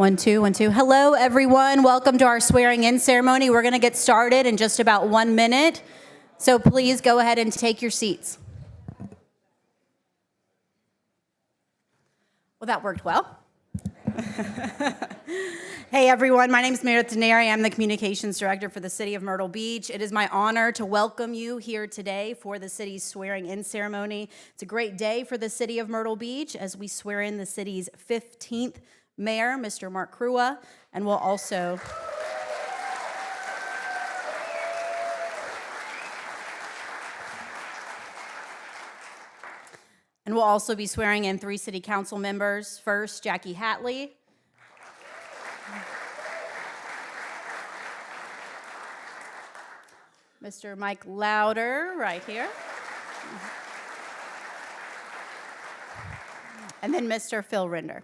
1, 2, 1, 2. Hello, everyone. Welcome to our swearing-in ceremony. We're going to get started in just about 1 minute. So please go ahead and take your seats. Well, that worked well. Hey, everyone. My name is Myrtle. I'm the Communications Director for the City of Myrtle Beach. It is my honor to welcome you here today for the city's swearing-in ceremony. It's a great day for the City of Myrtle Beach as we swear in the city's 15th Mayor, Mr. Mark Crua, and we'll also be swearing in 3 city council members. First, Jackie Hatley. Mr. Mike Louder, right here. And then Mr. Phil Rinder.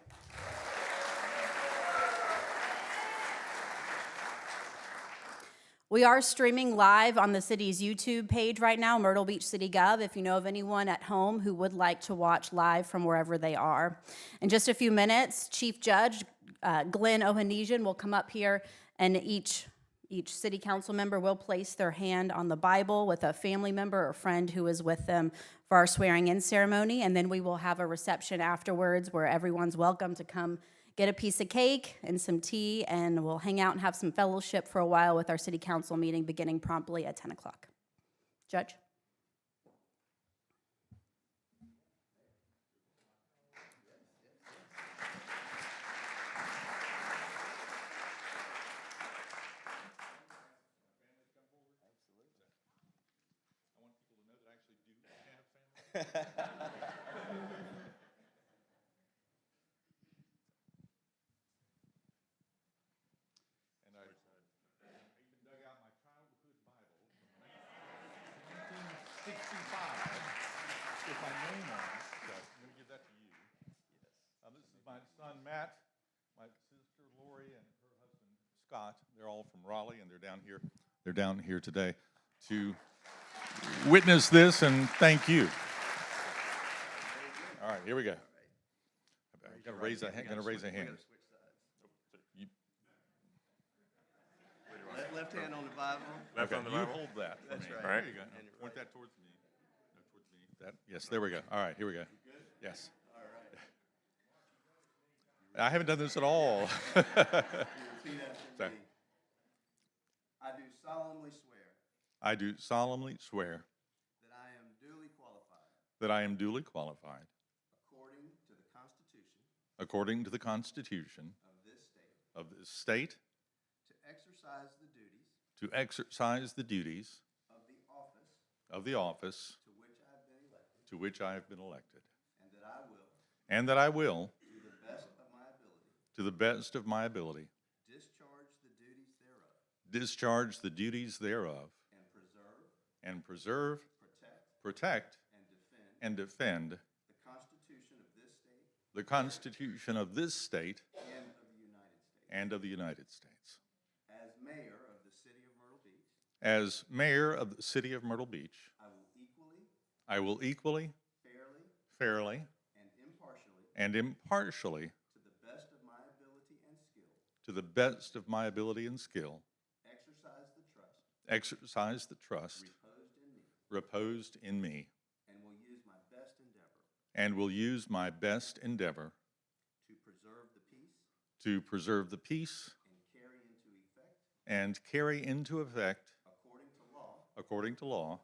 We are streaming live on the city's YouTube page right now, Myrtle Beach City Gov, if you know of anyone at home who would like to watch live from wherever they are. In just a few minutes, Chief Judge Glenn Ohanesian will come up here, and each city council member will place their hand on the Bible with a family member or friend who is with them for our swearing-in ceremony, and then we will have a reception afterwards where everyone's welcome to come get a piece of cake and some tea, and we'll hang out and have some fellowship for a while with our city council meeting beginning promptly at 10 o'clock. Judge? Matt, my sister Lori, and her husband Scott. They're all from Raleigh, and they're down here. They're down here today to witness this, and thank you. All right, here we go. I'm gonna raise a hand. Left hand on the Bible. Left on the Bible. You hold that. That's for me. right. All right. There you go. And point that towards me. No, towards me. That. Yes. There we go. All right. Here we go. Yes. I haven't done this at all. You repeat after me. I do solemnly swear. I do solemnly swear. That I am duly qualified. That I am duly qualified. According to the Constitution. According to the Constitution. Of this state. To exercise the duties. To exercise the duties. Of the office. To which I have been elected. And that I will. And that I will. To the best of my ability. Discharge the duties thereof. And preserve. Protect. And defend. The Constitution of this state. And of the United States. As mayor of the city of Myrtle Beach. As mayor of the city of Myrtle Beach. I will equally. Fairly. And impartially. To the best of my ability and skill. Exercise the trust. Reposed in me. And will use my best endeavor. To preserve the peace. And carry into effect. According to law.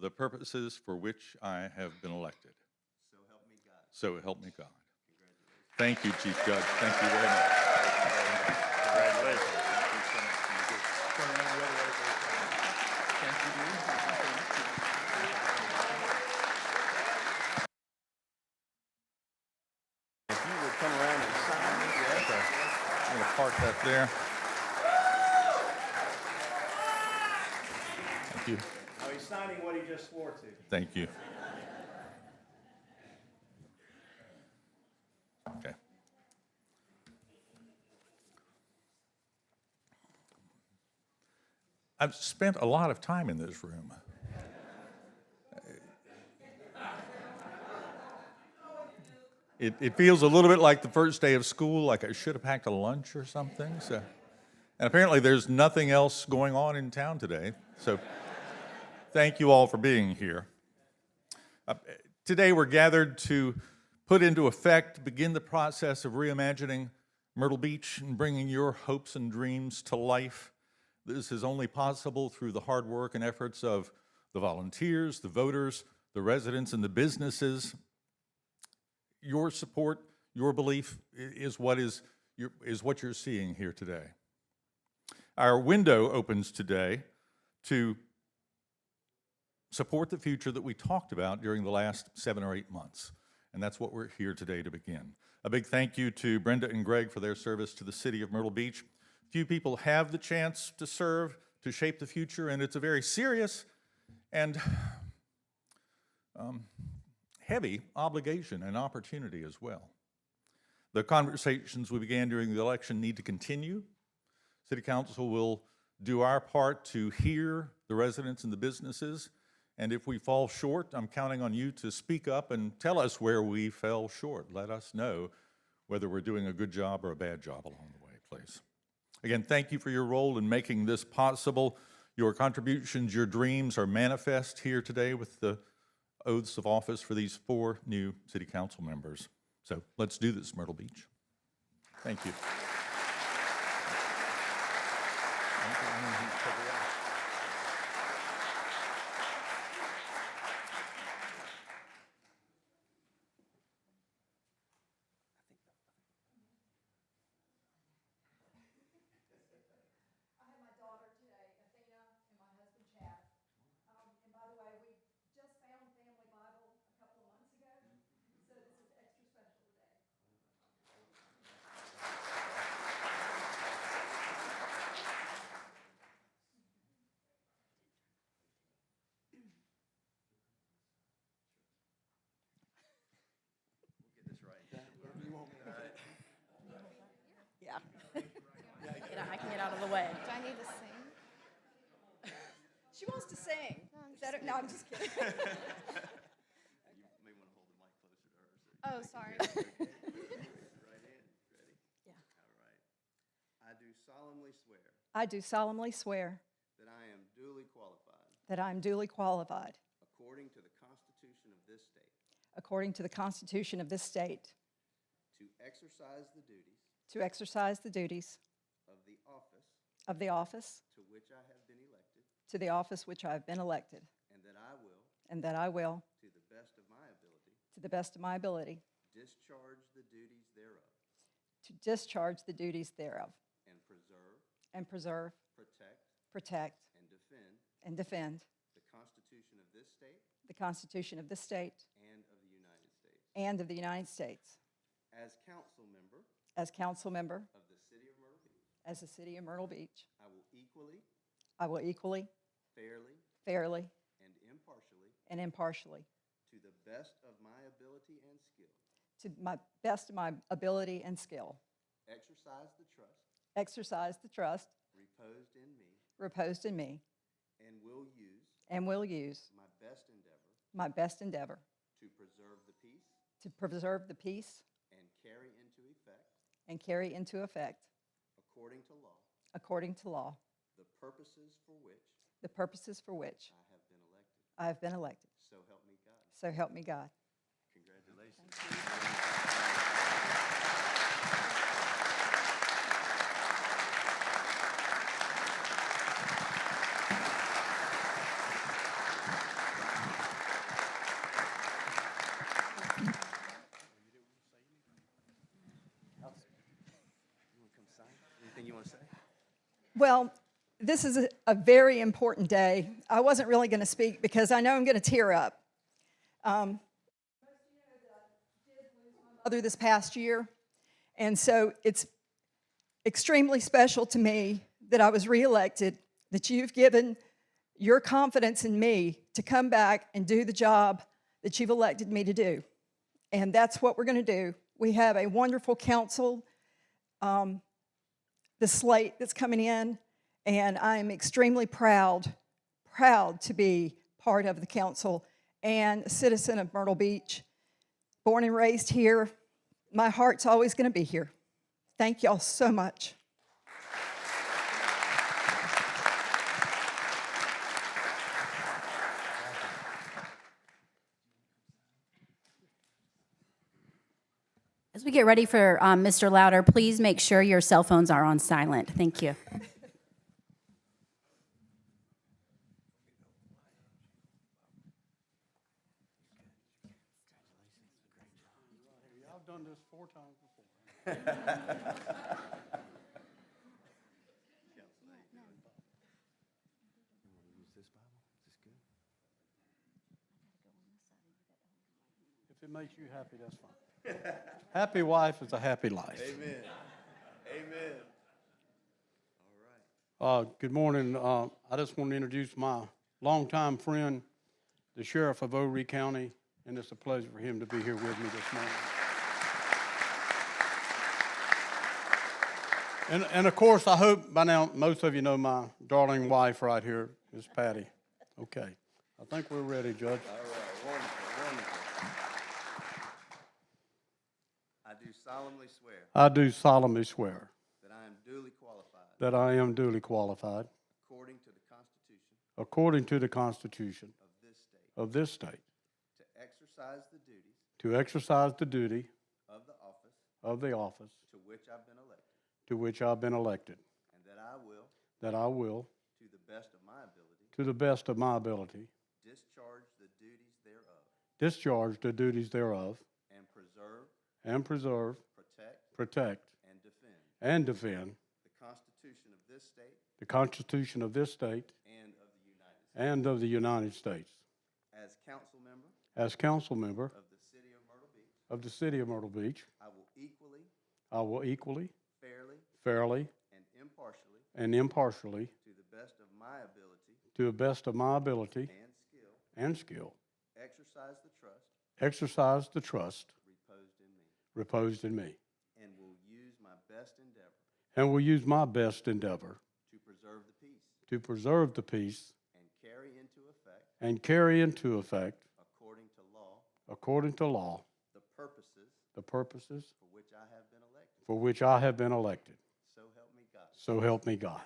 The purposes for which I have been elected. So help me God. Thank you, Chief Judge. Thank you very much. Congratulations. If you would come around and sign. Okay. I'm going to park that there. Thank you. Oh, he's signing what he just swore to. Thank you. Okay. I've spent a lot of time in this room. It feels a little bit like the first day of school, like I should have packed a lunch or something. So, and apparently there's nothing else going on in town today. So thank you all for being here. Today we're gathered to put into effect, begin the process of reimagining Myrtle Beach and bringing your hopes and dreams to life. This is only possible through the hard work and efforts of the volunteers, the voters, the residents, and the businesses. Your support, your belief is what you're seeing here today. Our window opens today to support the future that we talked about during the last 7 or 8 months. And that's what we're here today to begin. A big thank you to Brenda and Greg for their service to the city of Myrtle Beach. Few people have the chance to serve, to shape the future, and it's a very serious and heavy obligation and opportunity as well. The conversations we began during the election need to continue. City Council will do our part to hear the residents and the businesses, and if we fall short, I'm counting on you to speak up and tell us where we fell short. Let us know whether we're doing a good job or a bad job along the way, please. Again, thank you for your role in making this possible. Your contributions, your dreams are manifest here today with the oaths of office for these 4 new city council members. So let's do this, Myrtle Beach. Thank you. Yeah. I can get out of the way. Do I need to sing? She wants to sing. No, I'm just kidding. You may want to hold the mic closer to her. So Oh, sorry. right in. Ready? Yeah. All right. I do solemnly swear I do solemnly swear that I am duly qualified, that I am duly qualified, according to the Constitution of this state, according to the Constitution of this state, to exercise the duties to exercise the duties of the office of the office to which I have been elected, to the office which I have been elected, and that I will, to the best of my ability, discharge the duties thereof, to discharge the duties thereof, and and preserve, protect, protect, and defend and defend the Constitution of this state the Constitution of this state and of the United States. and of the United States. As council member As council member of the city of Myrtle Beach, as the city of Myrtle Beach, I will equally, fairly, fairly, and impartially, to the best of my ability and skill, to my best of my ability and skill, exercise the trust exercise the trust reposed in me, and will use my best endeavor to preserve the peace and carry into effect, according to law, the purposes for which I have been elected. So help me God. So help me God. Congratulations. Anything you want to say? Well, this is a very important day. I wasn't really going to speak because I know I'm going to tear up. Most of you know that I did lose my mother this past year, and so it's extremely special to me that I was reelected, that you've given your confidence in me to come back and do the job that you've elected me to do. And that's what we're going to do. We have a wonderful council, the slate that's coming in, and I'm extremely proud to be part of the council and a citizen of Myrtle Beach, born and raised here, my heart's always going to be here. Thank y'all so much. As we get ready for Mr. Louder, please make sure your cell phones are on silent. Thank you. I've done this 4 times before. If it makes you happy, that's fine. Happy wife is a happy life. Amen. Amen. All right. Good morning. I just want to introduce my longtime friend, the Sheriff of Overy County, and it's a pleasure for him to be here with me this morning. And of course, I hope by now most of you know my darling wife right here, Miss Patty. Okay. I think we're ready, Judge. All right. Wonderful. Wonderful. I do solemnly swear I do solemnly swear that I am duly qualified, that I am duly qualified, according to the Constitution according to the Constitution of this state, of this state, to exercise the duties to exercise the duty of the office of the office to which I've been elected, to which I've been elected, and that I will, to the best of my ability, to the best of my ability, discharge the duties thereof, discharge the duties thereof, and preserve, protect, and defend the Constitution of this state Constitution of this state and of the United States. and of the United States. As council member As council member of the city of Myrtle Beach, of the city of Myrtle Beach, I will equally, fairly, and impartially, to the best of my ability to the best of my ability and skill, and skill, exercise the trust exercise the trust reposed in me, reposed in me, and will use my best endeavor and will use my best endeavor to preserve the peace to preserve the peace and carry into effect, according to law, the purposes the purposes for which I have been elected. for which I have been elected. So help me God. So help me God.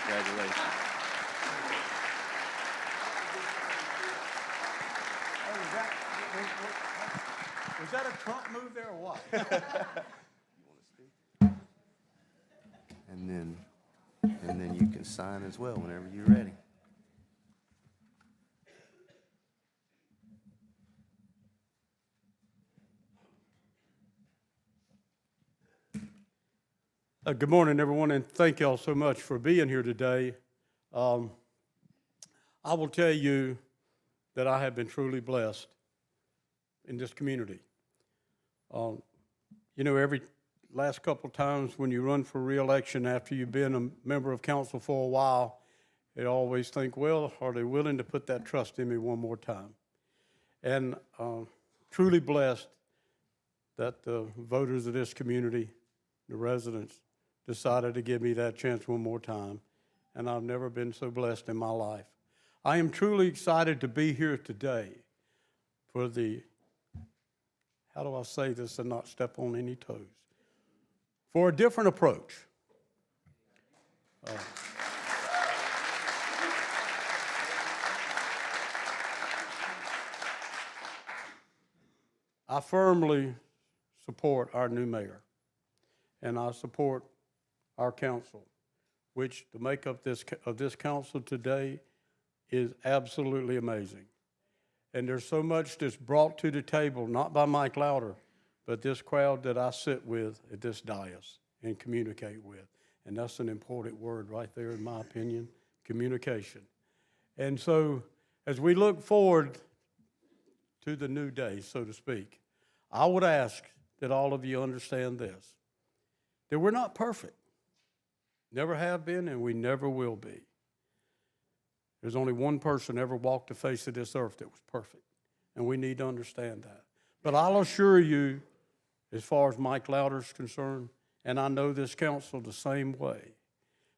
Congratulations. Was that a Trump move there or what? You want to speak? And then you can sign as well whenever you're ready. Good morning, everyone, and thank y'all so much for being here today. I will tell you that I have been truly blessed in this community. You know, every last couple times when you run for re-election after you've been a member of council for a while, you always think, well, are they willing to put that trust in me one more time? And truly blessed that the voters of this community, the residents, decided to give me that chance one more time, and I've never been so blessed in my life. I am truly excited to be here today for the, how do I say this and not step on any toes, for a different approach. I firmly support our new mayor, and I support our council, which the makeup of this council today is absolutely amazing. And there's so much that's brought to the table, not by Mike Louder, but this crowd that I sit with at this dais and communicate with. And that's an important word right there, in my opinion, communication. And so as we look forward to the new day, so to speak, I would ask that all of you understand this, that we're not perfect. Never have been, and we never will be. There's only one person ever walked the face of this earth that was perfect, and we need to understand that. But I'll assure you, as far as Mike Louder is concerned, and I know this council the same way,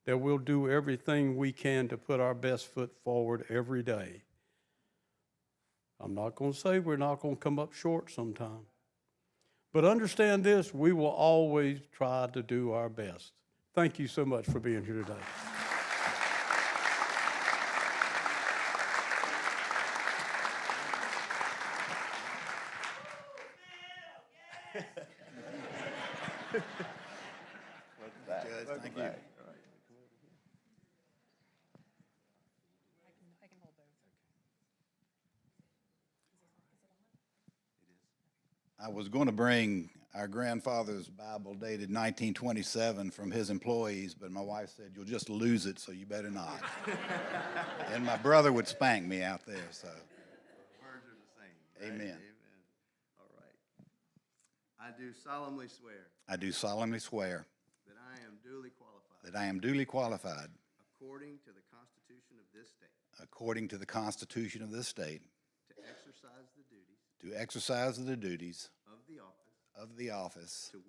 that we'll do everything we can to put our best foot forward every day. I'm not going to say we're not going to come up short sometime. But understand this, we will always try to do our best. Thank you so much for being here today. Judge, thank you. I was going to bring our grandfather's Bible dated 1927 from his employees, but my wife said, "You'll just lose it, so you better not." And my brother would spank me out there, so. Words are the same. Amen. Amen. All right. I do solemnly swear I do solemnly swear that I am duly qualified, that I am duly qualified, according to the Constitution of this state, according to the Constitution of this state, to exercise the duties to exercise the duties of the office to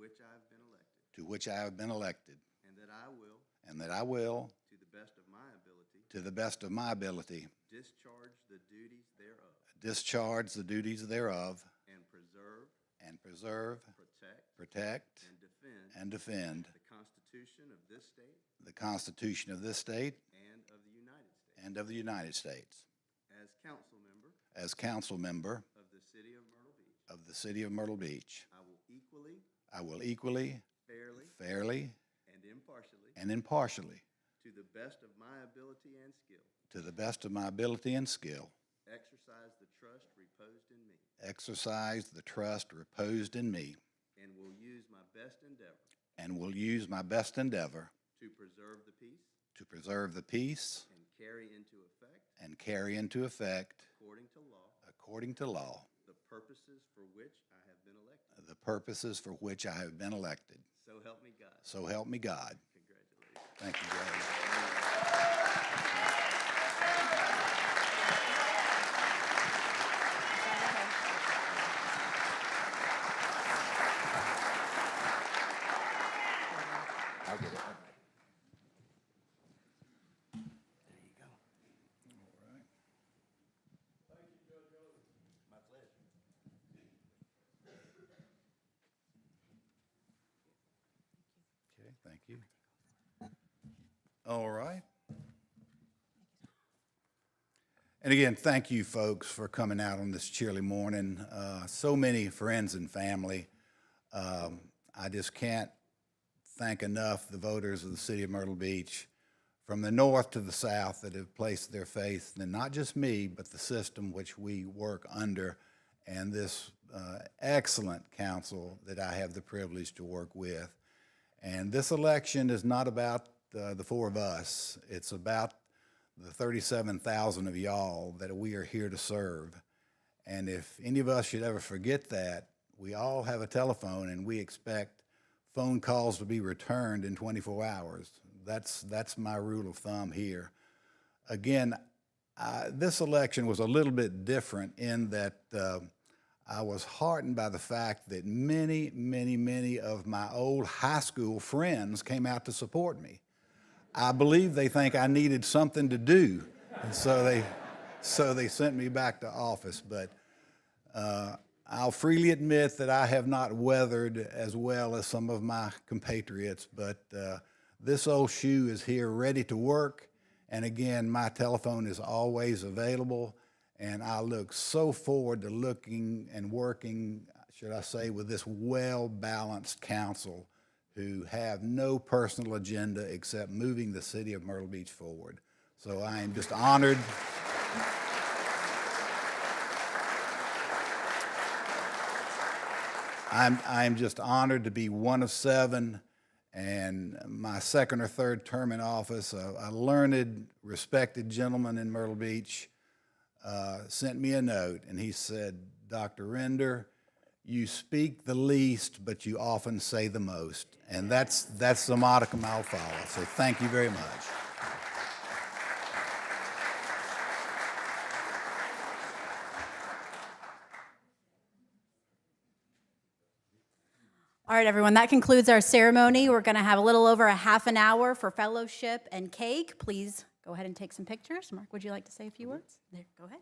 which I have been elected, and that I will, to the best of my ability, discharge the duties thereof, and preserve, protect, and defend the Constitution of this state and of the United States. As council member of the city of Myrtle Beach, I will equally, fairly, and impartially, to the best of my ability and skill, exercise the trust reposed in me, and will use my best endeavor to preserve the peace and carry into effect, according to law, the purposes for which I have been elected. So help me God. So help me God. Congratulations. Thank you, Judge. I'll get it. Okay, thank you. All right. And again, thank you, folks, for coming out on this chilly morning. So many friends and family. I just can't thank enough the voters of the city of Myrtle Beach, from the north to the south, that have placed their faith in not just me, but the system which we work under, and this excellent council that I have the privilege to work with. And this election is not about the four of us. It's about the 37,000 of y'all that we are here to serve. And if any of us should ever forget that, we all have a telephone and we expect phone calls to be returned in 24 hours. That's my rule of thumb here. Again, this election was a little bit different in that I was heartened by the fact that many, many, many of my old high school friends came out to support me. I believe they think I needed something to do, and so they sent me back to office. But I'll freely admit that I have not weathered as well as some of my compatriots, but this old shoe is here ready to work. And again, my telephone is always available, and I look so forward to looking and working, should I say, with this well-balanced council who have no personal agenda except moving the city of Myrtle Beach forward. So I am just honored. I'm just honored to be one of 7, and my second or third term in office. A learned, respected gentleman in Myrtle Beach sent me a note, and he said, "Dr. Render, you speak the least, but you often say the most." And that's the modicum I'll follow. So thank you very much. All right, everyone, that concludes our ceremony. We're going to have a little over a half an hour for fellowship and cake. Please go ahead and take some pictures. Mark, would you like to say a few words? There, go ahead.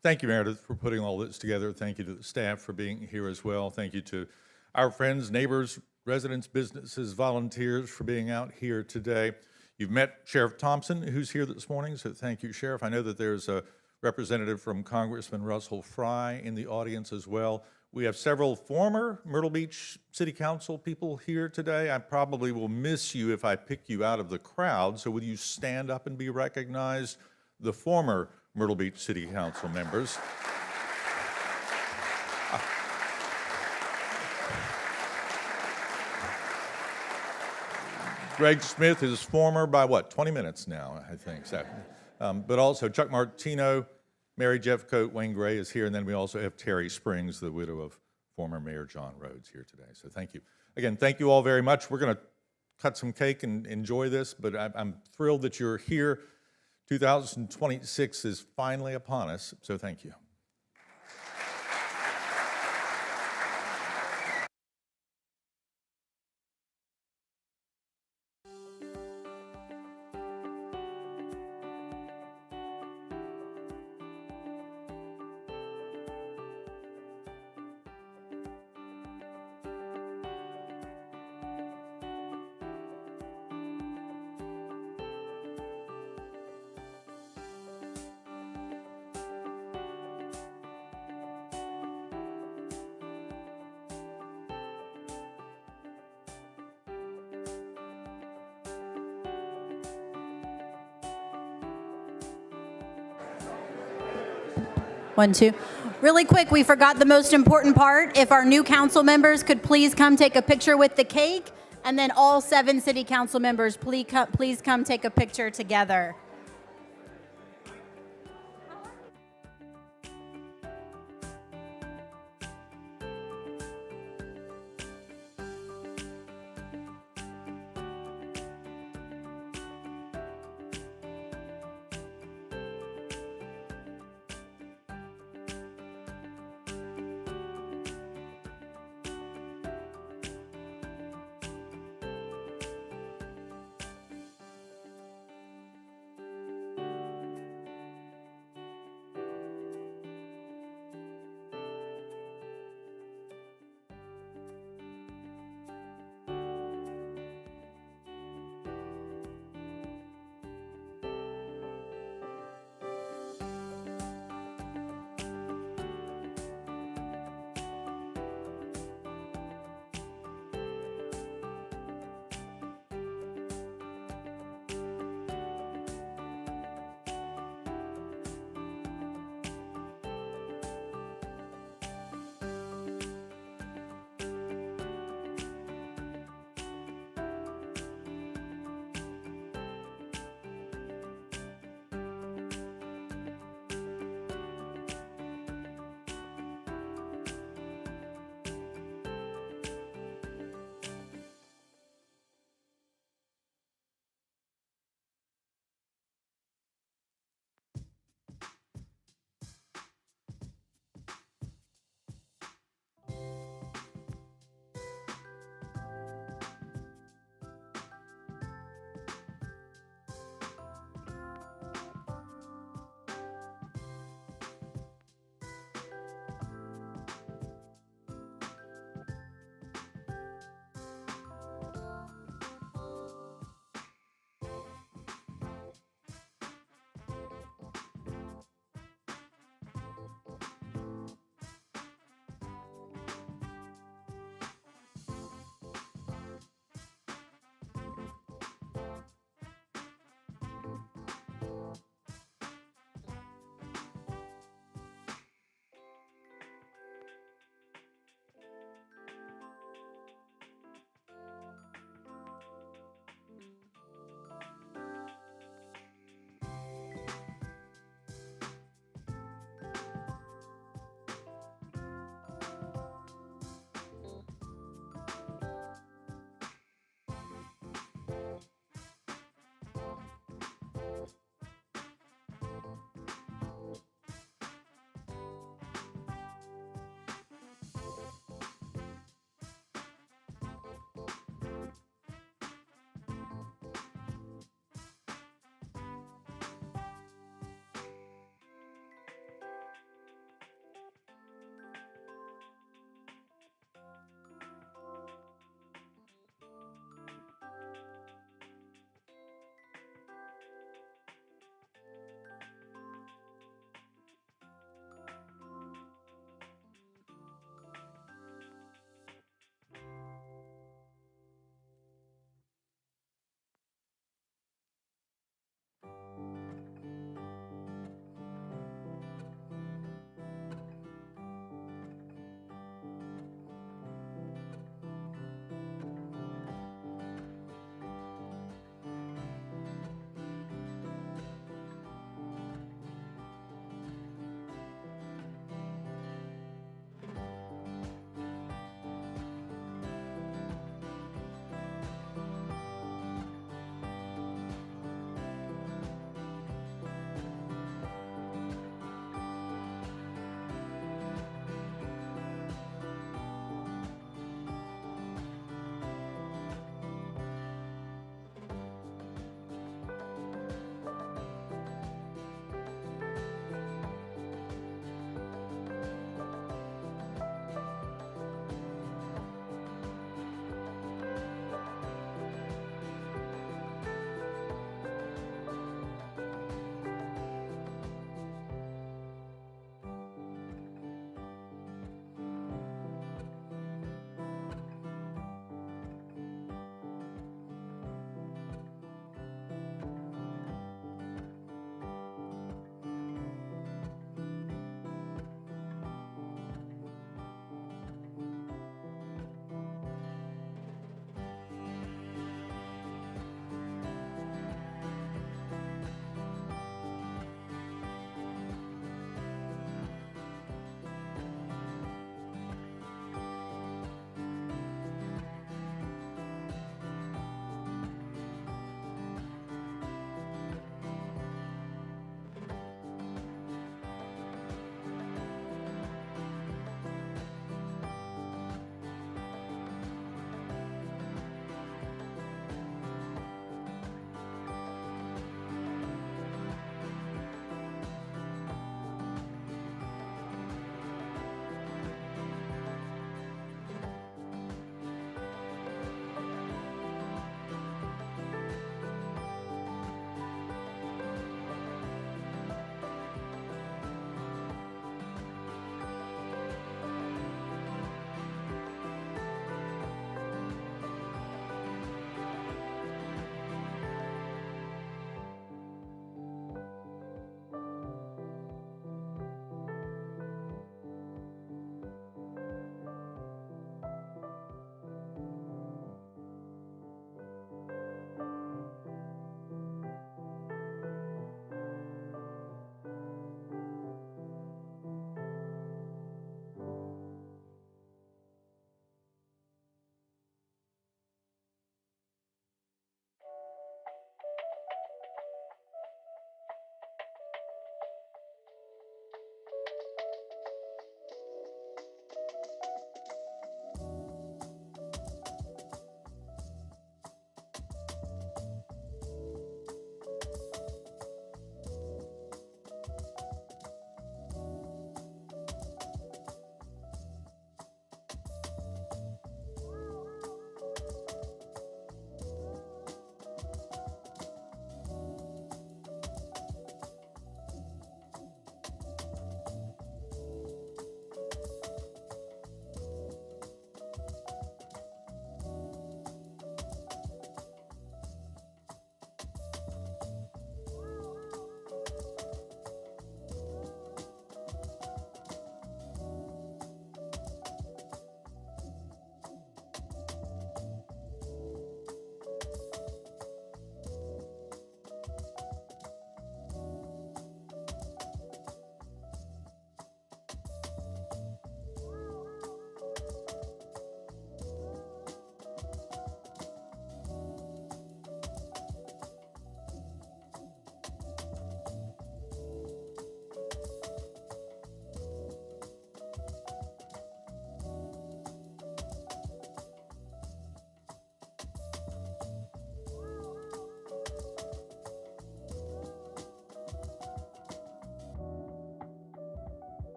Thank you, Meredith, for putting all this together. Thank you to the staff for being here as well. Thank you to our friends, neighbors, residents, businesses, volunteers for being out here today. You've met Sheriff Thompson, who's here this morning, so thank you, Sheriff. I know that there's a representative from Congressman Russell Fry in the audience as well. We have several former Myrtle Beach City Council people here today. I probably will miss you if I pick you out of the crowd, so would you stand up and be recognized? The former Myrtle Beach City Council members. Greg Smith is former by what, 20 minutes now, I think. So, but also Chuck Martino, Mary Jeffcoat, Wayne Gray is here, and then we also have Terry Springs, the widow of former Mayor John Rhodes, here today. So thank you. Again, thank you all very much. We're going to cut some cake and enjoy this, but I'm thrilled that you're here. 2026 is finally upon us, so thank you. One, two. Really quick, we forgot the most important part. If our new council members could please come take a picture with the cake, and then all 7 city council members, please come take a picture together.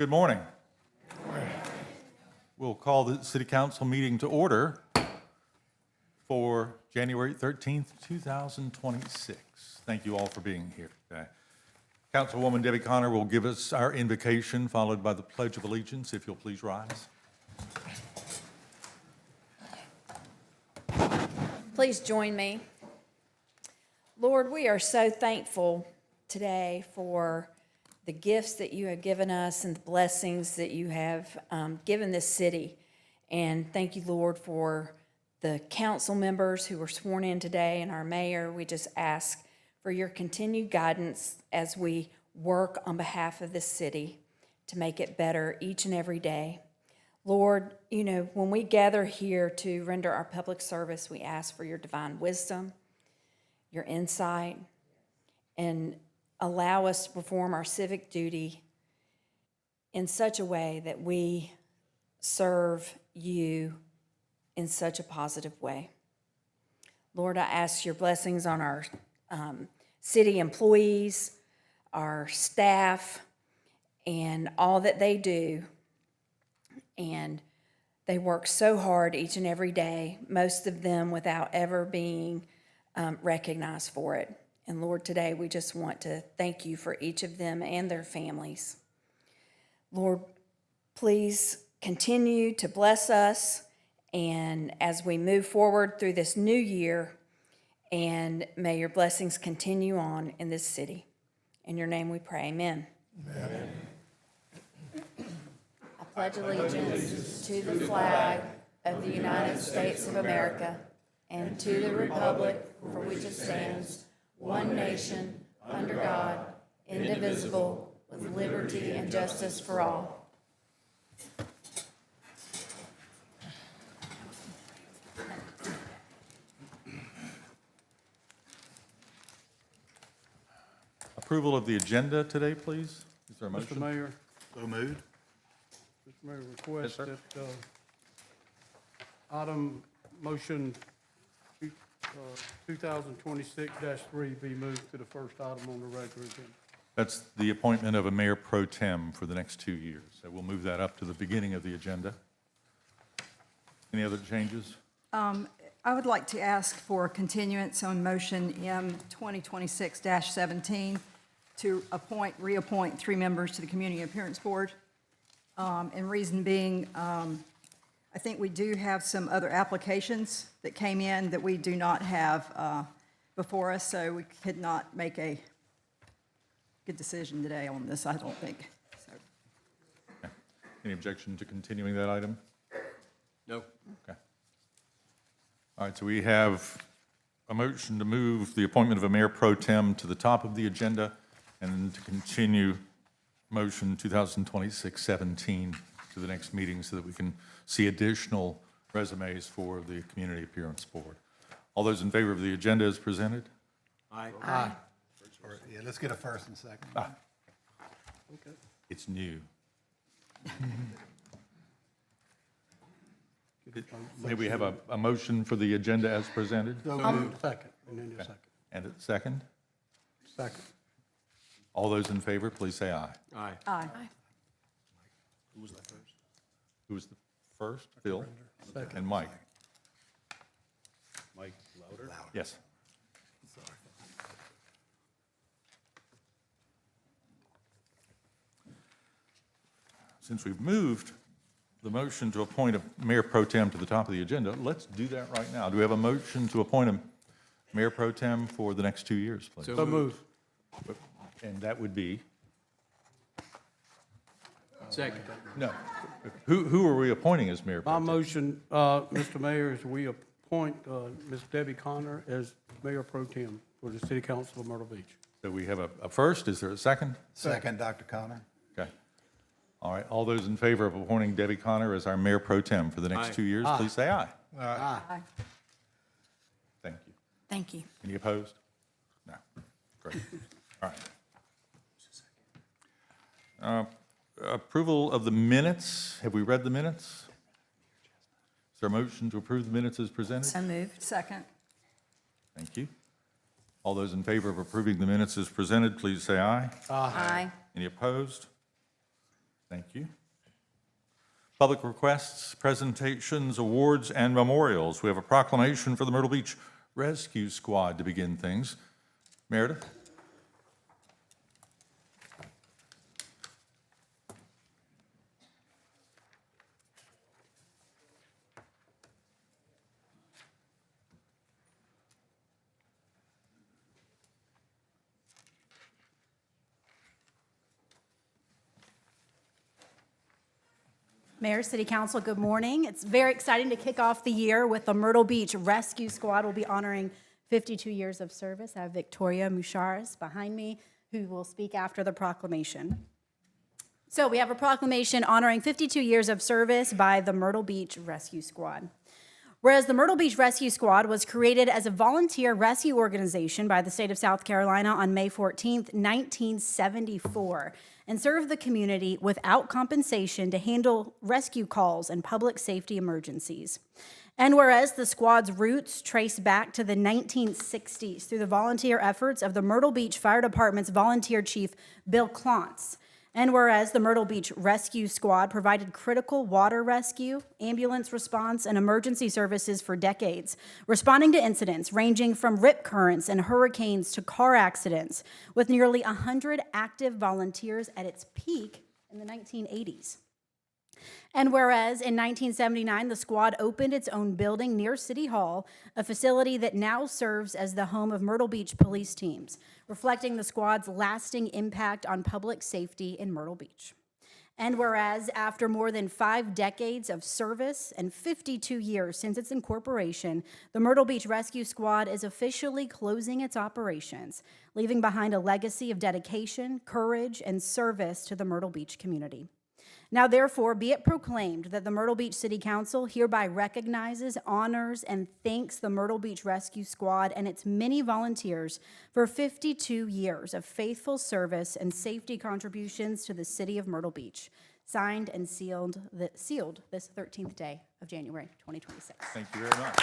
Good morning. We'll call the City Council meeting to order for January 13th, 2026. Thank you all for being here today. Councilwoman Debbie Connor will give us our invocation, followed by the Pledge of Allegiance. If you'll please rise. Please join me. Lord, we are so thankful today for the gifts that you have given us and the blessings that you have given this city. And thank you, Lord, for the council members who were sworn in today and our mayor. We just ask for your continued guidance as we work on behalf of this city to make it better each and every day. Lord, you know, when we gather here to render our public service, we ask for your divine wisdom, your insight, and allow us to perform our civic duty in such a way that we serve you in such a positive way. Lord, I ask your blessings on our city employees, our staff, and all that they do. And they work so hard each and every day, most of them without ever being recognized for it. And Lord, today we just want to thank you for each of them and their families. Lord, please continue to bless us and as we move forward through this new year, and may your blessings continue on in this city. In your name we pray, amen. Amen. I pledge allegiance to the flag of the United States of America and to the republic for which it stands, one nation, under God, indivisible, with liberty and justice for all. Approval of the agenda today, please. Is there a motion? Mr. Mayor, So moved. Mr. Mayor, request sir. that item motion 2026-3 be moved to the first item on the regular agenda. That's the appointment of a mayor pro tem for the next 2 years. So we'll move that up to the beginning of the agenda. Any other changes? I would like to ask for continuance on motion M 2026-17 to reappoint 3 members to the Community Appearance Board. And reason being, I think we do have some other applications that came in that we do not have before us, so we could not make a good decision today on this, I don't think. So, Okay. Any objection to continuing that item? No. Okay. All right, so we have a motion to move the appointment of a mayor pro tem to the top of the agenda and to continue motion 2026-17 to the next meeting so that we can see additional resumes for the Community Appearance Board. All those in favor of the agenda as presented? Aye. Aye. Yeah, let's get a first and second. Okay. It's new. May we have a motion for the agenda as presented? So moved. Second, and then a second. And a second? Second. All those in favor, please say aye. Aye. aye. Who was that first? Who was the first? Phil? Second. And Mike? Mike, louder? Yes. Since we've moved the motion to appoint a mayor pro tem to the top of the agenda, let's do that right now. Do we have a motion to appoint a mayor pro tem for the next 2 years, please? So moved. And that would be? Second. No. Who are we appointing as mayor pro My tem? motion, Mr. Mayor, is we appoint Ms. Debbie Connor as Mayor Pro Tem for the City Council of Myrtle Beach. So we have a first. Is there a second? Second, Dr. Connor. Okay. All right, all those in favor of appointing Debbie Connor as our mayor pro tem for the next Aye. 2 years, please say aye. Aye. Thank you. Thank you. Any opposed? No. Great. All right. Approval of the minutes. Have we read the minutes? Is there a motion to approve the minutes as presented? So moved. Second, Thank you. All those in favor of approving the minutes as presented, please say aye. Aye. Any opposed? Thank you. Public requests, presentations, awards, and memorials. We have a proclamation for the Myrtle Beach Rescue Squad to begin things. Meredith? Mayor, City Council, good morning. It's very exciting to kick off the year with the Myrtle Beach Rescue Squad. We'll be honoring 52 years of service. I have Victoria Musharis behind me, who will speak after the proclamation. So we have a proclamation honoring 52 years of service by the Myrtle Beach Rescue Squad. Whereas the Myrtle Beach Rescue Squad was created as a volunteer rescue organization by the state of South Carolina on May 14th, 1974, and served the community without compensation to handle rescue calls and public safety emergencies. And whereas the squad's roots trace back to the 1960s through the volunteer efforts of the Myrtle Beach Fire Department's volunteer chief, Bill Clontz. And whereas the Myrtle Beach Rescue Squad provided critical water rescue, ambulance response, and emergency services for decades, responding to incidents ranging from rip currents and hurricanes to car accidents, with nearly 100 active volunteers at its peak in the 1980s. And whereas in 1979, the squad opened its own building near City Hall, a facility that now serves as the home of Myrtle Beach police teams, reflecting the squad's lasting impact on public safety in Myrtle Beach. And whereas after more than 5 decades of service and 52 years since its incorporation, the Myrtle Beach Rescue Squad is officially closing its operations, leaving behind a legacy of dedication, courage, and service to the Myrtle Beach community. Now, therefore, be it proclaimed that the Myrtle Beach City Council hereby recognizes, honors, and thanks the Myrtle Beach Rescue Squad and its many volunteers for 52 years of faithful service and safety contributions to the city of Myrtle Beach. Signed and sealed this 13th day of January 2026. Thank you very much.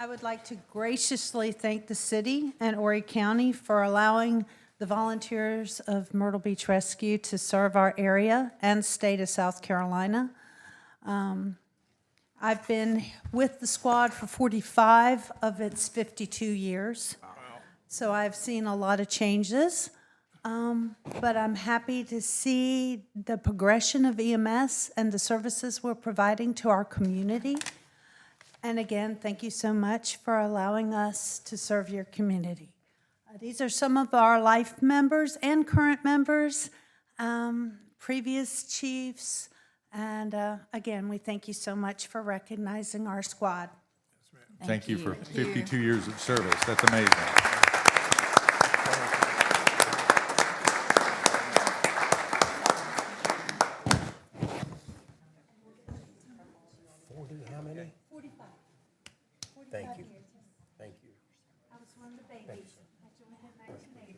I would like to graciously thank the city and Horry County for allowing the volunteers of Myrtle Beach Rescue to serve our area and state of South Carolina. I've been with the squad for 45 of its 52 years. Wow. So I've seen a lot of changes, but I'm happy to see the progression of EMS and the services we're providing to our community. And again, thank you so much for allowing us to serve your community. These are some of our life members and current members, previous chiefs, and again, we thank you so much for recognizing our squad. Thank you for 52 years of service. That's amazing. Thank you. Thank you. I was one of the babies. I joined in 1980.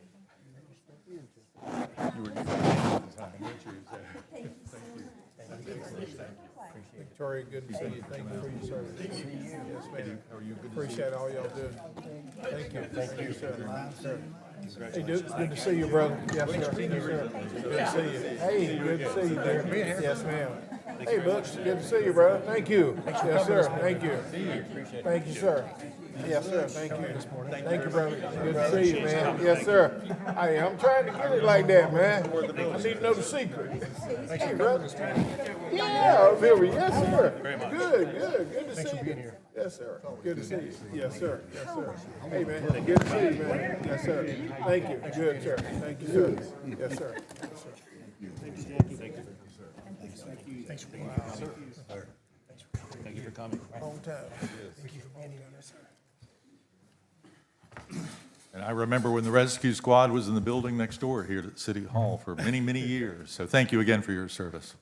Victoria, good to see you. Thank you for your service. Good to see you. Yes, ma'am. Appreciate all y'all do. Thank you. Thank you, sir. Hey, Duke, good to see you, brother. Yes, sir. Yes, sir. Good to see you. Hey, good to see you, dear. Yes, ma'am. Hey, Books, good to see you, brother. Thank you. Yes, sir. Thank you. Thank you, sir. Yes, sir. Thank you. Thank you, brother. Good to see you, man. Yes, sir. Hey, I'm trying to get it like that, man. I need to know the secret. Hey, brother. Yeah, I'm here. Yes, sir. Good, good. Good to see you. Yes, sir. Good to see you. Yes, sir. Yes, sir. Hey, man. Good to see you, man. Yes, sir. Thank you. Good, sir. Thank you, sir. Yes, sir. Yes, sir. Thanks for being here, sir. Thank you for coming. Long time. Thank you. Long time, sir. And I remember when the rescue squad was in the building next door here at City Hall for many, many years. So thank you again for your service.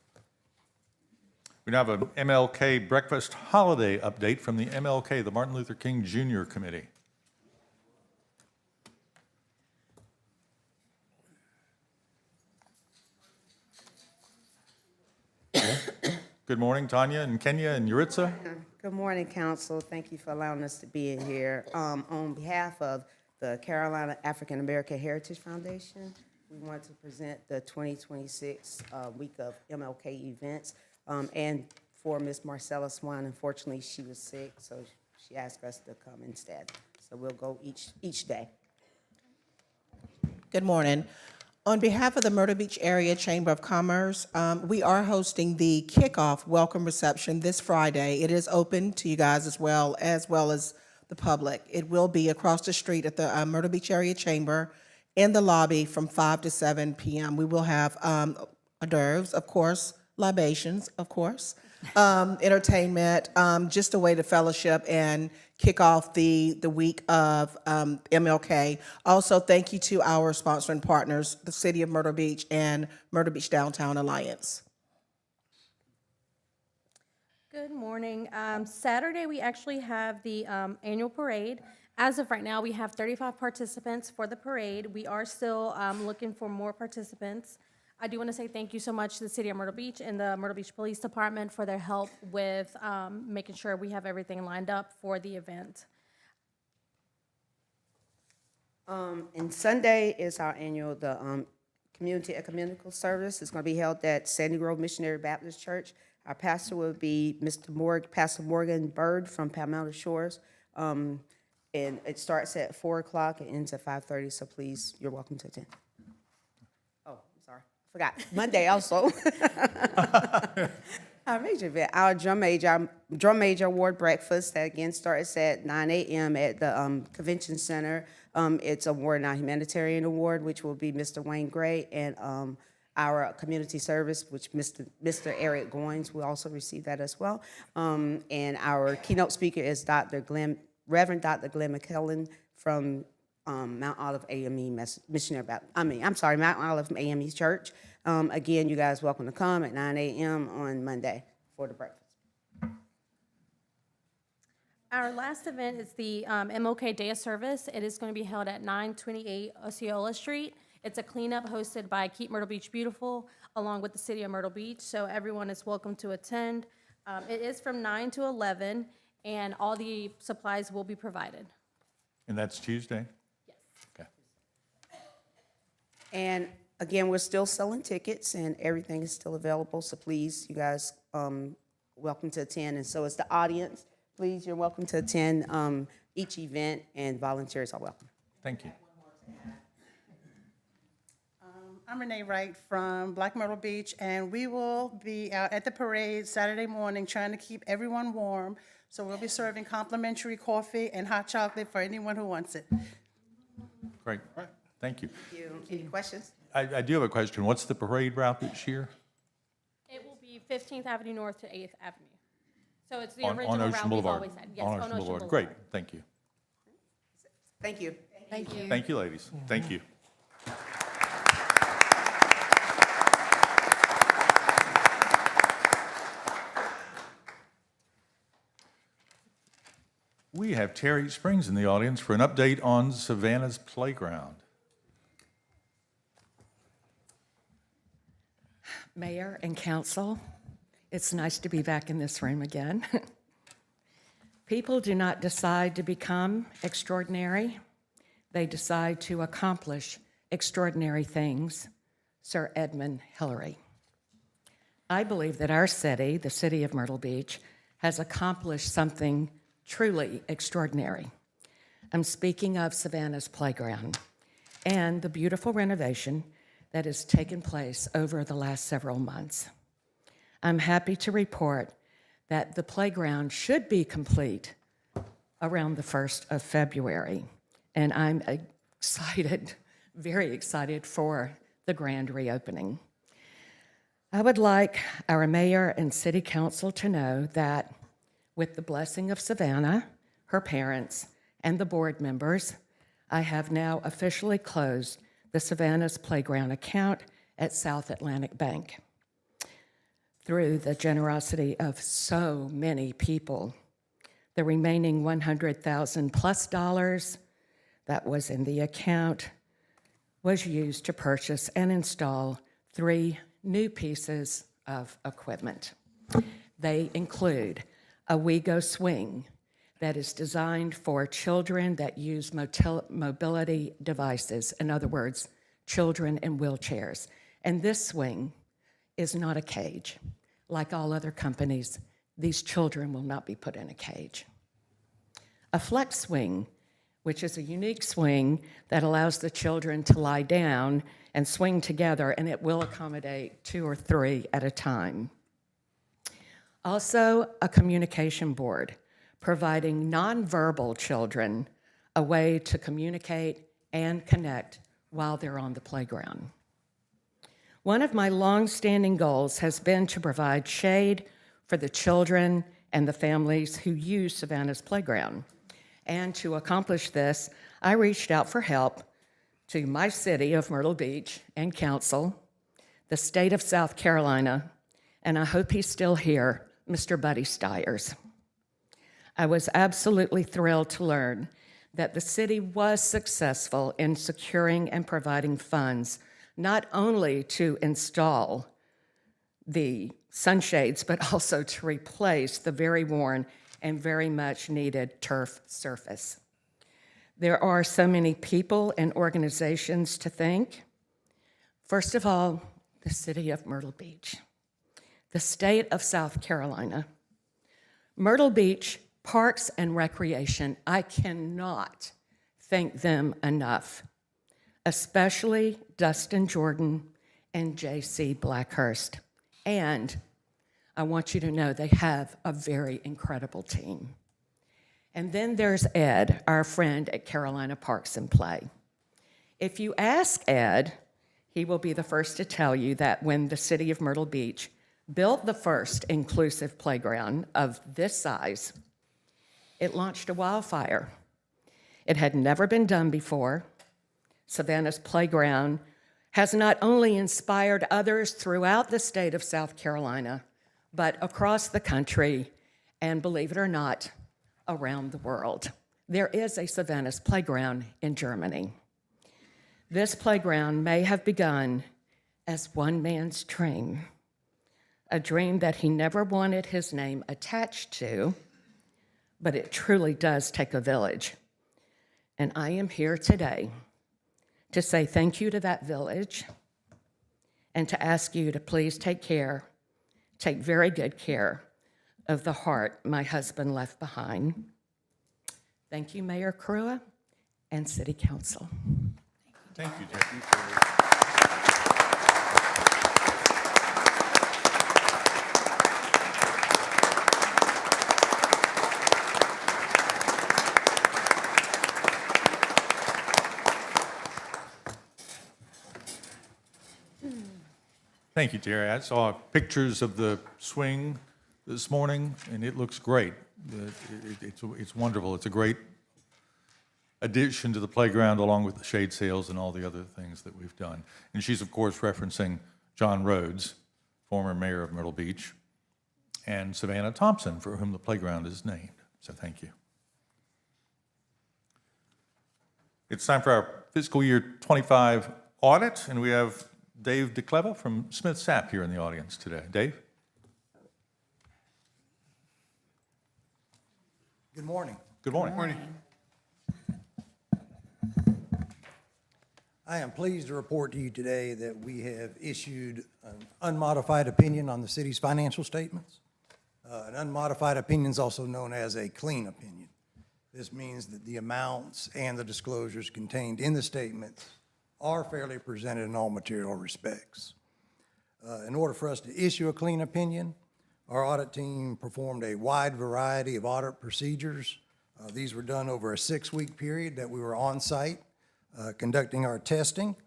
We now have an MLK breakfast holiday update from the MLK, the Martin Luther King Jr. Committee. Good morning, Tanya and Kenya and Yuritsa. Good morning, Council. Thank you for allowing us to be in here. On behalf of the Carolina African American Heritage Foundation, we want to present the 2026 week of MLK events. And for Miss Marcella Swan, unfortunately, she was sick, so she asked us to come instead. So we'll go each day. Good morning. On behalf of the Myrtle Beach Area Chamber of Commerce, we are hosting the kickoff welcome reception this Friday. It is open to you guys as well as the public. It will be across the street at the Myrtle Beach Area Chamber in the lobby from 5 to 7 p.m. We will have hors d'oeuvres, of course, libations, of course, entertainment, just a way to fellowship and kick off the week of MLK. Also, thank you to our sponsoring partners, the City of Myrtle Beach and Myrtle Beach Downtown Alliance. Good morning. Saturday, we actually have the annual parade. As of right now, we have 35 participants for the parade. We are still looking for more participants. I do want to say thank you so much to the City of Myrtle Beach and the Myrtle Beach Police Department for their help with making sure we have everything lined up for the event. And Sunday is our annual, community ecumenical service. It's going to be held at Sandy Grove Missionary Baptist Church. Our pastor will be Pastor Morgan Bird from Palmetto Shores. And it starts at 4 o'clock and ends at 5:30, so please, you're welcome to attend. Oh, I'm sorry, I forgot. Monday also. Our major event, our drum major award breakfast, that again starts at 9 a.m. at the Convention Center. It's award our humanitarian award, which will be Mr. Wayne Gray, and our community service, which Mr. Eric Goins will also receive that as well. And our keynote speaker is Reverend Dr. Glenn McKellen from Mount Olive AME Mount Olive AME Church. Again, you guys welcome to come at 9 a.m. on Monday for the breakfast. Our last event is the MLK Day of Service. It is going to be held at 928 Osceola Street. It's a cleanup hosted by Keep Myrtle Beach Beautiful, along with the City of Myrtle Beach, so everyone is welcome to attend. It is from 9 to 11, and all the supplies will be provided. And that's Tuesday? Yes. Okay. And again, we're still selling tickets, and everything is still available, so please, you guys, welcome to attend. And so is the audience. Please, you're welcome to attend each event, and volunteers are welcome. Thank you. I'm Renee Wright from Black Myrtle Beach, and we will be out at the parade Saturday morning trying to keep everyone warm. So we'll be serving complimentary coffee and hot chocolate for anyone who wants it. Great. Thank you. Thank you. Any questions? I do have a question. What's the parade route this year? It will be 15th Avenue North to 8th Avenue. So it's the On original Ocean route we've Boulevard. always had. Yes, On Ocean Boulevard. Great. Thank you. Thank you. Thank you. Thank you, ladies. Thank you. We have Terry Springs in the audience for an update on Savannah's Playground. Mayor and council, it's nice to be back in this room again. People do not decide to become extraordinary. They decide to accomplish extraordinary things. Sir Edmund Hillary. I believe that our city, the city of Myrtle Beach, has accomplished something truly extraordinary. I'm speaking of Savannah's Playground and the beautiful renovation that has taken place over the last several months. I'm happy to report that the playground should be complete around the 1st of February, and I'm excited, very excited for the grand reopening. I would like our mayor and city council to know that with the blessing of Savannah, her parents, and the board members, I have now officially closed the Savannah's Playground account at South Atlantic Bank. Through the generosity of so many people, the remaining $100,000 plus that was in the account was used to purchase and install 3 new pieces of equipment. They include a We Go swing that is designed for children that use mobility devices, in other words, children in wheelchairs. And this swing is not a cage. Like all other companies, these children will not be put in a cage. A flex swing, which is a unique swing that allows the children to lie down and swing together, and it will accommodate 2 or 3 at a time. Also, a communication board, providing nonverbal children a way to communicate and connect while they're on the playground. One of my long-standing goals has been to provide shade for the children and the families who use Savannah's playground. And to accomplish this, I reached out for help to my city of Myrtle Beach and council, the state of South Carolina, and I hope he's still here, Mr. Buddy Stiers. I was absolutely thrilled to learn that the city was successful in securing and providing funds not only to install the sunshades, but also to replace the very worn and very much needed turf surface. There are so many people and organizations to thank. First of all, the city of Myrtle Beach, the state of South Carolina, Myrtle Beach Parks and Recreation. I cannot thank them enough, especially Dustin Jordan and J.C. Blackhurst. And I want you to know they have a very incredible team. And then there's Ed, our friend at Carolina Parks and Play. If you ask Ed, he will be the first to tell you that when the city of Myrtle Beach built the first inclusive playground of this size, it launched a wildfire. It had never been done before. Savannah's playground has not only inspired others throughout the state of South Carolina, but across the country, and believe it or not, around the world. There is a Savannah's playground in Germany. This playground may have begun as one man's dream, a dream that he never wanted his name attached to, but it truly does take a village. And I am here today to say thank you to that village and to ask you to please take very good care of the heart my husband left behind. Thank you, Mayor Crua and City Council. Thank you, Jackie. Thank you, Terry. I saw pictures of the swing this morning, and it looks great. It's wonderful. It's a great addition to the playground, along with the shade sails and all the other things that we've done. And she's, of course, referencing John Rhodes, former mayor of Myrtle Beach, and Savannah Thompson, for whom the playground is named. So thank you. It's time for our fiscal year 25 audit, and we have Dave DeCleva from Smith Sapp here in the audience today. Dave? Good morning. Good morning. Good morning. I am pleased to report to you today that we have issued an unmodified opinion on the city's financial statements. An unmodified opinion is also known as a clean opinion. This means that the amounts and the disclosures contained in the statements are fairly presented in all material respects. In order for us to issue a clean opinion, our audit team performed a wide variety of audit procedures. These were done over a 6-week period that we were on site conducting our testing.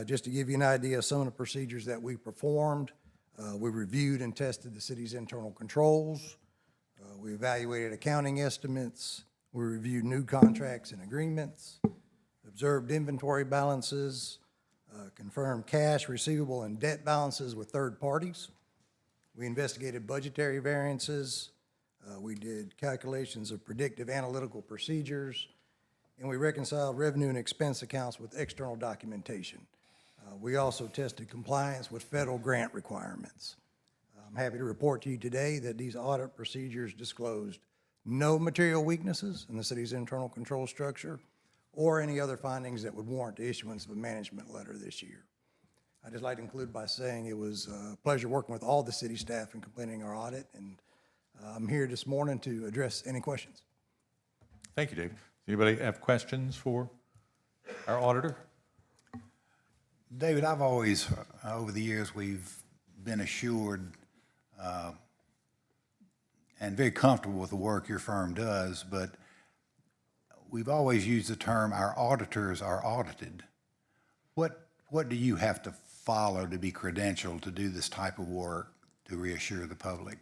Just to give you an idea of some of the procedures that we performed, we reviewed and tested the city's internal controls. We evaluated accounting estimates. We reviewed new contracts and agreements, observed inventory balances, confirmed cash, receivable, and debt balances with third parties. We investigated budgetary variances. We did calculations of predictive analytical procedures, and we reconciled revenue and expense accounts with external documentation. We also tested compliance with federal grant requirements. I'm happy to report to you today that these audit procedures disclosed no material weaknesses in the city's internal control structure or any other findings that would warrant the issuance of a management letter this year. I'd just like to conclude by saying it was a pleasure working with all the city staff in completing our audit, and I'm here this morning to address any questions. Thank you, Dave. Anybody have questions for our auditor? David, I've always, over the years, we've been assured and very comfortable with the work your firm does, but we've always used the term, our auditors are audited. What do you have to follow to be credentialed to do this type of work to reassure the public?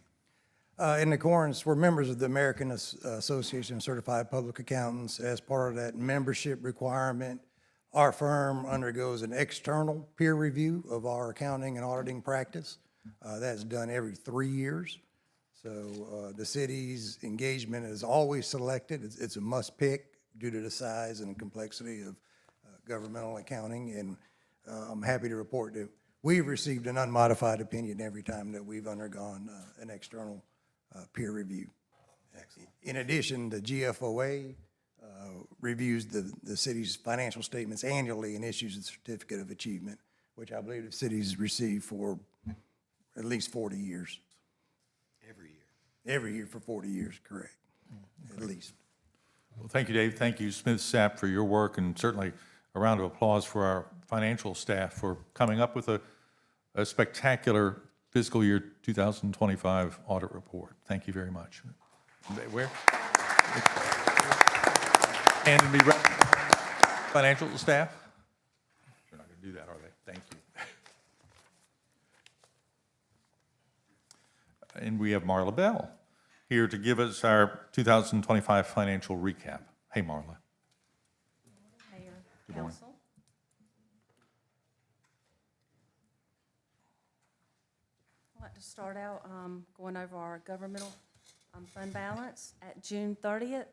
In accordance, we're members of the American Association of Certified Public Accountants. As part of that membership requirement, our firm undergoes an external peer review of our accounting and auditing practice. That's done every 3 years. So the city's engagement is always selected. It's a must pick due to the size and complexity of governmental accounting. And I'm happy to report that we've received an unmodified opinion every time that we've undergone an external peer review. Excellent. In addition, the GFOA reviews the city's financial statements annually and issues a certificate of achievement, which I believe the city's received for at least 40 years. Every year? Every year for 40 years, correct, at least. Well, thank you, Dave. Thank you, Smith Sapp, for your work, and certainly a round of applause for our financial staff for coming up with a spectacular fiscal year 2025 audit report. Thank you very much. Where? And financial staff? They're not going to do that, are they? Thank you. And we have Marla Bell here to give us our 2025 financial recap. Hey, Marla. Mayor, Good morning. council. I'd like to start out going over our governmental fund balance. At June 30th,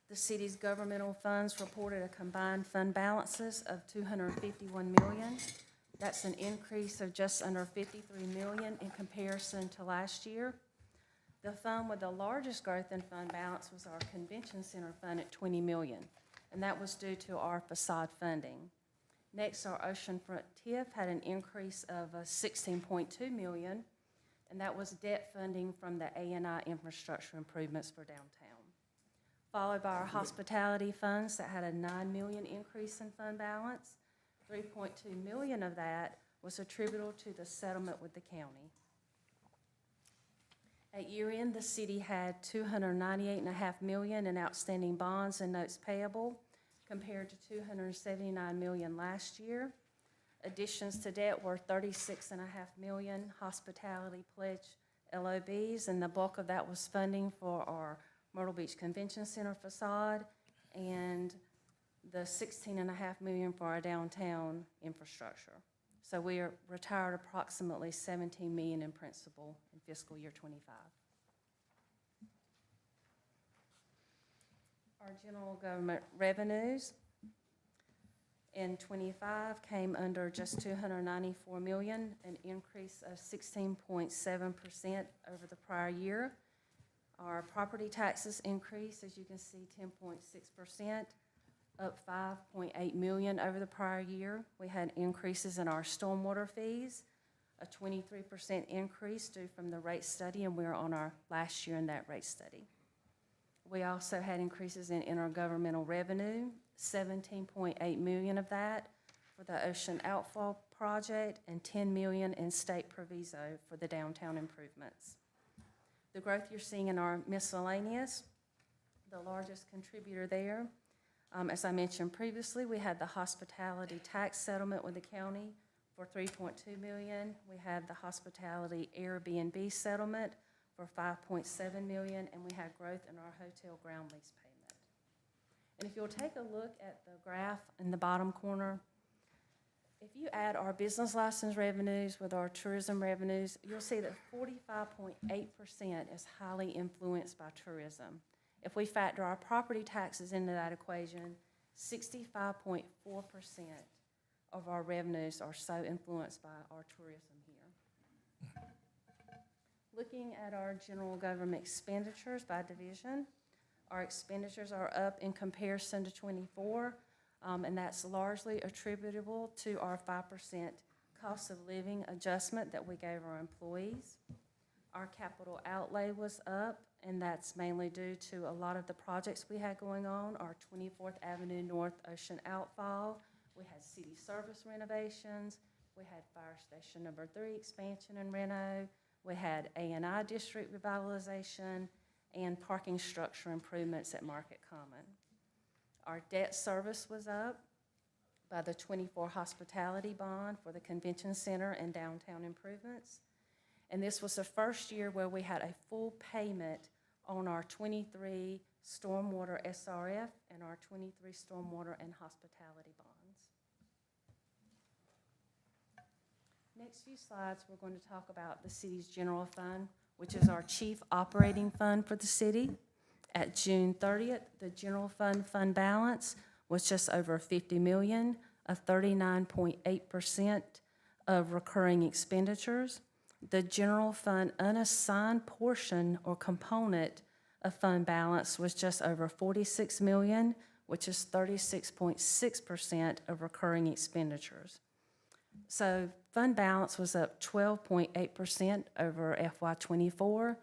the city's governmental funds reported a combined fund balances of $251 million. That's an increase of just under $53 million in comparison to last year. The fund with the largest growth in fund balance was our convention center fund at $20 million, and that was due to our facade funding. Next, our oceanfront TIF had an increase of $16.2 million, and that was debt funding from the A&I infrastructure improvements for downtown. Followed by our hospitality funds that had a $9 million increase in fund balance. $3.2 million of that was attributable to the settlement with the county. At year end, the city had $298.5 million in outstanding bonds and notes payable, compared to $279 million last year. Additions to debt were $36.5 million hospitality pledge LOBs, and the bulk of that was funding for our Myrtle Beach Convention Center facade and the $16.5 million for our downtown infrastructure. So we retired approximately $17 million in principal in fiscal year 25. Our general government revenues in 25 came under just $294 million, an increase of 16.7% over the prior year. Our property taxes increased, as you can see, 10.6%, up $5.8 million over the prior year. We had increases in our stormwater fees, a 23% increase due from the rate study, and we're on our last year in that rate study. We also had increases in intergovernmental revenue, $17.8 million of that for the Ocean Outfall Project and $10 million in state proviso for the downtown improvements. The growth you're seeing in our miscellaneous, the largest contributor there, as I mentioned previously, we had the hospitality tax settlement with the county for $3.2 million. We had the hospitality Airbnb settlement for $5.7 million, and we had growth in our hotel ground lease payment. And if you'll take a look at the graph in the bottom corner, if you add our business license revenues with our tourism revenues, you'll see that 45.8% is highly influenced by tourism. If we factor our property taxes into that equation, 65.4% of our revenues are so influenced by our tourism here. Looking at our general government expenditures by division, our expenditures are up in comparison to '24, and that's largely attributable to our 5% cost of living adjustment that we gave our employees. Our capital outlay was up, and that's mainly due to a lot of the projects we had going on. Our 24th Avenue North Ocean outfall, we had city service renovations, we had Fire Station Number 3 expansion and reno, we had A&I district revitalization, and parking structure improvements at Market Common. Our debt service was up by the '24 hospitality bond for the convention center and downtown improvements. And this was the first year where we had a full payment on our '23 stormwater SRF and our '23 stormwater and hospitality bonds. Next few slides, we're going to talk about the city's general fund, which is our chief operating fund for the city. At June 30th, the general fund balance was just over $50 million, a 39.8% of recurring expenditures. The general fund unassigned portion or component of fund balance was just over $46 million, which is 36.6% of recurring expenditures. So fund balance was up 12.8% over FY24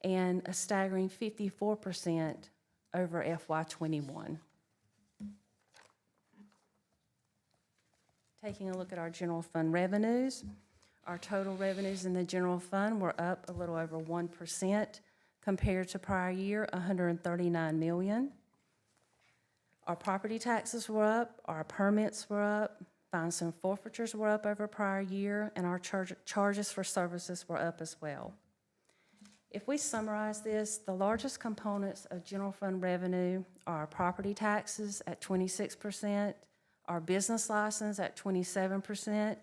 and a staggering 54% over FY21. Taking a look at our general fund revenues, our total revenues in the general fund were up a little over 1% compared to prior year, $139 million. Our property taxes were up, our permits were up, fines and forfeitures were up over prior year, and our charges for services were up as well. If we summarize this, the largest components of general fund revenue are our property taxes at 26%, our business license at 27%,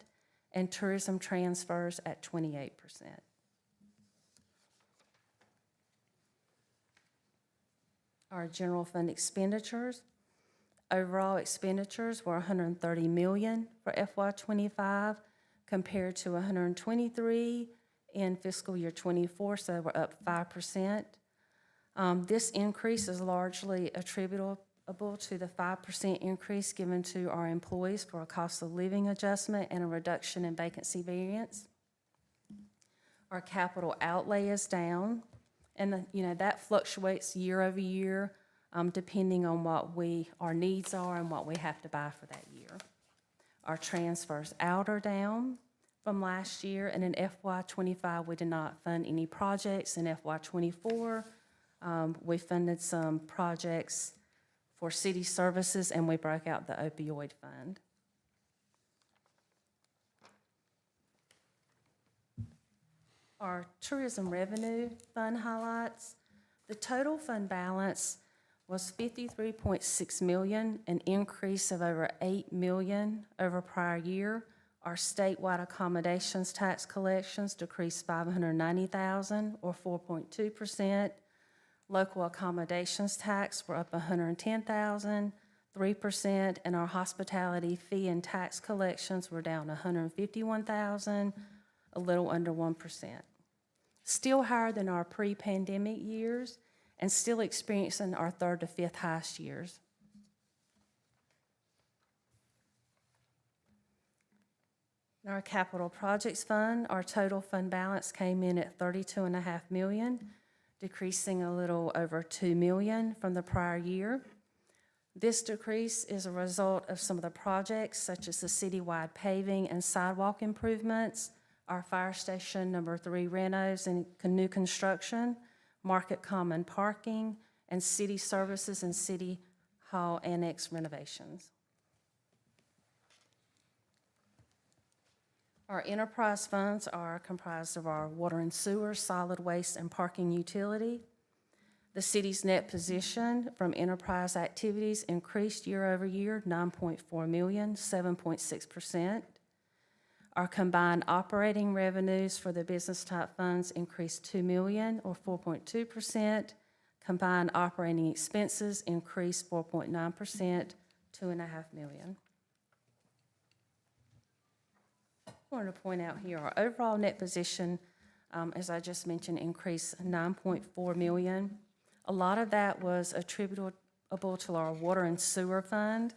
and tourism transfers at 28%. Our general fund expenditures. Overall expenditures were $130 million for FY25 compared to $123 in fiscal year '24, so we're up 5%. This increase is largely attributable to the 5% increase given to our employees for a cost of living adjustment and a reduction in vacancy variance. Our capital outlay is down, and that fluctuates year over year depending on what our needs are and what we have to buy for that year. Our transfers out are down from last year, and in FY25 we did not fund any projects. In FY24 we funded some projects for city services, and we broke out the opioid fund. Our tourism revenue fund highlights. The total fund balance was $53.6 million, an increase of over $8 million over prior year. Our statewide accommodations tax collections decreased $590,000 or 4.2%. Local accommodations tax were up $110,000, 3%, and our hospitality fee and tax collections were down $151,000, a little under 1%. Still higher than our pre-pandemic years and still experiencing our third to fifth highest years. In our capital projects fund, our total fund balance came in at $32.5 million, decreasing a little over $2 million from the prior year. This decrease is a result of some of the projects such as the citywide paving and sidewalk improvements, our Fire Station Number 3 renos and new construction, Market Common parking, and city services and city hall annex renovations. Our enterprise funds are comprised of our water and sewer, solid waste, and parking utility. The city's net position from enterprise activities increased year over year, $9.4 million, 7.6%. Our combined operating revenues for the business type funds increased $2 million or 4.2%. Combined operating expenses increased 4.9%, $2.5 million. I wanted to point out here our overall net position as I just mentioned, increased 9.4 million. A lot of that was attributable to our water and sewer fund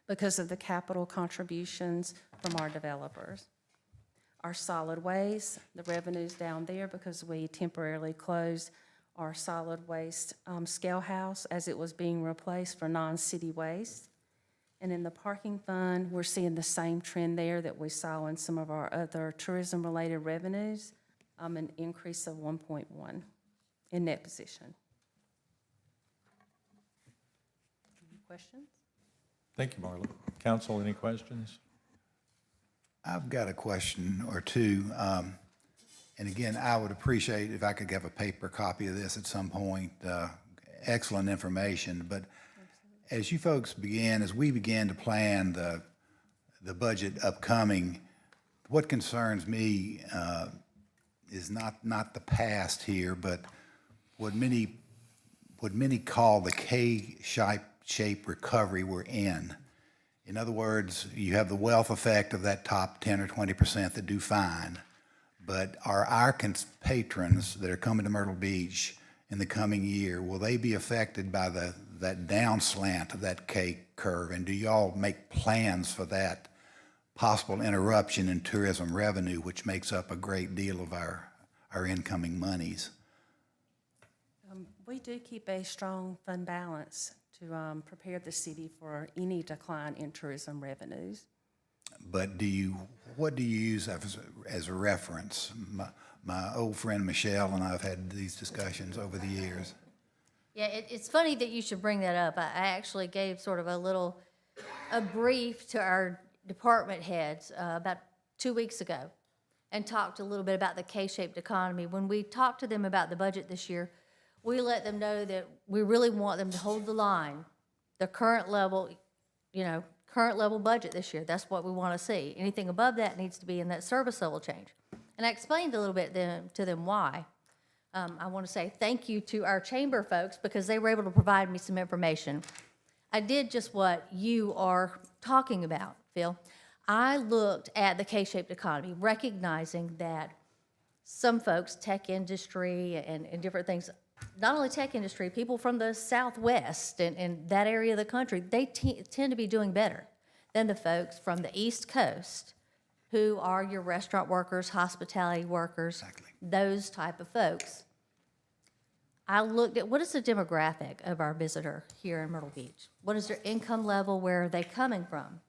because of the capital contributions from our developers. Our solid waste, the revenue's down there because we temporarily closed our solid waste scale house as it was being replaced for non-city waste. And in the parking fund, we're seeing the same trend there that we saw in some of our other tourism-related revenues, an increase of 1.1 in net position. Any questions? Thank you, Marla. Council, any questions? I've got a question or two. And again, I would appreciate if I could have a paper copy of this at some point. Excellent information, but as you folks as we began to plan the budget upcoming, what concerns me is not the past here, but what many call the K-shaped recovery we're in. In other words, you have the wealth effect of that top 10 or 20% that do fine, but are our patrons that are coming to Myrtle Beach in the coming year, will they be affected by that down slant of that K curve? And do y'all make plans for that possible interruption in tourism revenue, which makes up a great deal of our incoming monies? We do keep a strong fund balance to prepare the city for any decline in tourism revenues. But what do you use as a reference? My old friend Michelle and I have had these discussions over the years. Yeah, it's funny that you should bring that up. I actually gave sort of a brief to our department heads about 2 weeks ago and talked a little bit about the K-shaped economy. When we talked to them about the budget this year, we let them know that we really want them to hold the line, the current level budget this year. That's what we want to see. Anything above that needs to be in that service level change. And I explained a little bit to them why. I want to say thank you to our chamber folks because they were able to provide me some information. I did just what you are talking about, Phil. I looked at the K-shaped economy, recognizing that some folks, tech industry and different things, not only tech industry, people from the Southwest and that area of the country, they tend to be doing better than the folks from the East Coast who are your restaurant workers, hospitality workers, those type of folks. I looked at what is the demographic of our visitor here in Myrtle Beach? What is their income level? Where are they coming from?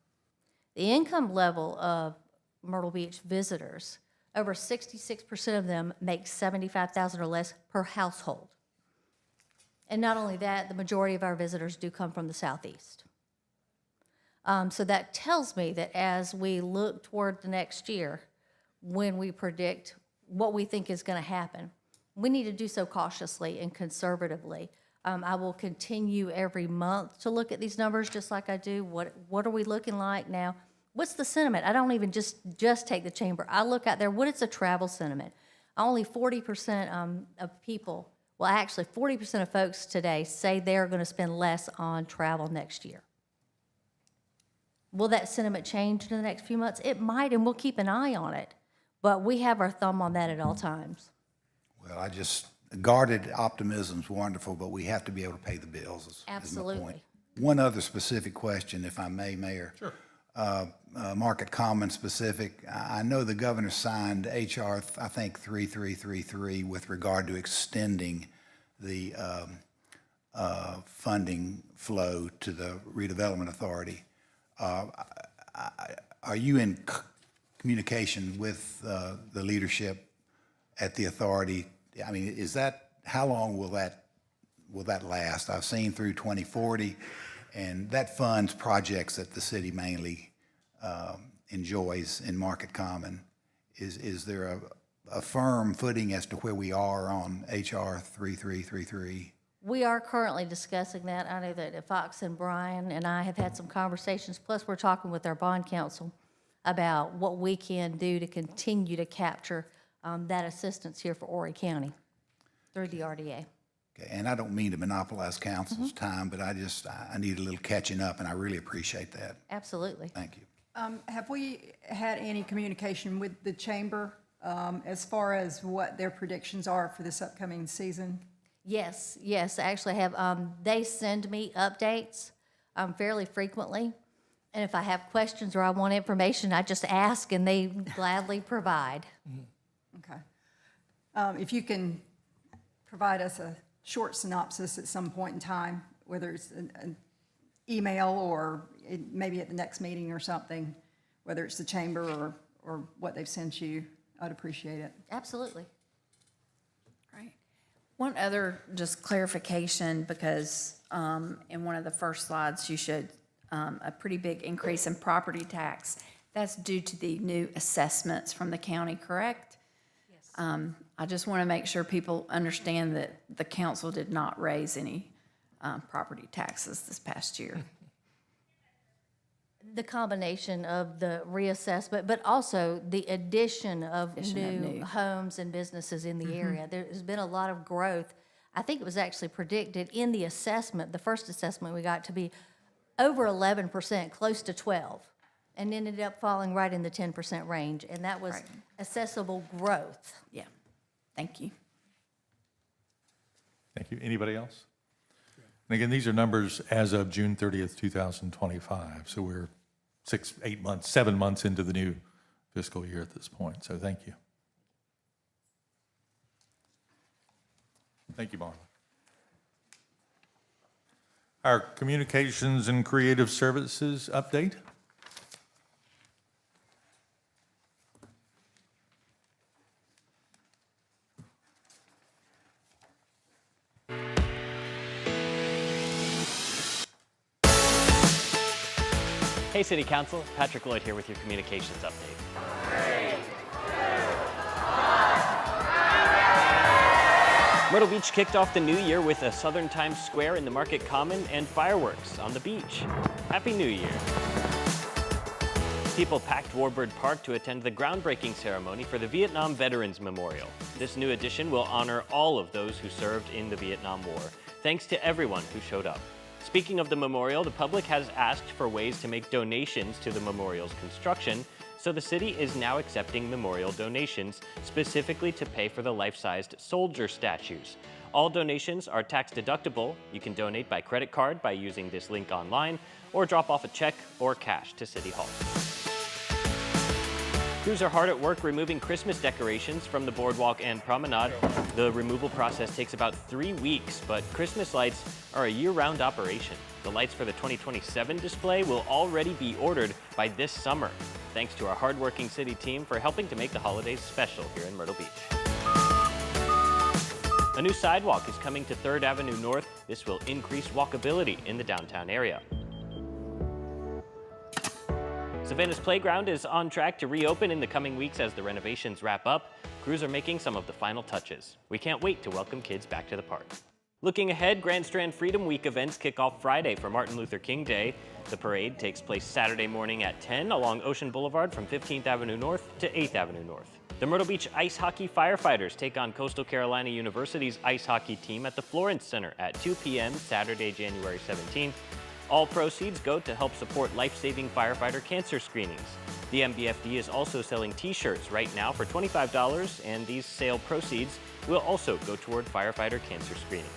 The income level of Myrtle Beach visitors, over 66% of them make $75,000 or less per household. And not only that, the majority of our visitors do come from the Southeast. So that tells me that as we look toward the next year, when we predict what we think is going to happen, we need to do so cautiously and conservatively. I will continue every month to look at these numbers just like I do. What are we looking like now? What's the sentiment? I don't even just take the chamber. I look out there, what is the travel sentiment? Only 40% of people, well, actually 40% of folks today say they're going to spend less on travel next year. Will that sentiment change in the next few months? It might, and we'll keep an eye on it. But we have our thumb on that at all times. Well, guarded optimism is wonderful, but we have to be able to pay the bills. Absolutely. Is my point. One other specific question, if I may, Mayor. Sure. Market comment specific. I know the governor signed HR, I think 3333, with regard to extending the funding flow to the redevelopment authority. Are you in communication with the leadership at the authority? I mean, how long will that last? I've seen through 2040, and that funds projects that the city mainly enjoys in Market Common. Is there a firm footing as to where we are on HR 3333? We are currently discussing that. I know that Fox and Brian and I have had some conversations, plus we're talking with our bond counsel about what we can do to continue to capture that assistance here for Horry County through the RDA. Okay, and I don't mean to monopolize council's time, but I need a little catching up, and I really appreciate that. Absolutely. Thank you. Have we had any communication with the chamber as far as what their predictions are for this upcoming season? Yes, yes, I actually have. They send me updates fairly frequently. And if I have questions or I want information, I just ask and they gladly provide. Okay. If you can provide us a short synopsis at some point in time, whether it's an email or maybe at the next meeting or something, whether it's the chamber or what they've sent you, I'd appreciate it. Absolutely. Right. One other just clarification, because in one of the first slides, you showed a pretty big increase in property tax. That's due to the new assessments from the county, correct? Yes. I just want to make sure people understand that the council did not raise any property taxes this past year. The combination of the reassessment, but also the addition of new homes and businesses in the area. There's been a lot of growth. I think it was actually predicted in the assessment, the first assessment we got, to be over 11%, close to 12, and ended up falling right in the 10% range, and that was assessable growth. Yeah. Thank you. Thank you. Anybody else? And again, these are numbers as of June 30th, 2025. So we're 7 months into the new fiscal year at this point. So thank you. Thank you, Marla. Our Communications and Creative Services update. Hey City Council, Patrick Lloyd here with your Communications Update. Myrtle Beach kicked off the new year with a Southern Times Square in the Market Common and fireworks on the beach. Happy New Year. People packed Warbird Park to attend the groundbreaking ceremony for the Vietnam Veterans Memorial. This new addition will honor all of those who served in the Vietnam War. Thanks to everyone who showed up. Speaking of the memorial, the public has asked for ways to make donations to the memorial's construction, so the city is now accepting memorial donations, specifically to pay for the life-sized soldier statues. All donations are tax deductible. You can donate by credit card by using this link online, or drop off a check or cash to City Hall. Crews are hard at work removing Christmas decorations from the boardwalk and promenade. The removal process takes about 3 weeks, but Christmas lights are a year-round operation. The lights for the 2027 display will already be ordered by this summer. Thanks to our hardworking city team for helping to make the holidays special here in Myrtle Beach. A new sidewalk is coming to 3rd Avenue North. This will increase walkability in the downtown area. Savannah's Playground is on track to reopen in the coming weeks as the renovations wrap up. Crews are making some of the final touches. We can't wait to welcome kids back to the park. Looking ahead, Grand Strand Freedom Week events kick off Friday for Martin Luther King Day. The parade takes place Saturday morning at 10 along Ocean Boulevard from 15th Avenue North to 8th Avenue North. The Myrtle Beach Ice Hockey Firefighters take on Coastal Carolina University's ice hockey team at the Florence Center at 2 p.m. Saturday, January 17th. All proceeds go to help support life-saving firefighter cancer screenings. The MBFD is also selling t-shirts right now for $25, and these sale proceeds will also go toward firefighter cancer screenings.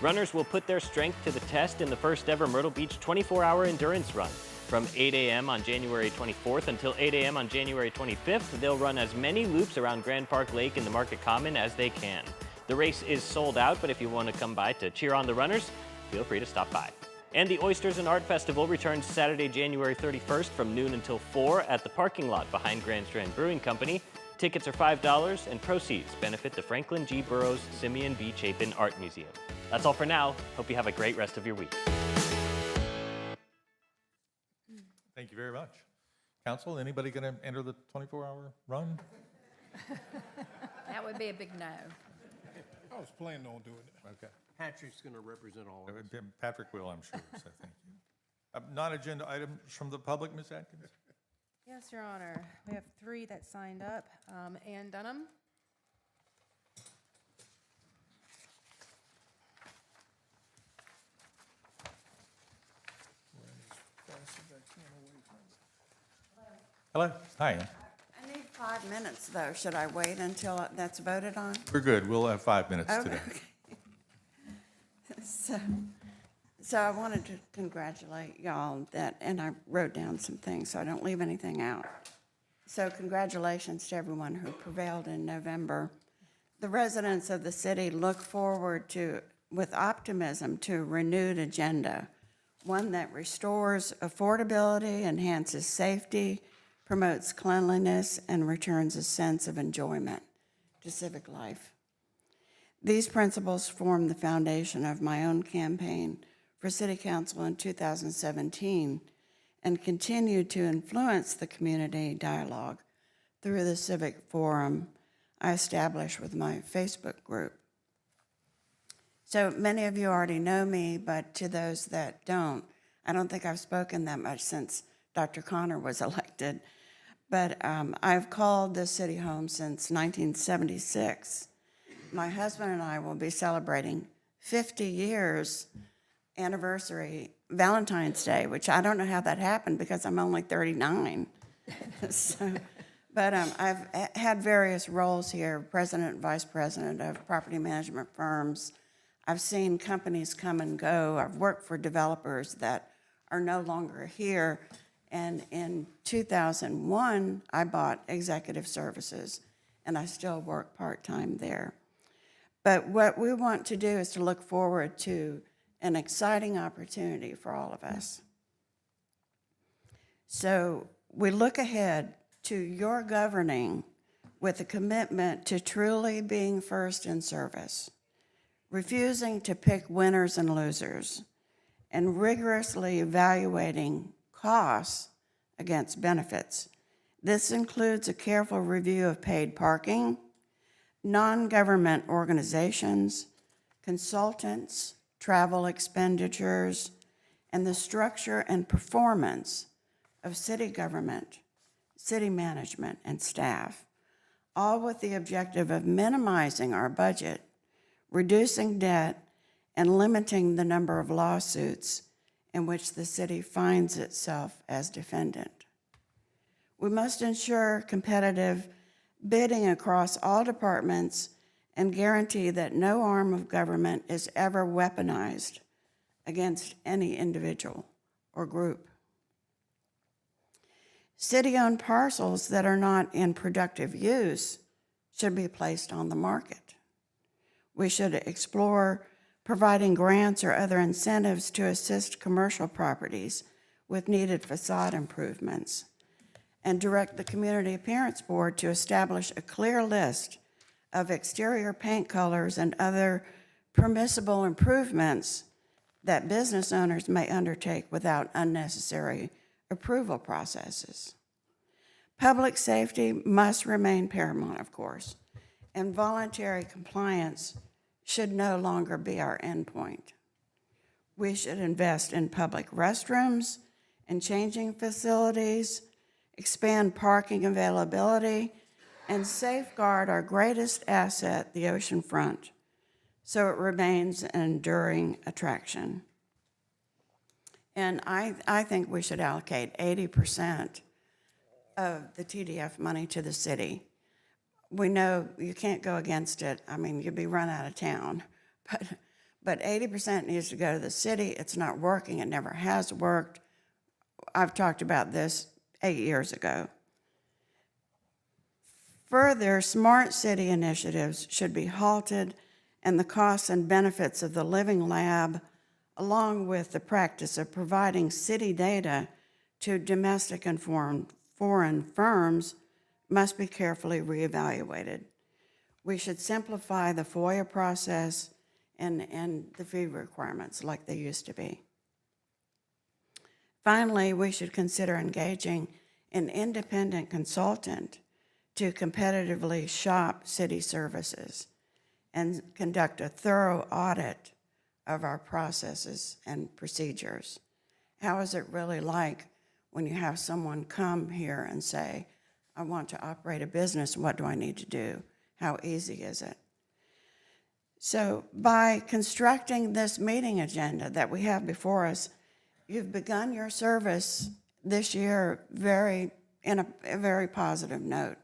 Runners will put their strength to the test in the first ever Myrtle Beach 24-hour endurance run. From 8 a.m. on January 24th until 8 a.m. on January 25th, they'll run as many loops around Grand Park Lake in the Market Common as they can. The race is sold out, but if you want to come by to cheer on the runners, feel free to stop by. And the Oysters and Art Festival returns Saturday, January 31st from noon until 4 at the parking lot behind Grand Strand Brewing Company. Tickets are $5 and proceeds benefit the Franklin G. Burroughs Simeon B. Chapin Art Museum. That's all for now. Hope you have a great rest of your week. Thank you very much. Council, anybody going to enter the 24-hour run? That would be a big no. I was planning on doing it. Okay. Patrick's going to represent all of us. Patrick will, I'm sure, so thank you. Non-agenda items from the public, Ms. Atkins? Yes, Your Honor. We have 3 that signed up. Ann Dunham. Hello. Hi, Ann. I need 5 minutes, though. Should I wait until that's voted on? We're good. We'll have 5 minutes today. So I wanted to congratulate y'all that, and I wrote down some things so I don't leave anything out. So congratulations to everyone who prevailed in November. The residents of the city look forward to, with optimism, to a renewed agenda, one that restores affordability, enhances safety, promotes cleanliness, and returns a sense of enjoyment to civic life. These principles form the foundation of my own campaign for City Council in 2017 and continue to influence the community dialogue through the civic forum I established with my Facebook group. So many of you already know me, but to those that don't, I don't think I've spoken that much since Dr. Connor was elected, but I've called this city home since 1976. My husband and I will be celebrating 50 years anniversary, Valentine's Day, which I don't know how that happened because I'm only 39. But I've had various roles here, president, vice president of property management firms. I've seen companies come and go. I've worked for developers that are no longer here. And in 2001, I bought executive services, and I still work part-time there. But what we want to do is to look forward to an exciting opportunity for all of us. So we look ahead to your governing with a commitment to truly being first in service, refusing to pick winners and losers, and rigorously evaluating costs against benefits. This includes a careful review of paid parking, non-government organizations, consultants, travel expenditures, and the structure and performance of city government, city management, and staff, all with the objective of minimizing our budget, reducing debt, and limiting the number of lawsuits in which the city finds itself as defendant. We must ensure competitive bidding across all departments and guarantee that no arm of government is ever weaponized against any individual or group. City-owned parcels that are not in productive use should be placed on the market. We should explore providing grants or other incentives to assist commercial properties with needed facade improvements, and direct the Community Appearance Board to establish a clear list of exterior paint colors and other permissible improvements that business owners may undertake without unnecessary approval processes. Public safety must remain paramount, of course, and voluntary compliance should no longer be our endpoint. We should invest in public restrooms and changing facilities, expand parking availability, and safeguard our greatest asset, the ocean front, so it remains an enduring attraction. And I think we should allocate 80% of the TDF money to the city. We know you can't go against it. I mean, you'd be run out of town. But 80% needs to go to the city. It's not working. It never has worked. I've talked about this 8 years ago. Further, smart city initiatives should be halted, and the costs and benefits of the Living Lab, along with the practice of providing city data to domestic and foreign firms, must be carefully reevaluated. We should simplify the FOIA process and the fee requirements like they used to be. Finally, we should consider engaging an independent consultant to competitively shop city services and conduct a thorough audit of our processes and procedures. How is it really like when you have someone come here and say, I want to operate a business, what do I need to do? How easy is it? So by constructing this meeting agenda that we have before us, you've begun your service this year in a very positive note.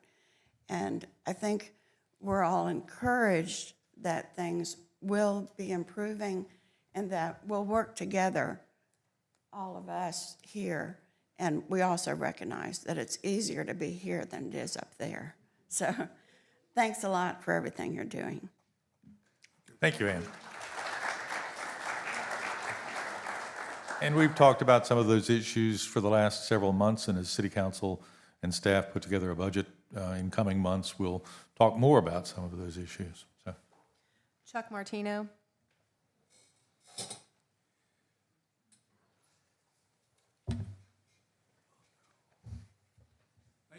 And I think we're all encouraged that things will be improving and that we'll work together, all of us here. And we also recognize that it's easier to be here than it is up there. So thanks a lot for everything you're doing. Thank you, Ann. And we've talked about some of those issues for the last several months, and as City Council and staff put together a budget in coming months, we'll talk more about some of those issues. So, Chuck Martino. Thank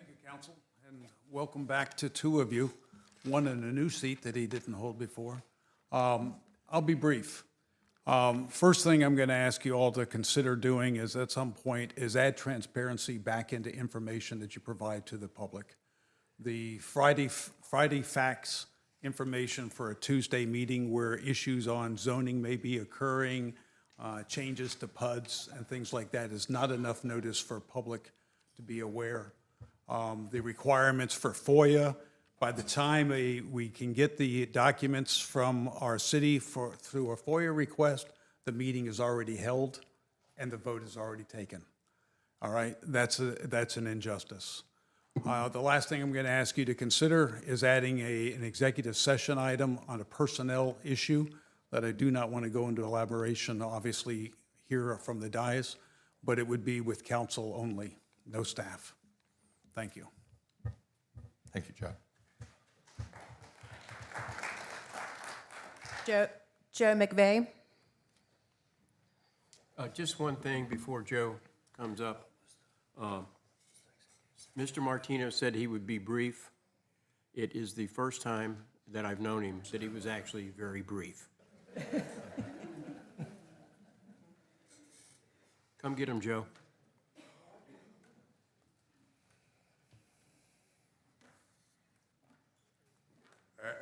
you, Council, and welcome back to two of you, one in a new seat that he didn't hold before. I'll be brief. First thing I'm going to ask you all to consider doing is at some point is add transparency back into information that you provide to the public. The Friday facts information for a Tuesday meeting where issues on zoning may be occurring, changes to PUDs and things like that is not enough notice for public to be aware. The requirements for FOIA, by the time we can get the documents from our city through a FOIA request, the meeting is already held and the vote is already taken. All right, that's an injustice. The last thing I'm going to ask you to consider is adding an executive session item on a personnel issue that I do not want to go into elaboration, obviously, here from the dais, but it would be with council only, no staff. Thank you. thank you, Chuck. Joe McVeigh. Just one thing before Joe comes up. Mr. Martino said he would be brief. It is the first time that I've known him that he was actually very brief. Come get him, Joe.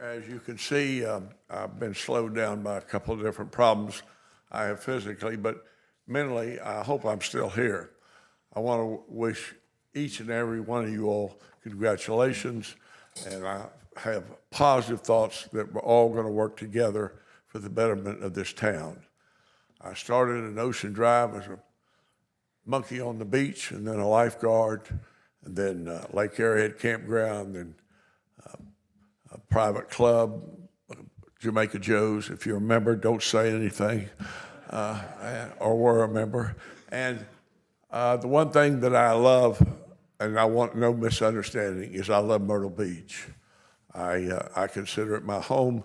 As you can see, I've been slowed down by a couple of different problems I have physically, but mentally, I hope I'm still here. I want to wish each and every one of you all congratulations, and I have positive thoughts that we're all going to work together for the betterment of this town. I started in Ocean Drive as a monkey on the beach, and then a lifeguard, and then Lake Arrowhead Campground, and a private club, Jamaica Joe's. If you're a member, don't say anything, or were a member. And the one thing that I love, and I want no misunderstanding, is I love Myrtle Beach. I consider it my home.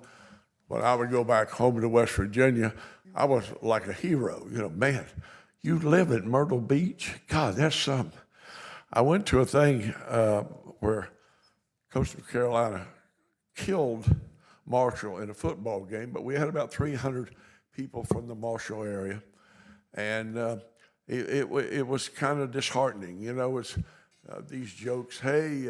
When I would go back home to West Virginia, I was like a hero. You know, man, you live at Myrtle Beach? God, that's something. I went to a thing where Coastal Carolina killed Marshall in a football game, but we had about 300 people from the Marshall area, and it was kind of disheartening. You know, it's these jokes, hey,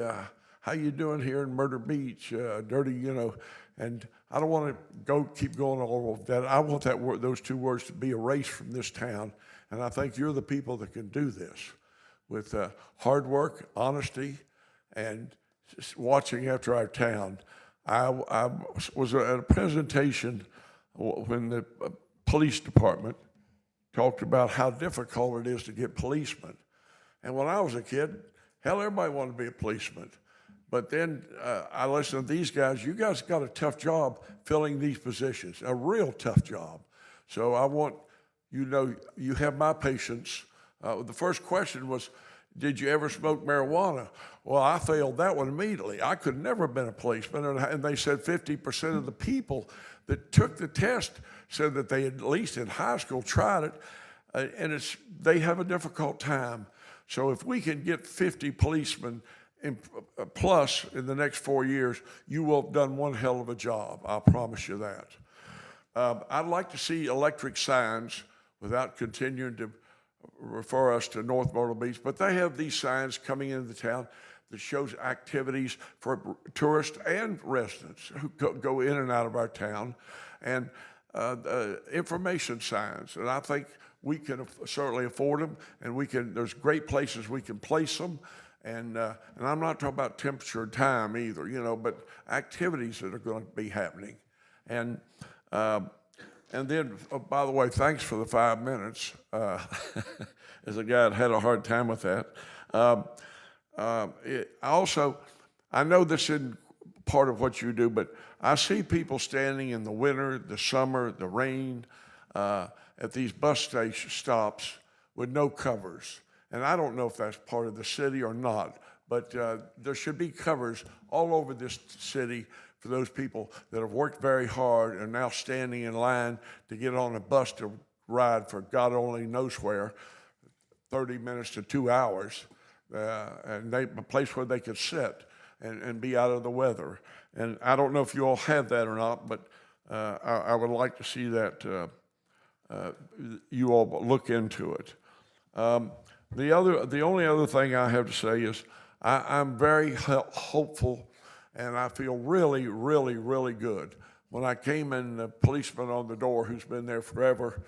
how you doing here in Myrtle Beach, dirty, you know, and I don't want to keep going all of that. I want those two words to be erased from this town, and I think you're the people that can do this with hard work, honesty, and just watching after our town. I was at a presentation when the police department talked about how difficult it is to get policemen. And when I was a kid, hell, everybody wanted to be a policeman. But then I listened to these guys. You guys got a tough job filling these positions, a real tough job. So I want you to know you have my patience. The first question was, did you ever smoke marijuana? Well, I failed that one immediately. I could never have been a policeman. And they said 50% of the people that took the test said that they had, at least in high school, tried it. And they have a difficult time. So if we can get 50 policemen plus in the next 4 years, you will have done one hell of a job. I promise you that. I'd like to see electric signs without continuing to refer us to North Myrtle Beach, but they have these signs coming into the town that shows activities for tourists and residents who go in and out of our town, and information signs. And I think we can certainly afford them, and there's great places we can place them. And I'm not talking about temperature and time either, you know, but activities that are going to be happening. And then, oh, by the way, thanks for the 5 minutes. As a guy that had a hard time with that. I know this isn't part of what you do, but I see people standing in the winter, the summer, the rain, at these bus station stops with no covers. And I don't know if that's part of the city or not, but there should be covers all over this city for those people that have worked very hard and now standing in line to get on a bus to ride for God only knows where, 30 minutes to 2 hours, and a place where they could sit and be out of the weather. And I don't know if you all have that or not, but I would like to see that you all look into it. The only other thing I have to say is I'm very hopeful, and I feel really, really, really good. When I came in, the policeman on the door, who's been there forever,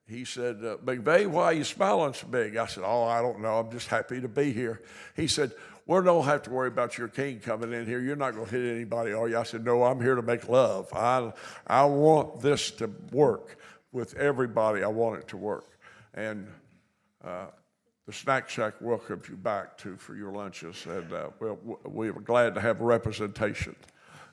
he said, "McVeigh, why are you smiling so big?" I said, "Oh, I don't know. I'm just happy to be here." He said, "We don't have to worry about your cane coming in here. You're not going to hit anybody, are you?" I said, "No, I'm here to make love. I want this to work with everybody. I want it to work." And the Snack Shack welcomes you back too for your lunches, and we're glad to have representation.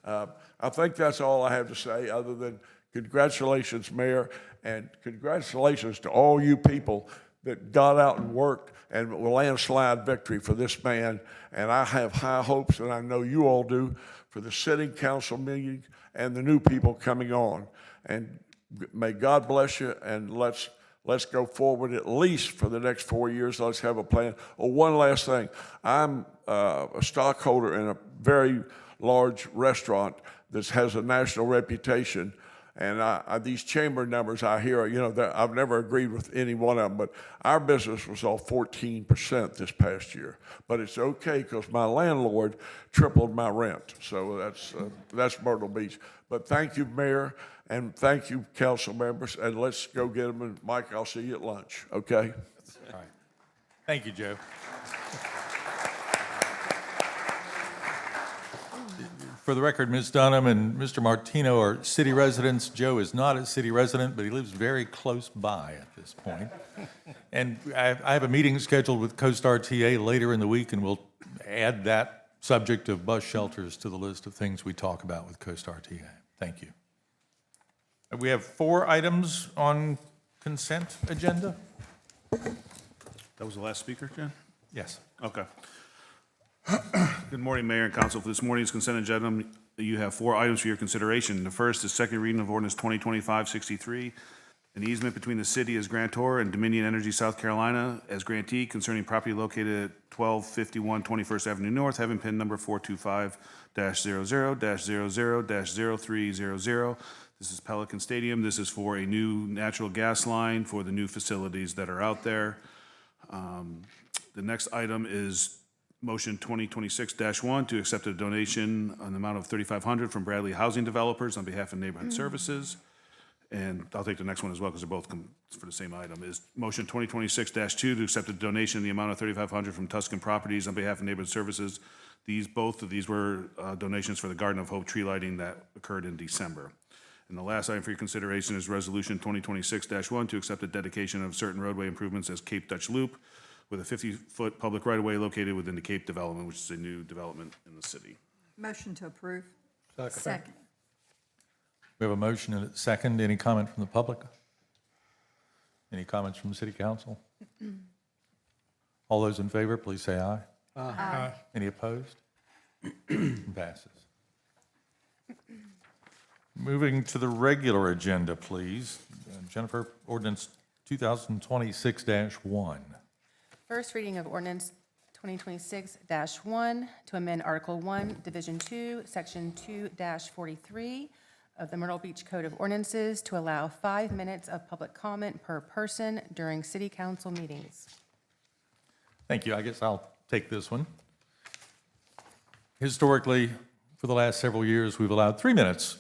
I think that's all I have to say, other than congratulations, Mayor, and congratulations to all you people that got out and worked, and a landslide victory for this man. And I have high hopes, and I know you all do, for the city council meeting and the new people coming on. And may God bless you, and let's go forward at least for the next 4 years. Let's have a plan. Oh, one last thing. I'm a stockholder in a very large restaurant that has a national reputation. And these chamber numbers I hear, you know, I've never agreed with any one of them, but our business was off 14% this past year. But it's okay because my landlord tripled my rent. So that's Myrtle Beach. But thank you, Mayor, and thank you, council members, and let's go get them. And Mike, I'll see you at lunch, okay? All right. Thank you, Joe. For the record, Ms. Dunham and Mr. Martino are city residents. Joe is not a city resident, but he lives very close by at this point. And I have a meeting scheduled with CoStar TA later in the week, and we'll add that subject of bus shelters to the list of things we talk about with CoStar TA. Thank you. We have 4 items on consent agenda. That was the last speaker, Jen? Yes. Okay. Good morning, Mayor and Council. For this morning's consent agenda, you have 4 items for your consideration. The first is second reading of ordinance 2025-63, an easement between the city as grantor and Dominion Energy South Carolina as grantee concerning property located at 1251 21st Avenue North, having PIN number 425-00-00-0300. This is Pelican Stadium. This is for a new natural gas line for the new facilities that are out there. The next item is motion 2026-1 to accept a donation on the amount of $3,500 from Bradley Housing Developers on behalf of Neighborhood Services. And I'll take the next one as well because they're both for the same item. Is motion 2026-2 to accept a donation in the amount of $3,500 from Tuscan Properties on behalf of Neighborhood Services. Both of these were donations for the Garden of Hope tree lighting that occurred in December. And the last item for your consideration is resolution 2026-1 to accept the dedication of certain roadway improvements as Cape Dutch Loop with a 50-foot public right-of-way located within the Cape development, which is a new development in the city. Motion to approve. Second. We have a motion and a second. Any comment from the public? Any comments from the city council? All those in favor, please say aye. Aye. Any opposed? Passes. Moving to the regular agenda, please. Jennifer, ordinance 2026-1. First reading of ordinance 2026-1 to amend Article 1, Division 2, Section 2-43 of the Myrtle Beach Code of Ordinances to allow 5 minutes of public comment per person during city council meetings. Thank you. I guess I'll take this one. Historically, for the last several years, we've allowed 3 minutes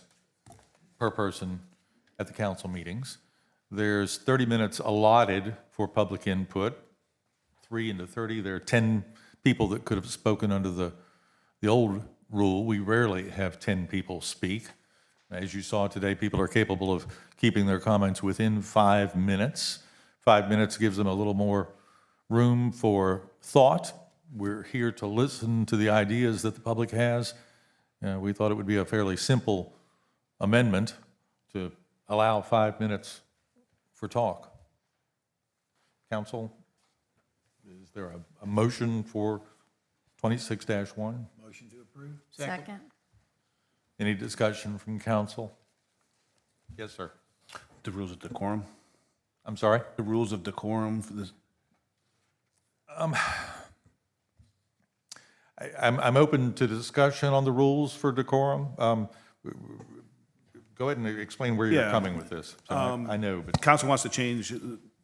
per person at the council meetings. There's 30 minutes allotted for public input. 3 into 30, there are 10 people that could have spoken under the old rule. We rarely have 10 people speak. As you saw today, people are capable of keeping their comments within 5 minutes. 5 minutes gives them a little more room for thought. We're here to listen to the ideas that the public has. We thought it would be a fairly simple amendment to allow 5 minutes for talk. Council, is there a motion for 26-1? Motion to approve? Second. Any discussion from council? Yes, sir. The rules of decorum? I'm sorry? The rules of decorum for this? I'm open to discussion on the rules for decorum. Go ahead and explain where you're coming with this. So I know, but Council wants to change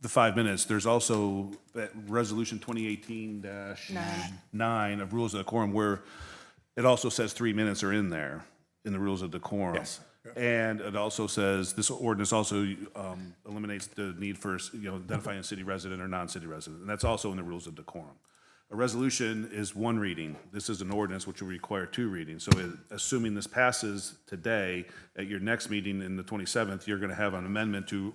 the 5 minutes. There's also that Resolution 2018-9 of Rules of Decorum where it also says 3 minutes are in there in the Rules of Decorum. Yes. And it also says, this ordinance also eliminates the need for, identifying a city resident or non-city resident. And that's also in the Rules of Decorum. A resolution is one reading. This is an ordinance which will require 2 readings. So assuming this passes today, at your next meeting in the 27th, you're going to have an amendment to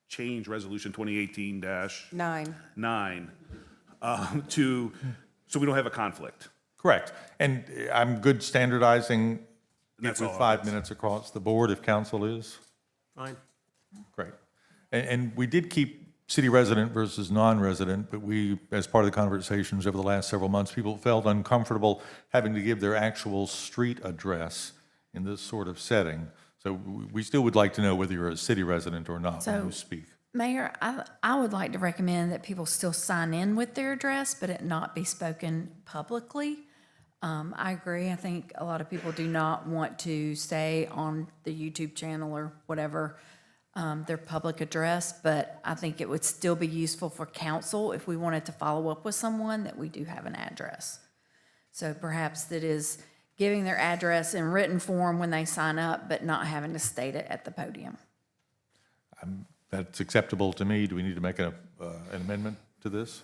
change Resolution 2018-9 so we don't have a conflict. correct. And I'm good standardizing That's it with all. 5 minutes across the board if council is. Fine. Great. And we did keep city resident versus non-resident, but we, as part of the conversations over the last several months, people felt uncomfortable having to give their actual street address in this sort of setting. So we still would like to know whether you're a city resident or not when you speak. Mayor, I would like to recommend that people still sign in with their address, but it not be spoken publicly. I agree. I think a lot of people do not want to say on the YouTube channel or whatever their public address, but I think it would still be useful for council if we wanted to follow up with someone that we do have an address. So perhaps that is giving their address in written form when they sign up, but not having to state it at the podium. That's acceptable to me. Do we need to make an amendment to this?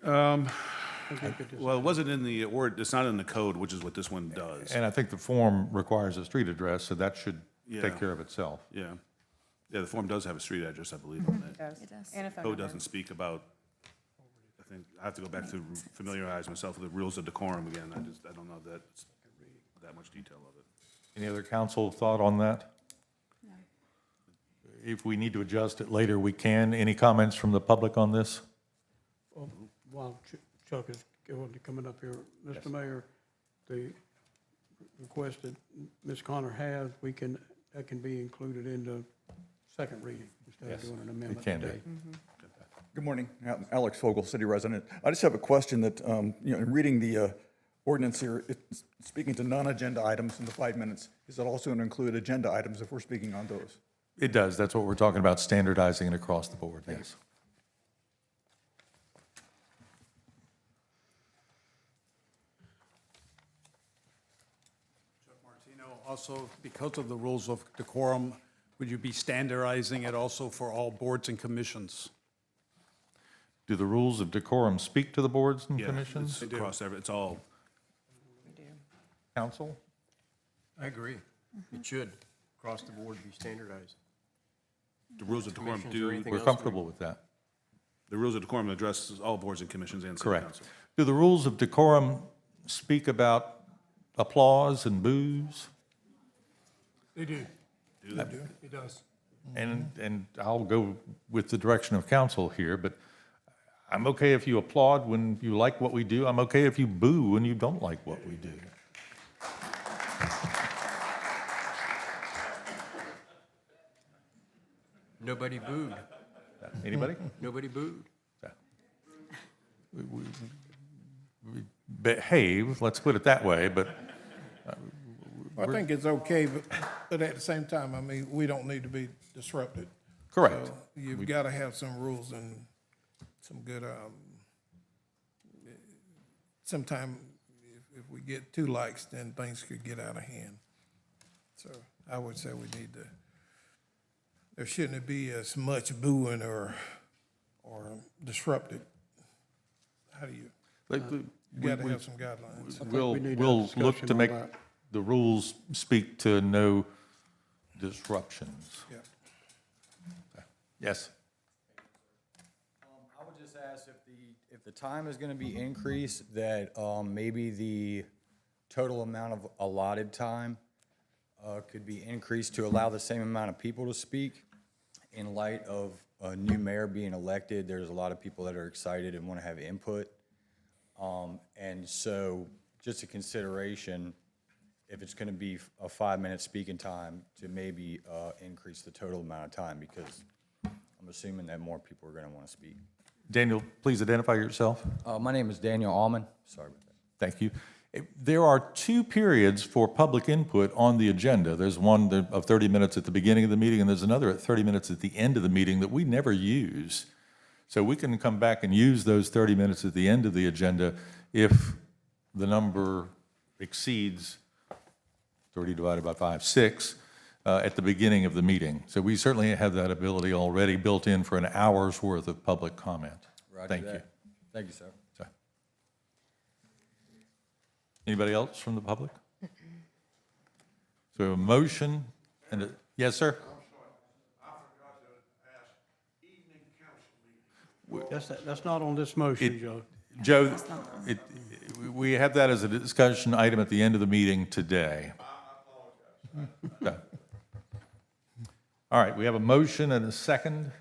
Well, it wasn't in the, it's not in the code, which is what this one does. And I think the form requires a street address, so that should take care of itself. Yeah. Yeah, the form does have a street address, I believe, on it. It does. And a phone Code number. doesn't speak about, I think, I have to go back to familiarize myself with the rules of decorum again. I don't know that much detail of it. Any other council thought on that? No. If we need to adjust it later, we can. Any comments from the public on this? While Chuck is coming up here, Mr. Mayor, the request that Ms. Connor has, that can be included in the second reading instead of doing an amendment It can be. today. Good morning, Alex Fogel, city resident. I just have a question that, in reading the ordinance here, it's speaking to non-agenda items in the 5 minutes. Is it also going to include agenda items if we're speaking on those? It does. That's what we're talking about, standardizing it across the board, yes. Also, because of the rules of decorum, would you be standardizing it also for all boards and commissions? Do the rules of decorum speak to the boards and Yeah, commissions? it's across it's all. Council? I agree. It should, across the board, be standardized. The rules of decorum Commissions or do. anything We're else comfortable with that. The rules of decorum addresses all boards and commissions and city Correct. council. Do the rules of decorum speak about applause and boos? They do. Do they? It does. And I'll go with the direction of council here, but I'm okay if you applaud when you like what we do. I'm okay if you boo when you don't like what we do. Nobody booed. Anybody? Nobody booed. We behave, let's put it that way, but I think it's okay, but at the same time, I mean, we don't need to be disrupted. Correct. So you've got to have some rules and some good, sometime if we get 2 likes, then things could get out of hand. So I would say we need to, there shouldn't be as much booing or disrupted. how do you? Like, You gotta have some guidelines. We'll we need to have look discussion to on make that. the rules speak to no disruptions. Yeah. Yes? I would just ask if the time is gonna be increased, that maybe the total amount of allotted time could be increased to allow the same amount of people to speak. In light of a new mayor being elected, there's a lot of people that are excited and want to have input. And so just a consideration, if it's gonna be a 5-minute speaking time, to maybe increase the total amount of time, because I'm assuming that more people are going to want to speak. Daniel, please identify yourself. My name is Daniel Allman. Sorry about that. Thank you. There are 2 periods for public input on the agenda. There's one of 30 minutes at the beginning of the meeting, and there's another at 30 minutes at the end of the meeting that we never use. So we can come back and use those 30 minutes at the end of the agenda if the number exceeds 30 divided by 5, 6, at the beginning of the meeting. So we certainly have that ability already built in for an hour's worth of public comment. Roger Thank that. you. Thank you, sir. So, anybody else from the public? So a motion and yes, sir? That's not on this motion, Joe. Joe, we have that as a discussion item at the end of the meeting today. Okay. All right, we have a motion and a second.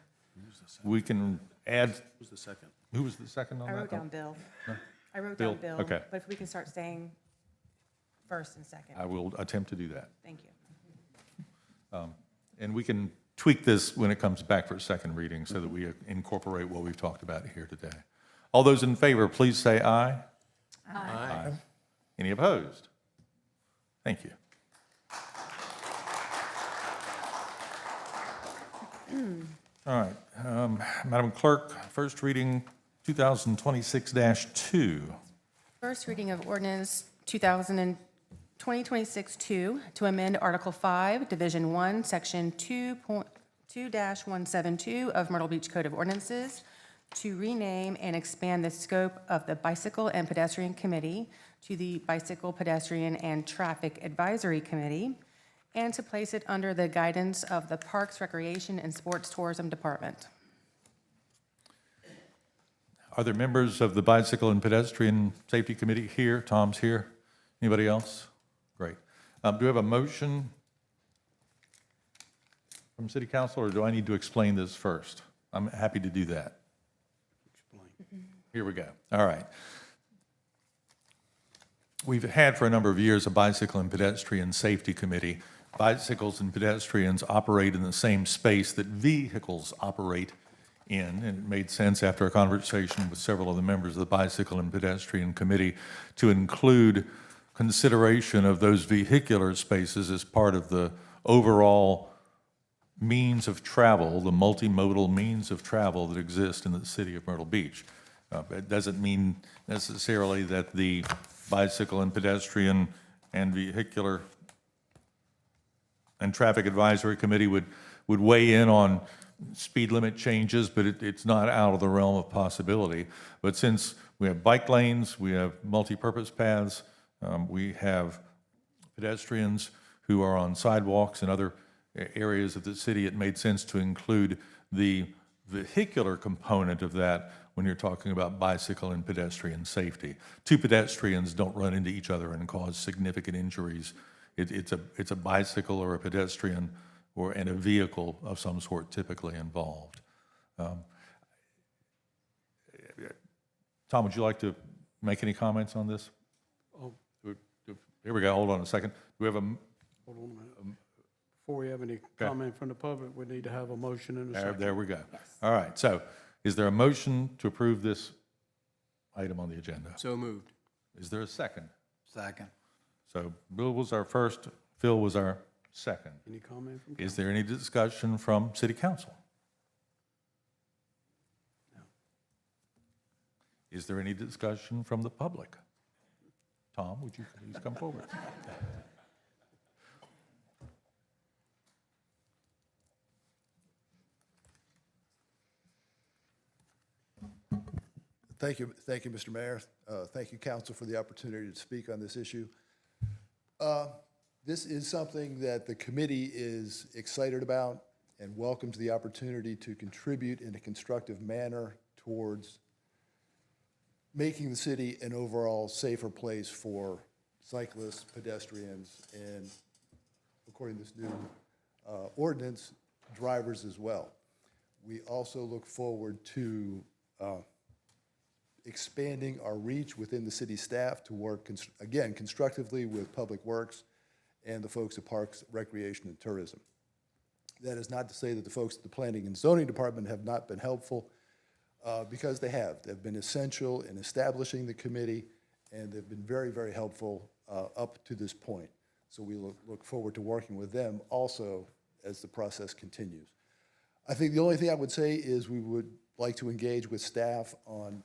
We can add. Who's the second? Who was the second on I that? wrote down Bill. No? I wrote Bill, down Bill. okay. But if we can start saying first and second. I will attempt to do that. Thank you. And we can tweak this when it comes back for a second reading so that we incorporate what we've talked about here today. All those in favor, please say aye. Aye. Any opposed? Thank you. All right, Madam Clerk, first reading 2026-2. First reading of ordinance 2026-2 to amend Article 5, Division 1, Section 2.2-172 of Myrtle Beach Code of Ordinances to rename and expand the scope of the Bicycle and Pedestrian Committee to the Bicycle, Pedestrian, and Traffic Advisory Committee, and to place it under the guidance of the Parks, Recreation, and Sports Tourism Department. Are there members of the Bicycle and Pedestrian Safety Committee here? Tom's here. Anybody else? Great. Do we have a motion from City Council, or do I need to explain this first? I'm happy to do that. Here we go. All right. We've had for a number of years a Bicycle and Pedestrian Safety Committee. Bicycles and pedestrians operate in the same space that vehicles operate in, and it made sense after a conversation with several of the members of the Bicycle and Pedestrian Committee to include consideration of those vehicular spaces as part of the overall means of travel, the multimodal means of travel that exist in the city of Myrtle Beach. It doesn't mean necessarily that the Bicycle and Pedestrian and Vehicular and Traffic Advisory Committee would weigh in on speed limit changes, but it's not out of the realm of possibility. But since we have bike lanes, we have multi-purpose paths, we have pedestrians who are on sidewalks and other areas of the city, it made sense to include the vehicular component of that when you're talking about bicycle and pedestrian safety. 2 pedestrians don't run into each other and cause significant injuries. It's a bicycle or a pedestrian and a vehicle of some sort typically involved. Tom, would you like to make any comments on this? Oh. Here we go. Hold on a second. Do we have a? Hold on a minute. Before we have any comment from the public, we need to have a motion and a second. There we go. All right. So is there a motion to approve this item on the agenda? So moved. Is there a second? Second. So Bill was our first, Phil was our second. Any comment from? Is there any discussion from City Council? No. Is there any discussion from the public? Tom, would you please come forward? Thank you, Mr. Mayor. Thank you, council, for the opportunity to speak on this issue. This is something that the committee is excited about and welcomes the opportunity to contribute in a constructive manner towards making the city an overall safer place for cyclists, pedestrians, and according to this new ordinance, drivers as well. We also look forward to expanding our reach within the city staff to work, again, constructively with Public Works and the folks at Parks, Recreation, and Tourism. That is not to say that the folks at the Planning and Zoning Department have not been helpful, because they have. They've been essential in establishing the committee, and they've been very, very helpful up to this point. So we look forward to working with them also as the process continues. I think the only thing I would say is we would like to engage with staff on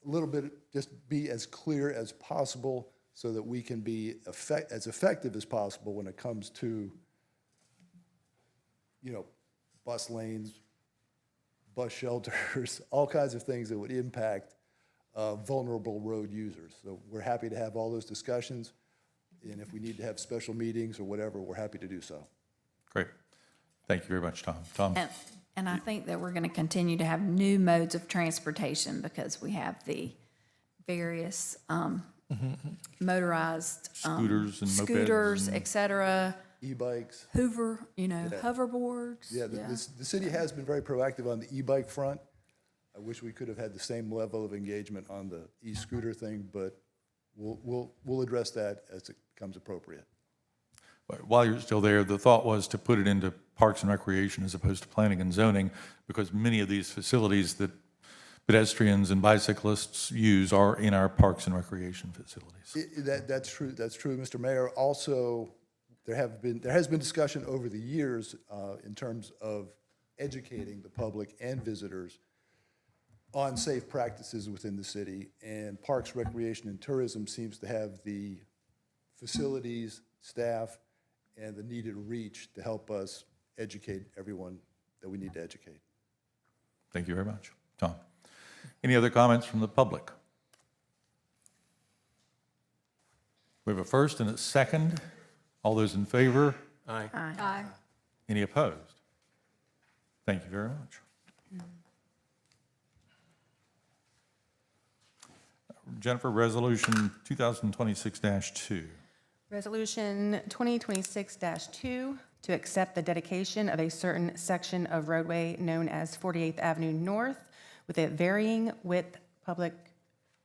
a little bit, just be as clear as possible so that we can be as effective as possible when it comes to, you know, bus lanes, bus shelters, all kinds of things that would impact vulnerable road users. So we're happy to have all those discussions, and if we need to have special meetings or whatever, we're happy to do so. Great. Thank you very much, Tom. Tom? And I think that we're going to continue to have new modes of transportation because we have the various motorized Scooters and mopeds scooters, and- et cetera. E-bikes. Hoover, Yeah. hoverboards. Yeah, the city has been very proactive on the e-bike front. I wish we could have had the same level of engagement on the e-scooter thing, but we'll address that as it becomes appropriate. But while you're still there, the thought was to put it into Parks and Recreation as opposed to Planning and Zoning, because many of these facilities that pedestrians and bicyclists use are in our Parks and Recreation facilities. That's true, Mr. Mayor. Also, there has been discussion over the years in terms of educating the public and visitors on safe practices within the city, and Parks, Recreation, and Tourism seems to have the facilities, staff, and the needed reach to help us educate everyone that we need to educate. Thank you very much. Tom? Any other comments from the public? We have a first and a second. All those in favor? Aye. Aye. Any opposed? Thank you very much. Jennifer, Resolution 2026-2. Resolution 2026-2 to accept the dedication of a certain section of roadway known as 48th Avenue North with a varying width public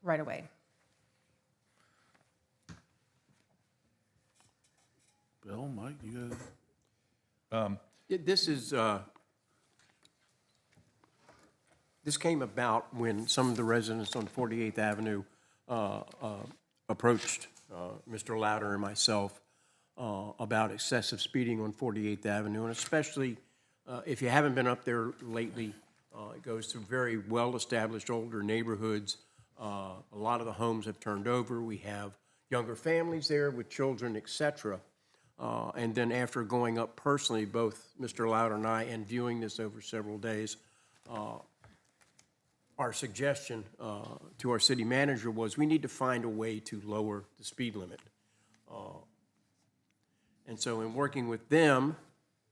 right-of-way. Bill, Mike, you got This came about when some of the residents on 48th Avenue approached Mr. Louder and myself about excessive speeding on 48th Avenue, and especially if you haven't been up there lately, it goes through very well-established older neighborhoods. A lot of the homes have turned over. We have younger families there with children, et cetera. And then after going up personally, both Mr. Louder and I, and viewing this over several days, our suggestion to our city manager was we need to find a way to lower the speed limit. And so in working with them,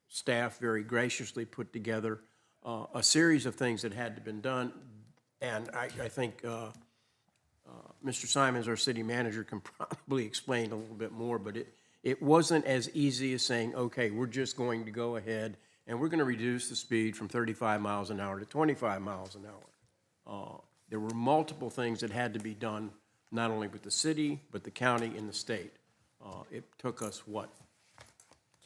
staff very graciously put together a series of things that had to be done. And I think Mr. Simons, our city manager, can probably explain a little bit more, but it wasn't as easy as saying, okay, we're just going to go ahead and we're going to reduce the speed from 35 miles an hour to 25 miles an hour. There were multiple things that had to be done, not only with the city, but the county and the state. It took us, what,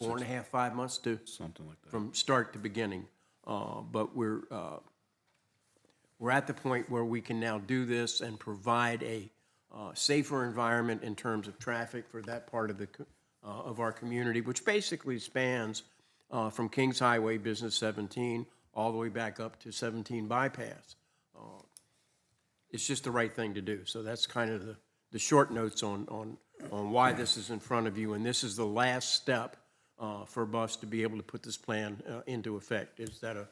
4.5, 5 months to? Something like that. From start to beginning. But we're at the point where we can now do this and provide a safer environment in terms of traffic for that part of our community, which basically spans from Kings Highway, Business 17, all the way back up to 17 Bypass. It's just the right thing to do. So that's kind of the short notes on why this is in front of you, and this is the last step for us to be able to put this plan into effect. Is that a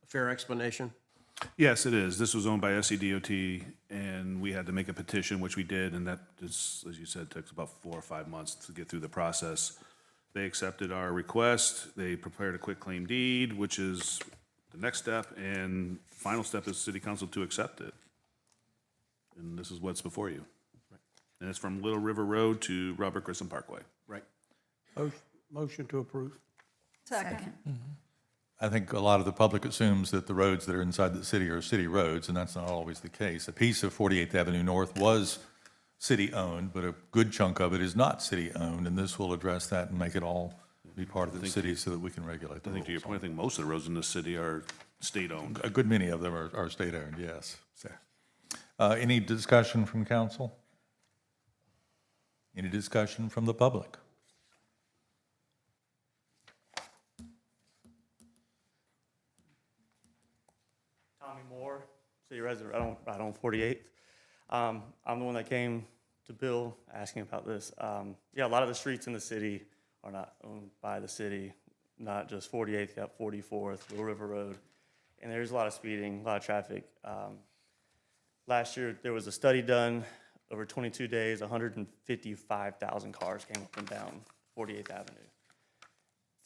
fair explanation? Yes, it is. This was owned by SCDOT, and we had to make a petition, which we did, and that is, as you said, took about 4 or 5 months to get through the process. They accepted our request. They prepared a quitclaim deed, which is the next step, and the final step is city council to accept it. And this is what's before you. And it's from Little River Road to Robert Grissom Parkway. Right. Motion to approve. Second. I think a lot of the public assumes that the roads that are inside the city are city roads, and that's not always the case. A piece of 48th Avenue North was city-owned, but a good chunk of it is not city-owned, and this will address that and make it all be part of the city so that we can regulate the I think to your rules. point, I think most of the roads in this city are state-owned. A good many of them are state-owned, yes. Any discussion from council? Any discussion from the public? Tommy Moore, city resident, right on 48th. I'm the one that came to Bill asking about this. Yeah, a lot of the streets in the city are not owned by the city, not just 48th, you got 44th, Little River Road, and there's a lot of speeding, a lot of traffic. Last year, there was a study done over 22 days, 155,000 cars came up and down 48th Avenue.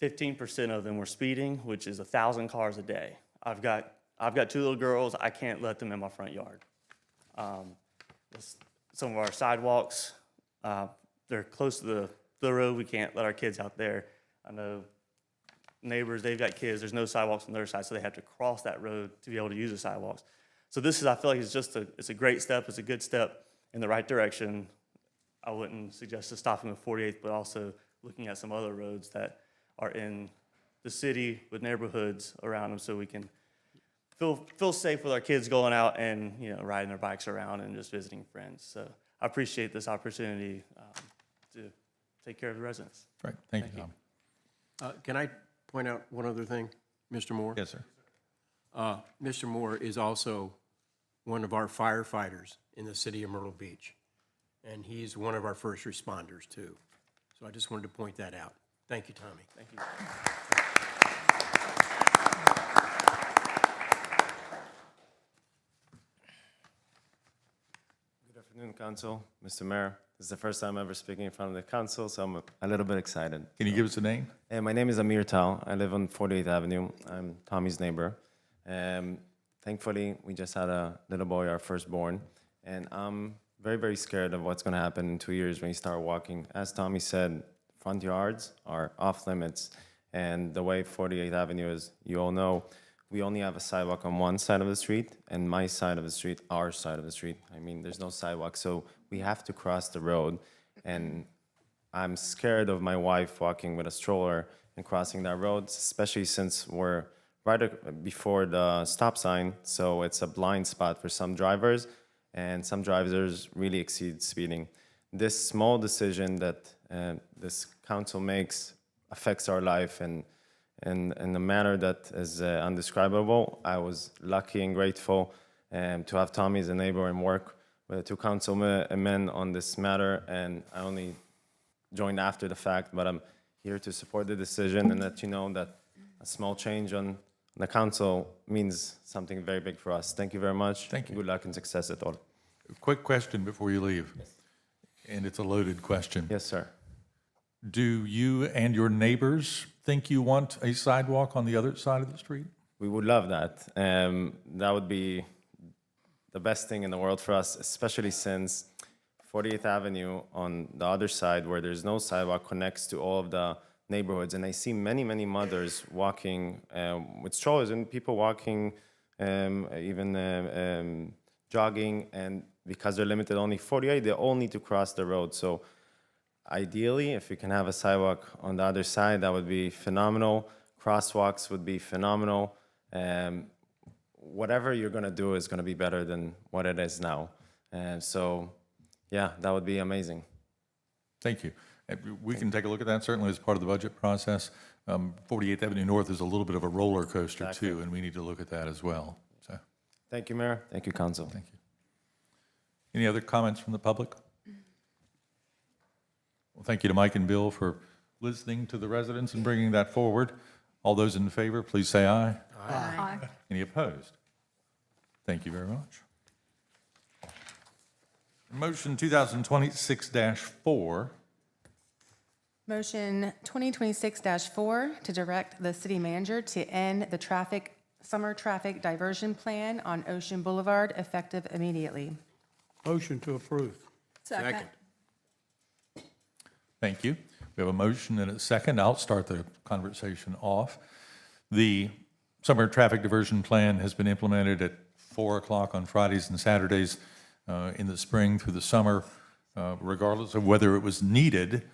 15% of them were speeding, which is 1,000 cars a day. I've got 2 little girls. I can't let them in my front yard. Some of our sidewalks, they're close to the road. We can't let our kids out there. I know neighbors, they've got kids. There's no sidewalks on their side, so they have to cross that road to be able to use the sidewalks. So this is, I feel like it's a great step. It's a good step in the right direction. I wouldn't suggest just stopping with 48th, but also looking at some other roads that are in the city with neighborhoods around them, so we can feel safe with our kids going out and, you know, riding their bikes around and just visiting friends. So I appreciate this opportunity to take care of the residents. Right, thank you, Tom. Can I point out one other thing, Mr. Moore? Yes, sir. Mr. Moore is also one of our firefighters in the city of Myrtle Beach, and he's one of our first responders, too. So I just wanted to point that out. Thank you, Tommy. Thank you. Good afternoon, Council, Mr. Mayor. This is the first time ever speaking in front of the council, so I'm a little bit excited. Can you give us a name? My name is Myrtle. I live on 48th Avenue. I'm Tommy's neighbor. Thankfully, we just had a little boy, our firstborn, and I'm very, very scared of what's going to happen in 2 years when you start walking. As Tommy said, front yards are off limits, and the way 48th Avenue is, you all know, we only have a sidewalk on one side of the street, and my side of the street, our side of the street. I mean, there's no sidewalk, so we have to cross the road, and I'm scared of my wife walking with a stroller and crossing that road, especially since we're right before the stop sign, so it's a blind spot for some drivers, and some drivers really exceed speeding. This small decision that this council makes affects our life in a manner that is undescribable. I was lucky and grateful to have Tommy as a neighbor and work with the 2 councilmen on this matter, and I only joined after the fact, but I'm here to support the decision and let you know that a small change on the council means something very big for us. Thank you very much. Thank you. Good luck and success at all. Quick question before you leave, and it's a loaded question. Yes, sir. Do you and your neighbors think you want a sidewalk on the other side of the street? We would love that. That would be the best thing in the world for us, especially since 48th Avenue on the other side, where there's no sidewalk, connects to all of the neighborhoods. And I see many, many mothers walking with strollers and people walking, even jogging. And because they're limited only 48, they all need to cross the road. So ideally, if we can have a sidewalk on the other side, that would be phenomenal. Crosswalks would be phenomenal. Whatever you're going to do is going to be better than what it is now. So, yeah, that would be amazing. Thank you. We can take a look at that, certainly as part of the budget process. 48th Avenue North is a little bit of a roller coaster, Exactly. too, and we need to look at that as well. So, Thank you, Mayor. Thank you, Council. thank you. Any other comments from the public? Well, thank you to Mike and Bill for listening to the residents and bringing that forward. All those in favor, please say aye. Aye. Any opposed? Thank you very much. Motion 2026-4. Motion 2026-4 to direct the city manager to end the summer traffic diversion plan on Ocean Boulevard effective immediately. Motion to approve. Second. Thank you. We have a motion and a second. I'll start the conversation off. The summer traffic diversion plan has been implemented at 4 o'clock on Fridays and Saturdays in the spring through the summer, regardless of whether it was needed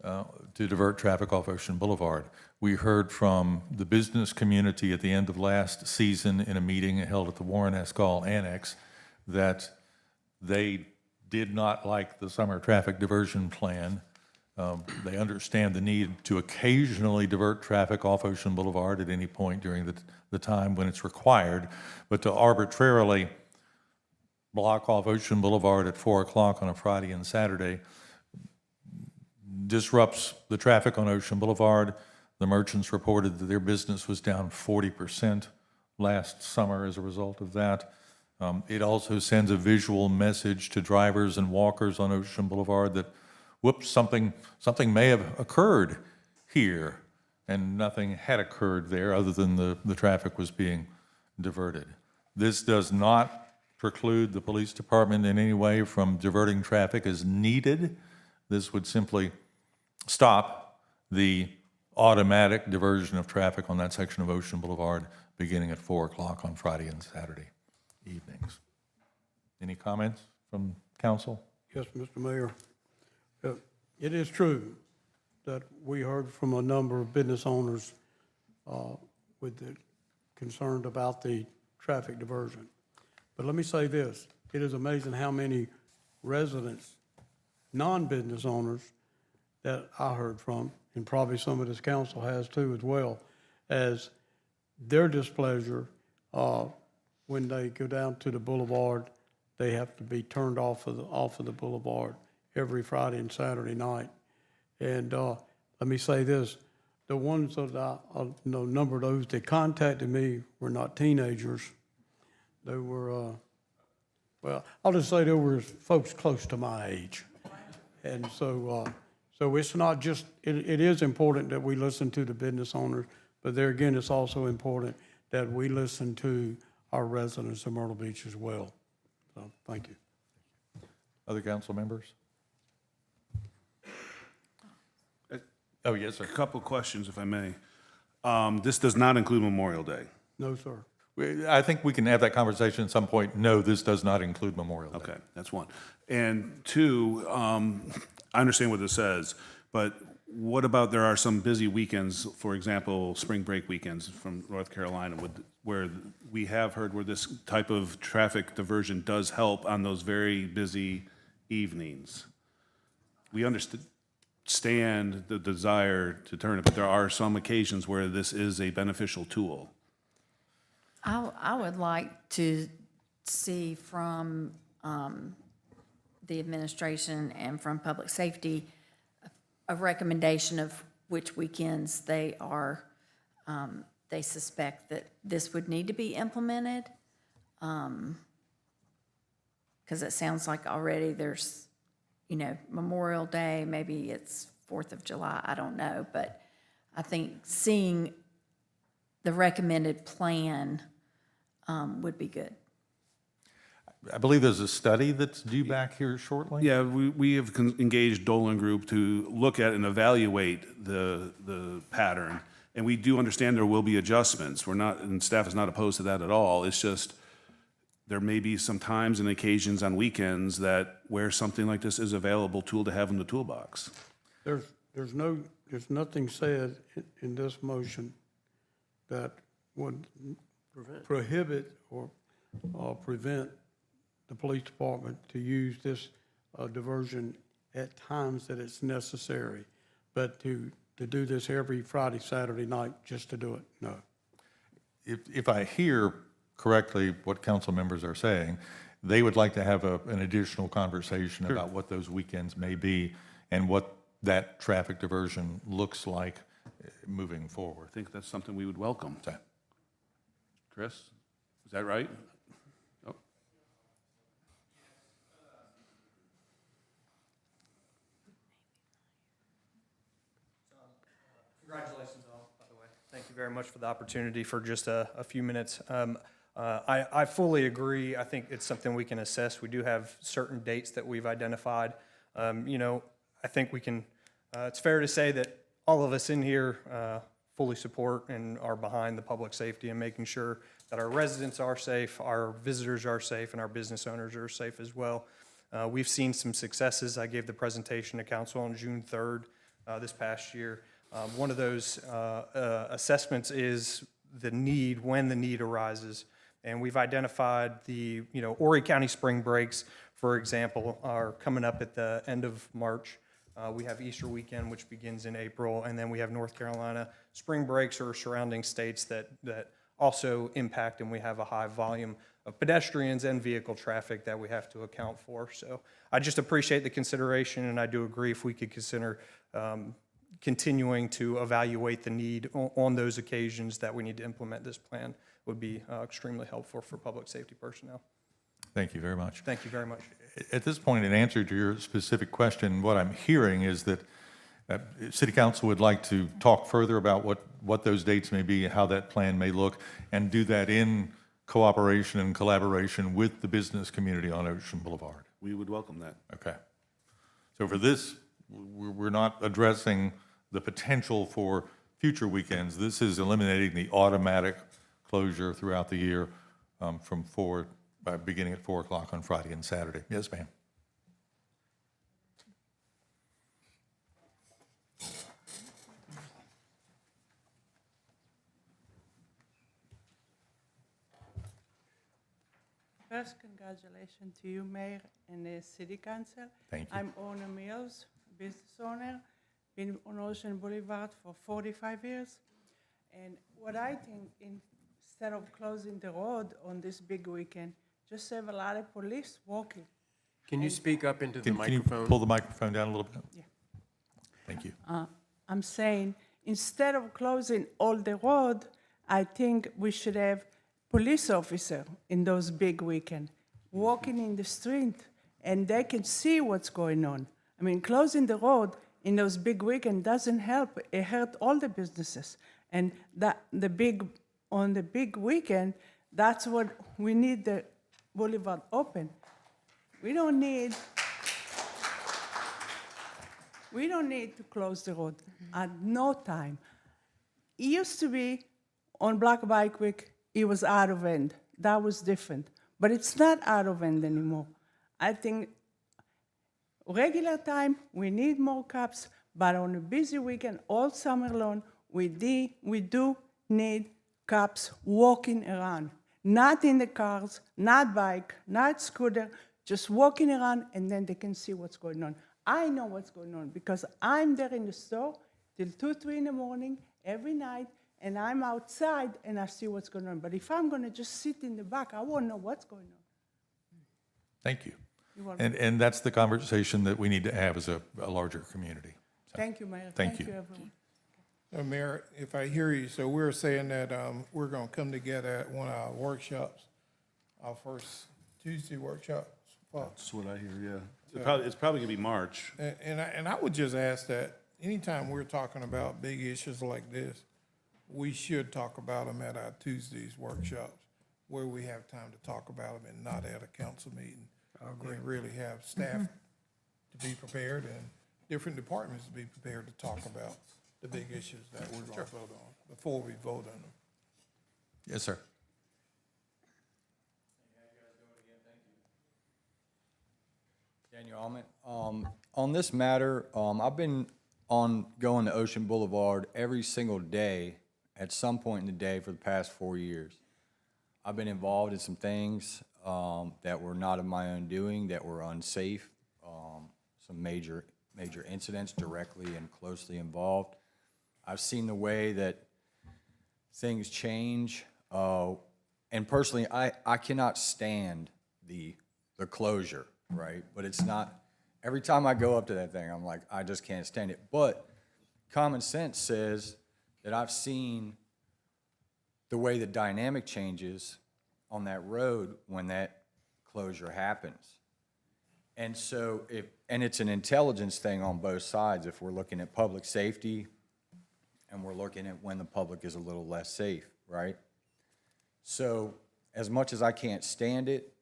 to divert traffic off Ocean Boulevard. We heard from the business community at the end of last season in a meeting held at the Warren Escall Annex that they did not like the summer traffic diversion plan. They understand the need to occasionally divert traffic off Ocean Boulevard at any point during the time when it's required, but to arbitrarily block off Ocean Boulevard at 4 o'clock on a Friday and Saturday disrupts the traffic on Ocean Boulevard. The merchants reported that their business was down 40% last summer as a result of that. It also sends a visual message to drivers and walkers on Ocean Boulevard that, whoops, something may have occurred here, and nothing had occurred there other than the traffic was being diverted. This does not preclude the police department in any way from diverting traffic as needed. This would simply stop the automatic diversion of traffic on that section of Ocean Boulevard beginning at 4 o'clock on Friday and Saturday evenings. Any comments from council? Yes, Mr. Mayor. It is true that we heard from a number of business owners concerned about the traffic diversion. But let me say this, it is amazing how many residents, non-business owners that I heard from, and probably some of this council has too as well, as their displeasure when they go down to the boulevard, they have to be turned off of the boulevard every Friday and Saturday night. And let me say this, the ones that number of those that contacted me were not teenagers. They were, well, I'll just say they were folks close to my age. And so it's not just, it is important that we listen to the business owners, but there again, it's also important that we listen to our residents of Myrtle Beach as well. So, thank you. Other council members? Oh, yes, sir. A couple questions, if I may. This does not include Memorial Day. No, sir. I think we can have that conversation at some point. No, this does not include Memorial Day. Okay, that's one. And two, I understand what this says, but what about there are some busy weekends, for example, spring break weekends from North Carolina, where we have heard where this type of traffic diversion does help on those very busy evenings. We understand the desire to turn it, but there are some occasions where this is a beneficial tool. I would like to see from the administration and from public safety a recommendation of which weekends they suspect that this would need to be implemented. Because it sounds like already there's, Memorial Day, maybe it's 4th of July, I don't know. But I think seeing the recommended plan would be good. I believe there's a study that's due back here shortly. Yeah, we have engaged Dolan Group to look at and evaluate the pattern, and we do understand there will be adjustments. And staff is not opposed to that at all. It's just there may be some times and occasions on weekends where something like this is a valuable tool to have in the toolbox. There's nothing said in this motion that would prohibit or prevent the police department to use this diversion at times that it's necessary, but to do this every Friday, Saturday night just to do it, no. If I hear correctly what council members are saying, they would like to have an additional conversation about what those weekends may be and what that traffic diversion looks like moving forward. I think that's something we would welcome. Chris, is that right? very much for the opportunity for just a few minutes. I fully agree. I think it's something we can assess. We do have certain dates that we've identified. I think we can, it's fair to say that all of us in here fully support and are behind the public safety and making sure that our residents are safe, our visitors are safe, and our business owners are safe as well. We've seen some successes. I gave the presentation to council on June 3rd this past year. One of those assessments is the need, when the need arises. And we've identified the, Horry County spring breaks, for example, are coming up at the end of March. We have Easter weekend, which begins in April, and then we have North Carolina spring breaks or surrounding states that also impact, and we have a high volume of pedestrians and vehicle traffic that we have to account for. So I just appreciate the consideration, and I do agree if we could consider continuing to evaluate the need on those occasions that we need to implement this plan would be extremely helpful for public safety personnel. Thank you very much. Thank you very much. At this point, in answer to your specific question, what I'm hearing is that City Council would like to talk further about what those dates may be, how that plan may look, and do that in cooperation and collaboration with the business community on Ocean Boulevard. We would welcome that. Okay. So for this, we're not addressing the potential for future weekends. This is eliminating the automatic closure throughout the year beginning at 4 o'clock on Friday and Saturday. Yes, ma'am. First, congratulations to you, Mayor, and the City Council. Thank you. I'm Ona Mills, business owner, been on Ocean Boulevard for 45 years. And what I think, instead of closing the road on this big weekend, just have a lot of police walking. Can you speak up into the Can microphone? you pull the microphone down a little bit? Yeah. Thank you. I'm saying, instead of closing all the road, I think we should have police officer in those big weekend walking in the street, and they can see what's going on. I mean, closing the road in those big weekend doesn't help. It hurt all the businesses. And on the big weekend, that's what we need the boulevard open. We don't need to close the road at no time. It used to be on Black Bike Week, it was out of end. That was different. But it's not out of end anymore. I think regular time, we need more cops, but on a busy weekend, all summer long, we do need cops walking around. Not in the cars, not bike, not scooter, just walking around, and then they can see what's going on. I know what's going on because I'm there in the store till 2, 3 in the morning every night, and I'm outside and I see what's going on. But if I'm going to just sit in the back, I won't know what's going on. Thank you. You're welcome. And that's the conversation that we need to have as a larger community. So, Thank you, Mayor. Thank you. Everyone. Mayor, if I hear you, so we're saying that we're going to come together at one of our workshops, our first Tuesday workshop. That's what I hear, yeah. It's probably going to be March. And I would just ask that anytime we're talking about big issues like this, we should talk about them at our Tuesdays workshops where we have time to talk about them and not at a council meeting. And really have staff to be prepared and different departments to be prepared to talk about the big issues that we're going to vote on before we vote on them. Yes, sir. Daniel Almond. On this matter, I've been going to Ocean Boulevard every single day at some point in the day for the past 4 years. I've been involved in some things that were not of my own doing, that were unsafe, some major incidents directly and closely involved. I've seen the way that things change, and personally, I cannot stand the closure, right? But it's not, every time I go up to that thing, I'm like, I just can't stand it. But common sense says that I've seen the way the dynamic changes on that road when that closure happens. And so and it's an intelligence thing on both sides. If we're looking at public safety and we're looking at when the public is a little less safe, right? So as much as I can't stand it,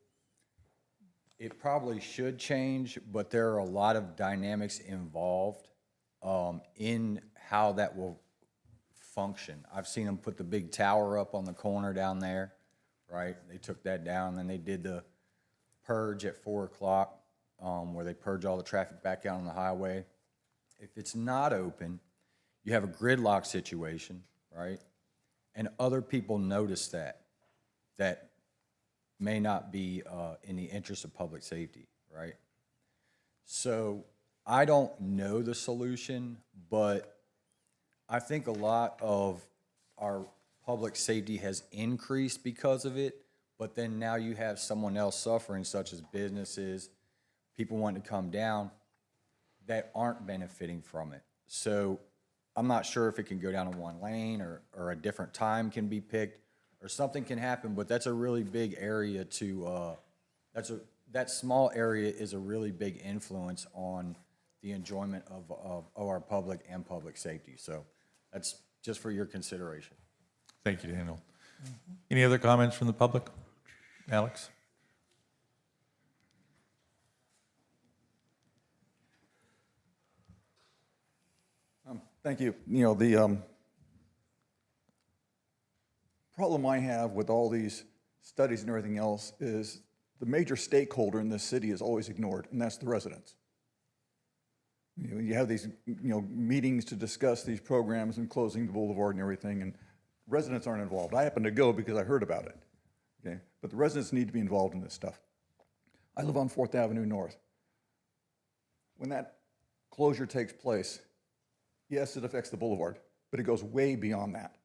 it probably should change, but there are a lot of dynamics involved in how that will function. I've seen them put the big tower up on the corner down there, right? They took that down, then they did the purge at 4 o'clock, where they purge all the traffic back out on the highway. If it's not open, you have a gridlock situation, right? And other people notice that may not be in the interest of public safety, right? So I don't know the solution, but I think a lot of our public safety has increased because of it, but then now you have someone else suffering, such as businesses, people wanting to come down that aren't benefiting from it. So I'm not sure if it can go down in one lane or a different time can be picked or something can happen, but that's a really big area to, that small area is a really big influence on the enjoyment of our public and public safety. So that's just for your consideration. Thank you, Daniel. Any other comments from the public? Alex? Thank you. You know, the problem I have with all these studies and everything else is the major stakeholder in this city is always ignored, and that's the residents. You know, you have these, meetings to discuss these programs and closing the boulevard and everything, and residents aren't involved. I happen to go because I heard about it, okay? But the residents need to be involved in this stuff. I live on 4th Avenue North. When that closure takes place, yes, it affects the boulevard, but it goes way beyond that.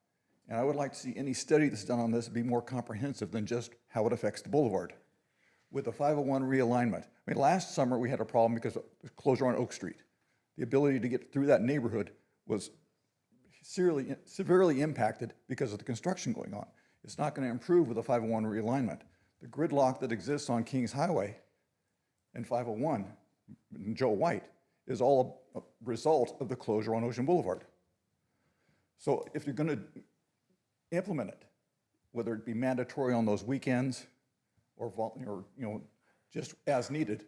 And I would like to see any study that's done on this be more comprehensive than just how it affects the boulevard. With the 501 realignment, I mean, last summer we had a problem because of the closure on Oak Street. The ability to get through that neighborhood was severely impacted because of the construction going on. It's not going to improve with the 501 realignment. The gridlock that exists on Kings Highway and 501, and Joe White, is all a result of the closure on Ocean Boulevard. So if you're going to implement it, whether it be mandatory on those weekends or just as needed,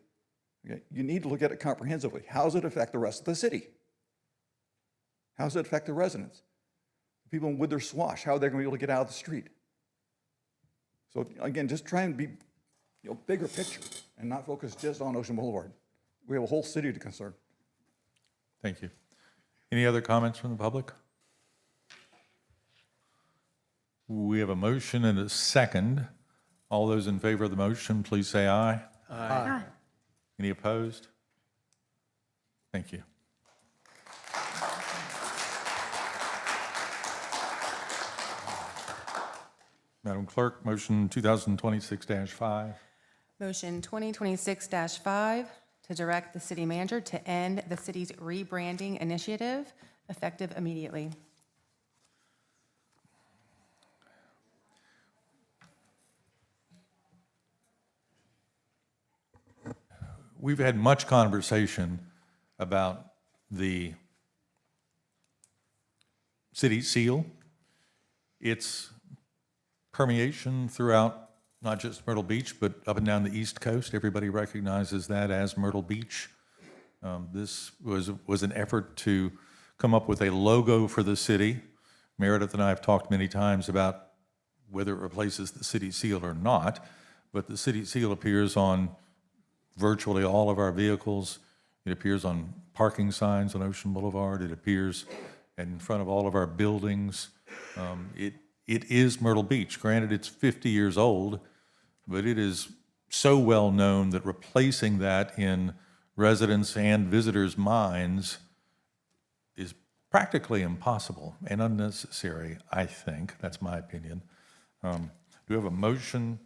okay, you need to look at it comprehensively. How does it affect the rest of the city? How does it affect the residents? People with their swash, how are they going to be able to get out of the street? So again, just try and be bigger picture and not focus just on Ocean Boulevard. We have a whole city to concern. Thank you. Any other comments from the public? We have a motion and a second. All those in favor of the motion, please say aye. Aye. Any opposed? Thank you. Madam Clerk, motion 2026-5. Motion 2026-5 to direct the city manager to end the city's rebranding initiative effective immediately. We've had much conversation about the city seal, its permeation throughout not just Myrtle Beach, but up and down the East Coast. Everybody recognizes that as Myrtle Beach. This was an effort to come up with a logo for the city. Meredith and I have talked many times about whether it replaces the city seal or not, but the city seal appears on virtually all of our vehicles. It appears on parking signs on Ocean Boulevard. It appears in front of all of our buildings. It is Myrtle Beach. Granted, it's 50 years old, but it is so well known that replacing that in residents' and visitors' minds is practically impossible and unnecessary, I think. That's my opinion. Do we have a motion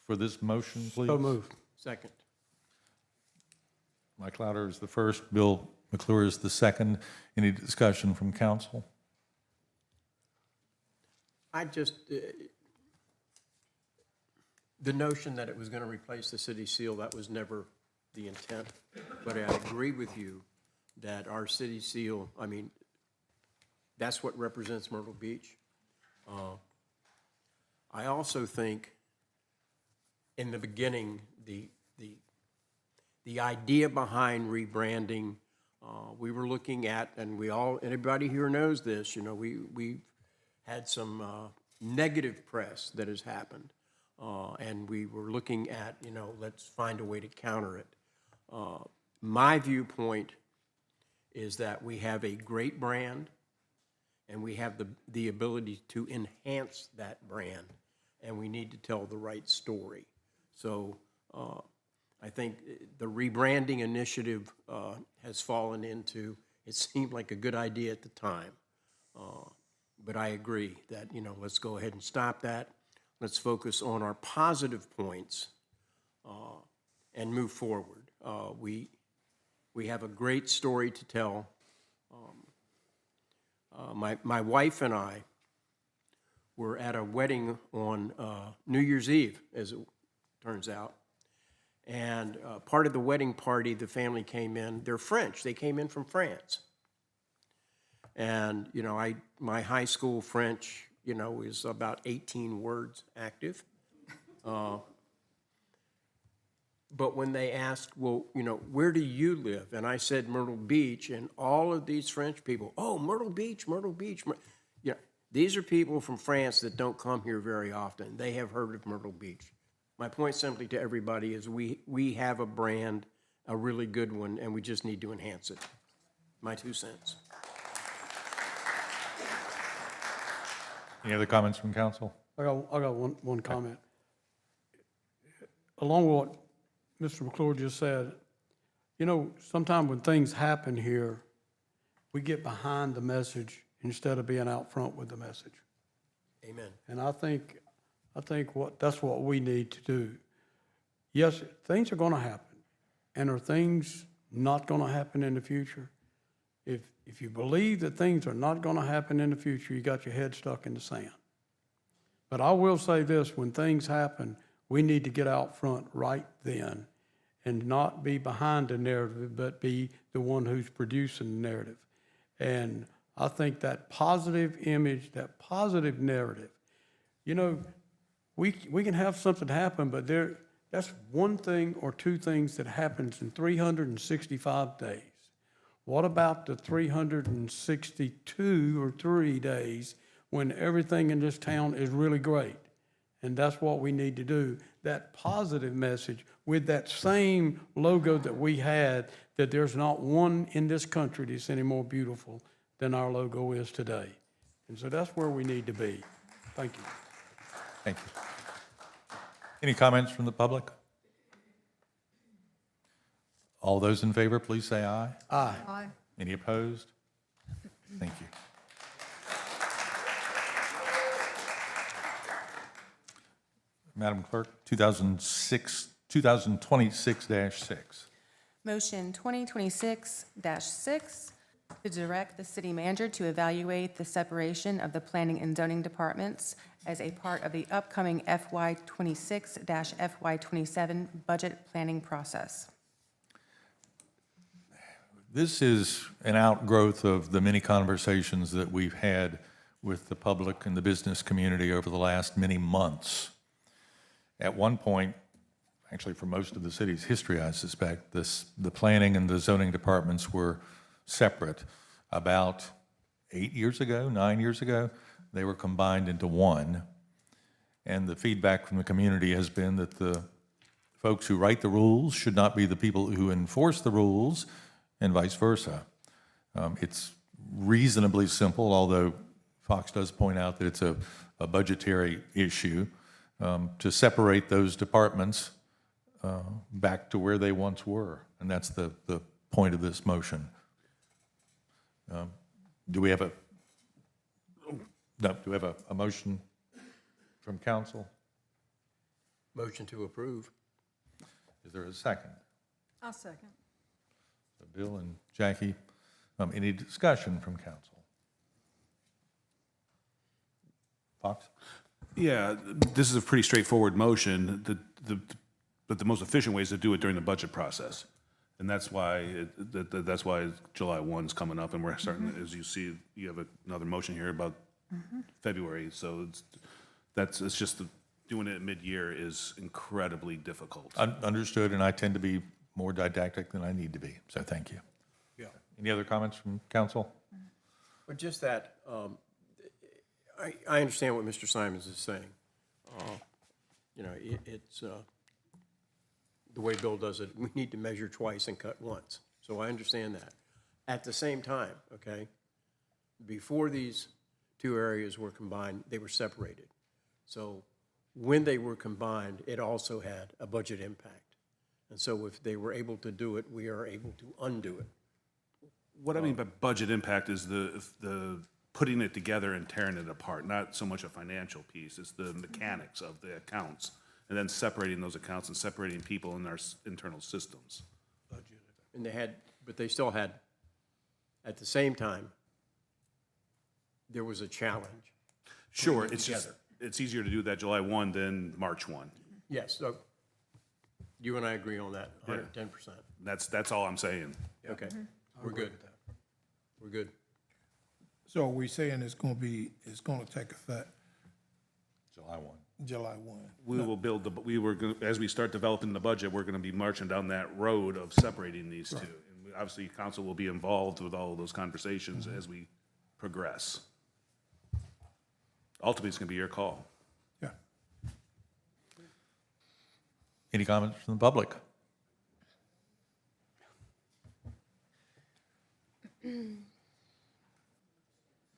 for this motion, please? So moved. Second. Mike Louder is the first, Bill McClure is the second. Any discussion from council? I just, the notion that it was going to replace the city seal, that was never the intent. But I agree with you that our city seal, I mean, That's what represents Myrtle Beach. I also think in the beginning, the idea behind rebranding, we were looking at, and anybody here knows this, you know, we've had some negative press that has happened. And we were looking at, you know, let's find a way to counter it. My viewpoint is that we have a great brand, and we have the ability to enhance that brand, and we need to tell the right story. So I think the rebranding initiative has fallen into, it seemed like a good idea at the time. But I agree that, you know, let's go ahead and stop that. Let's focus on our positive points and move forward. We have a great story to tell. My wife and I were at a wedding on New Year's Eve, as it turns out. And part of the wedding party, the family came in. They're French. They came in from France. And, you know, my high school French, you know, is about 18 words active. But when they asked, well, you know, where do you live? And I said Myrtle Beach, and all of these French people, oh, Myrtle Beach, Myrtle Beach. You know, these are people from France that don't come here very often. They have heard of Myrtle Beach. My point simply to everybody is we have a brand, a really good one, and we just need to enhance it. My 2 cents. Any other comments from council? I got one comment. Along with what Mr. McClure just said, you know, sometimes when things happen here, we get behind the message instead of being out front with the message. Amen. And I think that's what we need to do. Yes, things are going to happen, and are things not going to happen in the future? If you believe that things are not going to happen in the future, you got your head stuck in the sand. But I will say this: when things happen, we need to get out front right then, and not be behind the narrative, but be the one who's producing the narrative. And I think that positive image, that positive narrative, you know, we can have something happen, but that's one thing or two things that happens in 365 days. What about the 362 or 3 days when everything in this town is really great? And that's what we need to do, that positive message with that same logo that we had, that there's not one in this country that's any more beautiful than our logo is today. And so that's where we need to be. Thank you. Thank you. Any comments from the public? All those in favor, please say aye. Aye. Aye. Any opposed? Thank you. Madam Clerk, 2026-6. Motion 2026-6 to direct the city manager to evaluate the separation of the planning and zoning departments as a part of the upcoming FY26-FY27 budget planning process. This is an outgrowth of the many conversations that we've had with the public and the business community over the last many months. At one point, actually for most of the city's history, I suspect, the planning and the zoning departments were separate. About 9 years ago, they were combined into one. And the feedback from the community has been that the folks who write the rules should not be the people who enforce the rules, and vice versa. It's reasonably simple, although Fox does point out that it's a budgetary issue, to separate those departments back to where they once were. And that's the point of this motion. Do we have a motion from council? Motion to approve. Is there a second? I'll second. So Bill and Jackie, any discussion from council? Fox? Yeah, this is a pretty straightforward motion, but the most efficient way is to do it during the budget process. And that's why, that's why July 1's coming up, and we're starting, as you see, you have another motion here about February, so it's just, doing it mid-year is incredibly difficult. Understood, and I tend to be more didactic than I need to be, so thank you. Yeah. Any other comments from council? But just that, I understand what Mr. Simons is saying. You know, it's, the way Bill does it, we need to measure twice and cut once. So I understand that. At the same time, okay, before these two areas were combined, they were separated. So when they were combined, it also had a budget impact. And so if they were able to do it, we are able to undo it. What I mean by budget impact is the putting it together and tearing it apart, not so much a financial piece, it's the mechanics of the accounts, and then separating those accounts and separating people in our internal systems. And they had, but they still had, at the same time, there was a challenge. Sure, it's just, it's easier to do that July 1 than March 1. Yes, so you and I agree on that, 110%. That's all I'm saying. Okay, we're good. We're good. So are we saying it's gonna take effect July 1. July 1? We will build as we start developing the budget, we're gonna be marching down that road of separating these two. And obviously, council will be involved with all of those conversations as we progress. Ultimately, it's gonna be your call. Yeah. Any comments from the public?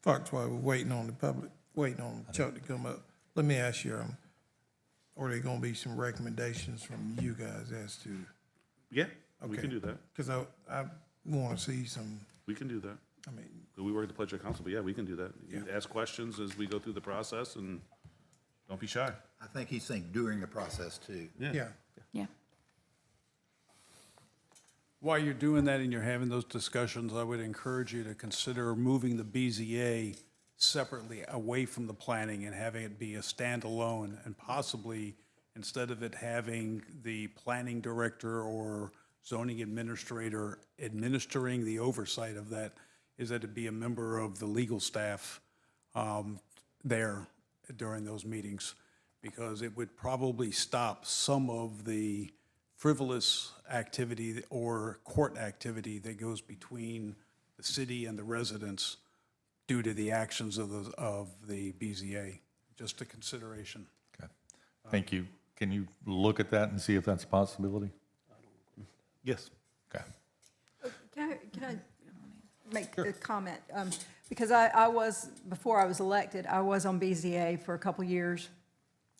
Fox, while we're waiting on the public, waiting on Chuck to come up, let me ask you, are there gonna be some recommendations from you guys as to? Yeah, we Okay. can do that. Because I wanna see some, We can do that. I mean, We work at the pleasure of council, but yeah, we can do that. You ask questions as we go through the process, and don't be shy. I think he's saying during the process too. yeah. Yeah. While you're doing that and you're having those discussions, I would encourage you to consider moving the BZA separately away from the planning and having it be a standalone, and possibly, instead of it having the planning director or zoning administrator administering the oversight of that, is that it be a member of the legal staff there during those meetings, because it would probably stop some of the frivolous activity or court activity that goes between the city and the residents due to the actions of the BZA. Just a consideration. Okay. Thank you. Can you look at that and see if that's a possibility? Yes. Okay. Can I make a comment? Because I was, before I was elected, I was on BZA for a couple years.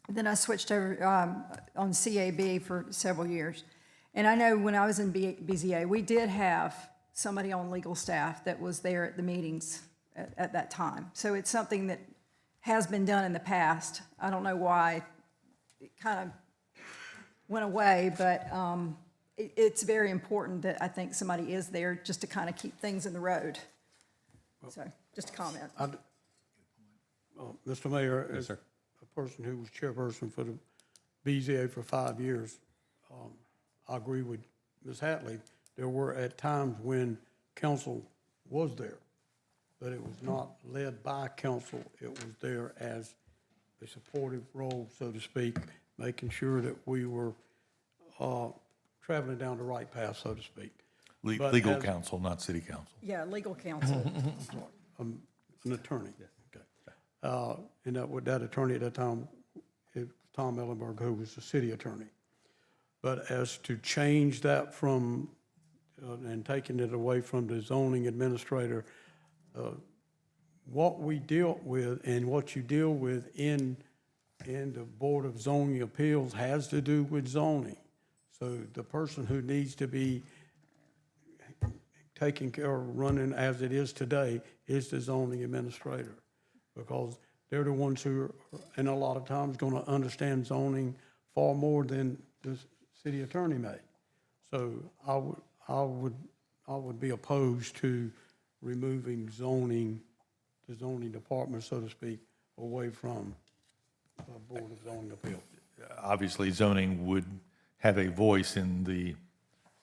Then I switched over on CAB for several years. And I know when I was in BZA, we did have somebody on legal staff that was there at the meetings at that time. So it's something that has been done in the past. I don't know why it kind of went away, but it's very important that I think somebody is there just to kind of keep things in the road. So, just a comment. Mr. Mayor, as a person who was chairperson for the BZA for 5 years, I agree with Ms. Hatley. There were at times when council was there, but it was not led by council. It was there as a supportive role, so to speak, making sure that we were traveling down the right path, so to speak. But Legal as counsel, not city council. Yeah, legal counsel. an attorney. Okay. And that attorney at that time, it was Tom Ellenberg, who was the city attorney. But as to change that from, and taking it away from the zoning administrator, what we deal with and what you deal with in the Board of Zoning Appeals has to do with zoning. So the person who needs to be taking care of running as it is today is the zoning administrator, because they're the ones who are, and a lot of times, going to understand zoning far more than the city attorney may. So I would be opposed to removing zoning, the zoning department, so to speak, away from Board of Zoning Appeals. Obviously, zoning would have a voice in the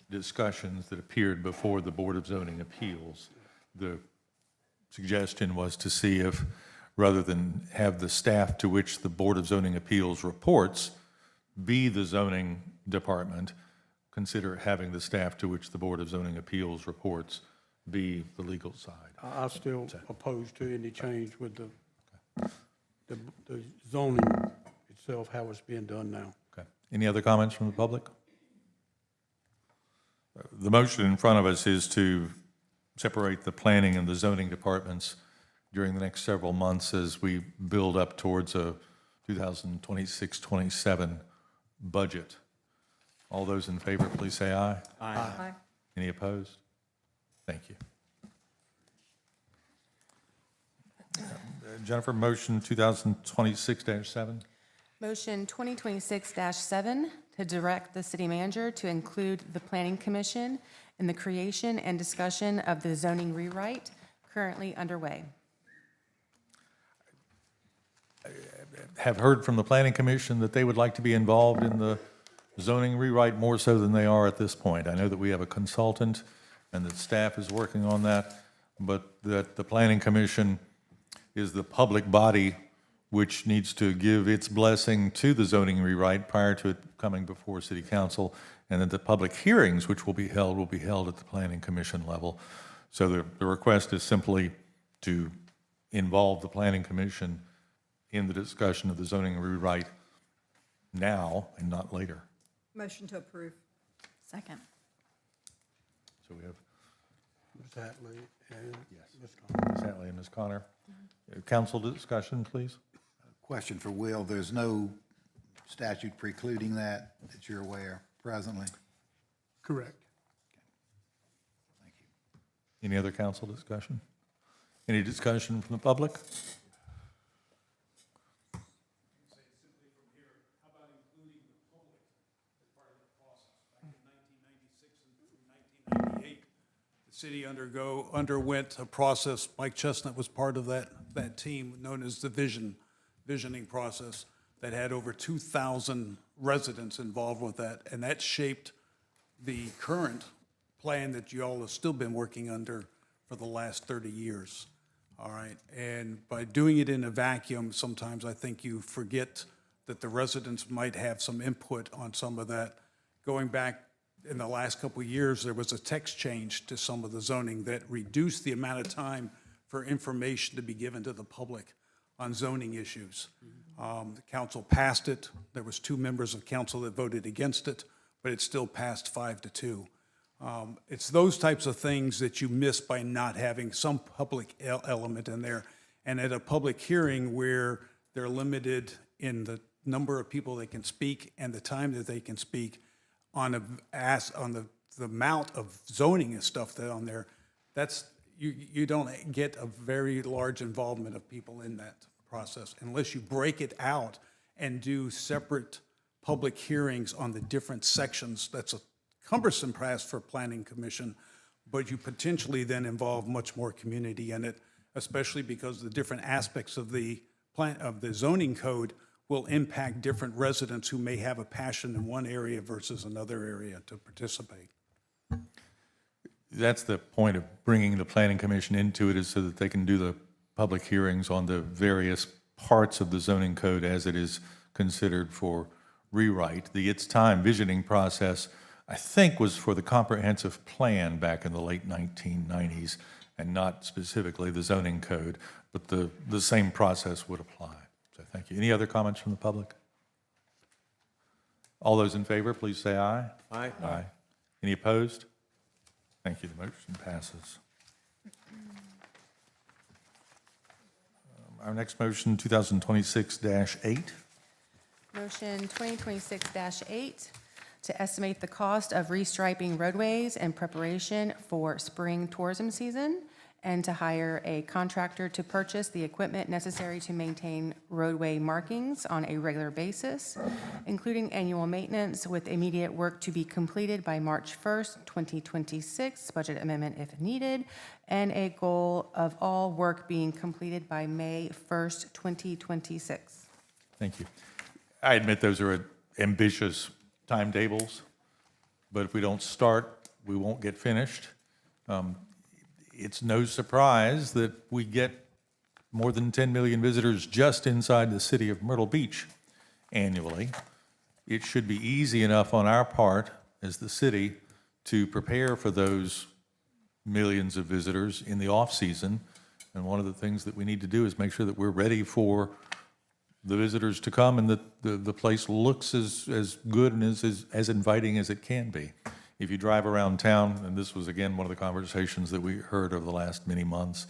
discussions that appeared before the Board of Zoning Appeals. The suggestion was to see if, rather than have the staff to which the Board of Zoning Appeals reports be the zoning department, consider having the staff to which the Board of Zoning Appeals reports be the legal side. I still oppose to any change with the zoning itself, how it's being done now. Okay. Any other comments from the public? The motion in front of us is to separate the planning and the zoning departments during the next several months as we build up towards a 2026-27 budget. All those in favor, please say aye. Aye. Any opposed? Thank you. Jennifer, motion 2026-7. Motion 2026-7 to direct the city manager to include the Planning Commission in the creation and discussion of the zoning rewrite currently underway. Have heard from the Planning Commission that they would like to be involved in the zoning rewrite more so than they are at this point. I know that we have a consultant and that staff is working on that, but that the Planning Commission is the public body which needs to give its blessing to the zoning rewrite prior to it coming before City Council, and that the public hearings which will be held at the Planning Commission level. So the request is simply to involve the Planning Commission in the discussion of the zoning rewrite now and not later. Motion to approve. Second. So we have Ms. Hatley and Ms. Ms. Hatley and Ms. Connor. Council discussion, please. Question for Will. There's no statute precluding that you're aware presently? Correct. Thank you. Any other council discussion? Any discussion from the public? The city underwent a process. Mike Chestnut was part of that team known as the visioning process that had over 2,000 residents involved with that, and that shaped the current plan that you all have still been working under for the last 30 years. All right, and by doing it in a vacuum, sometimes I think you forget that the residents might have some input on some of that. Going back in the last couple of years, there was a text change to some of the zoning that reduced the amount of time for information to be given to the public on zoning issues. The council passed it. There was 2 members of council that voted against it, but it still passed 5-2. It's those types of things that you miss by not having some public element in there. And at a public hearing where they're limited in the number of people they can speak and the time that they can speak on the amount of zoning and stuff that on there, that's, you don't get a very large involvement of people in that process unless you break it out and do separate public hearings on the different sections. That's a cumbersome task for Planning Commission, but you potentially then involve much more community in it, especially because the different aspects of the zoning code will impact different residents who may have a passion in one area versus another area to participate. That's the point of bringing the Planning Commission into it, is so that they can do the public hearings on the various parts of the zoning code as it is considered for rewrite. The It's Time visioning process, I think, was for the comprehensive plan back in the late 1990s and not specifically the zoning code, but the same process would apply. So thank you. Any other comments from the public? All those in favor, please say aye. Aye. Aye. Any opposed? Thank you. The motion passes. Our next motion, 2026-8. Motion 2026-8 to estimate the cost of restriping roadways in preparation for spring tourism season and to hire a contractor to purchase the equipment necessary to maintain roadway markings on a regular basis, including annual maintenance with immediate work to be completed by March 1st, 2026, budget amendment if needed, and a goal of all work being completed by May 1st, 2026. Thank you. I admit those are ambitious timetables, but if we don't start we won't get finished. It's no surprise that we get more than 10 million visitors just inside the city of Myrtle Beach annually. It should be easy enough on our part as the city to prepare for those millions of visitors in the off-season. And one of the things that we need to do is make sure that we're ready for the visitors to come and that the place looks as good and as inviting as it can be. If you drive around town, and this was again one of the conversations that we heard over the last many months,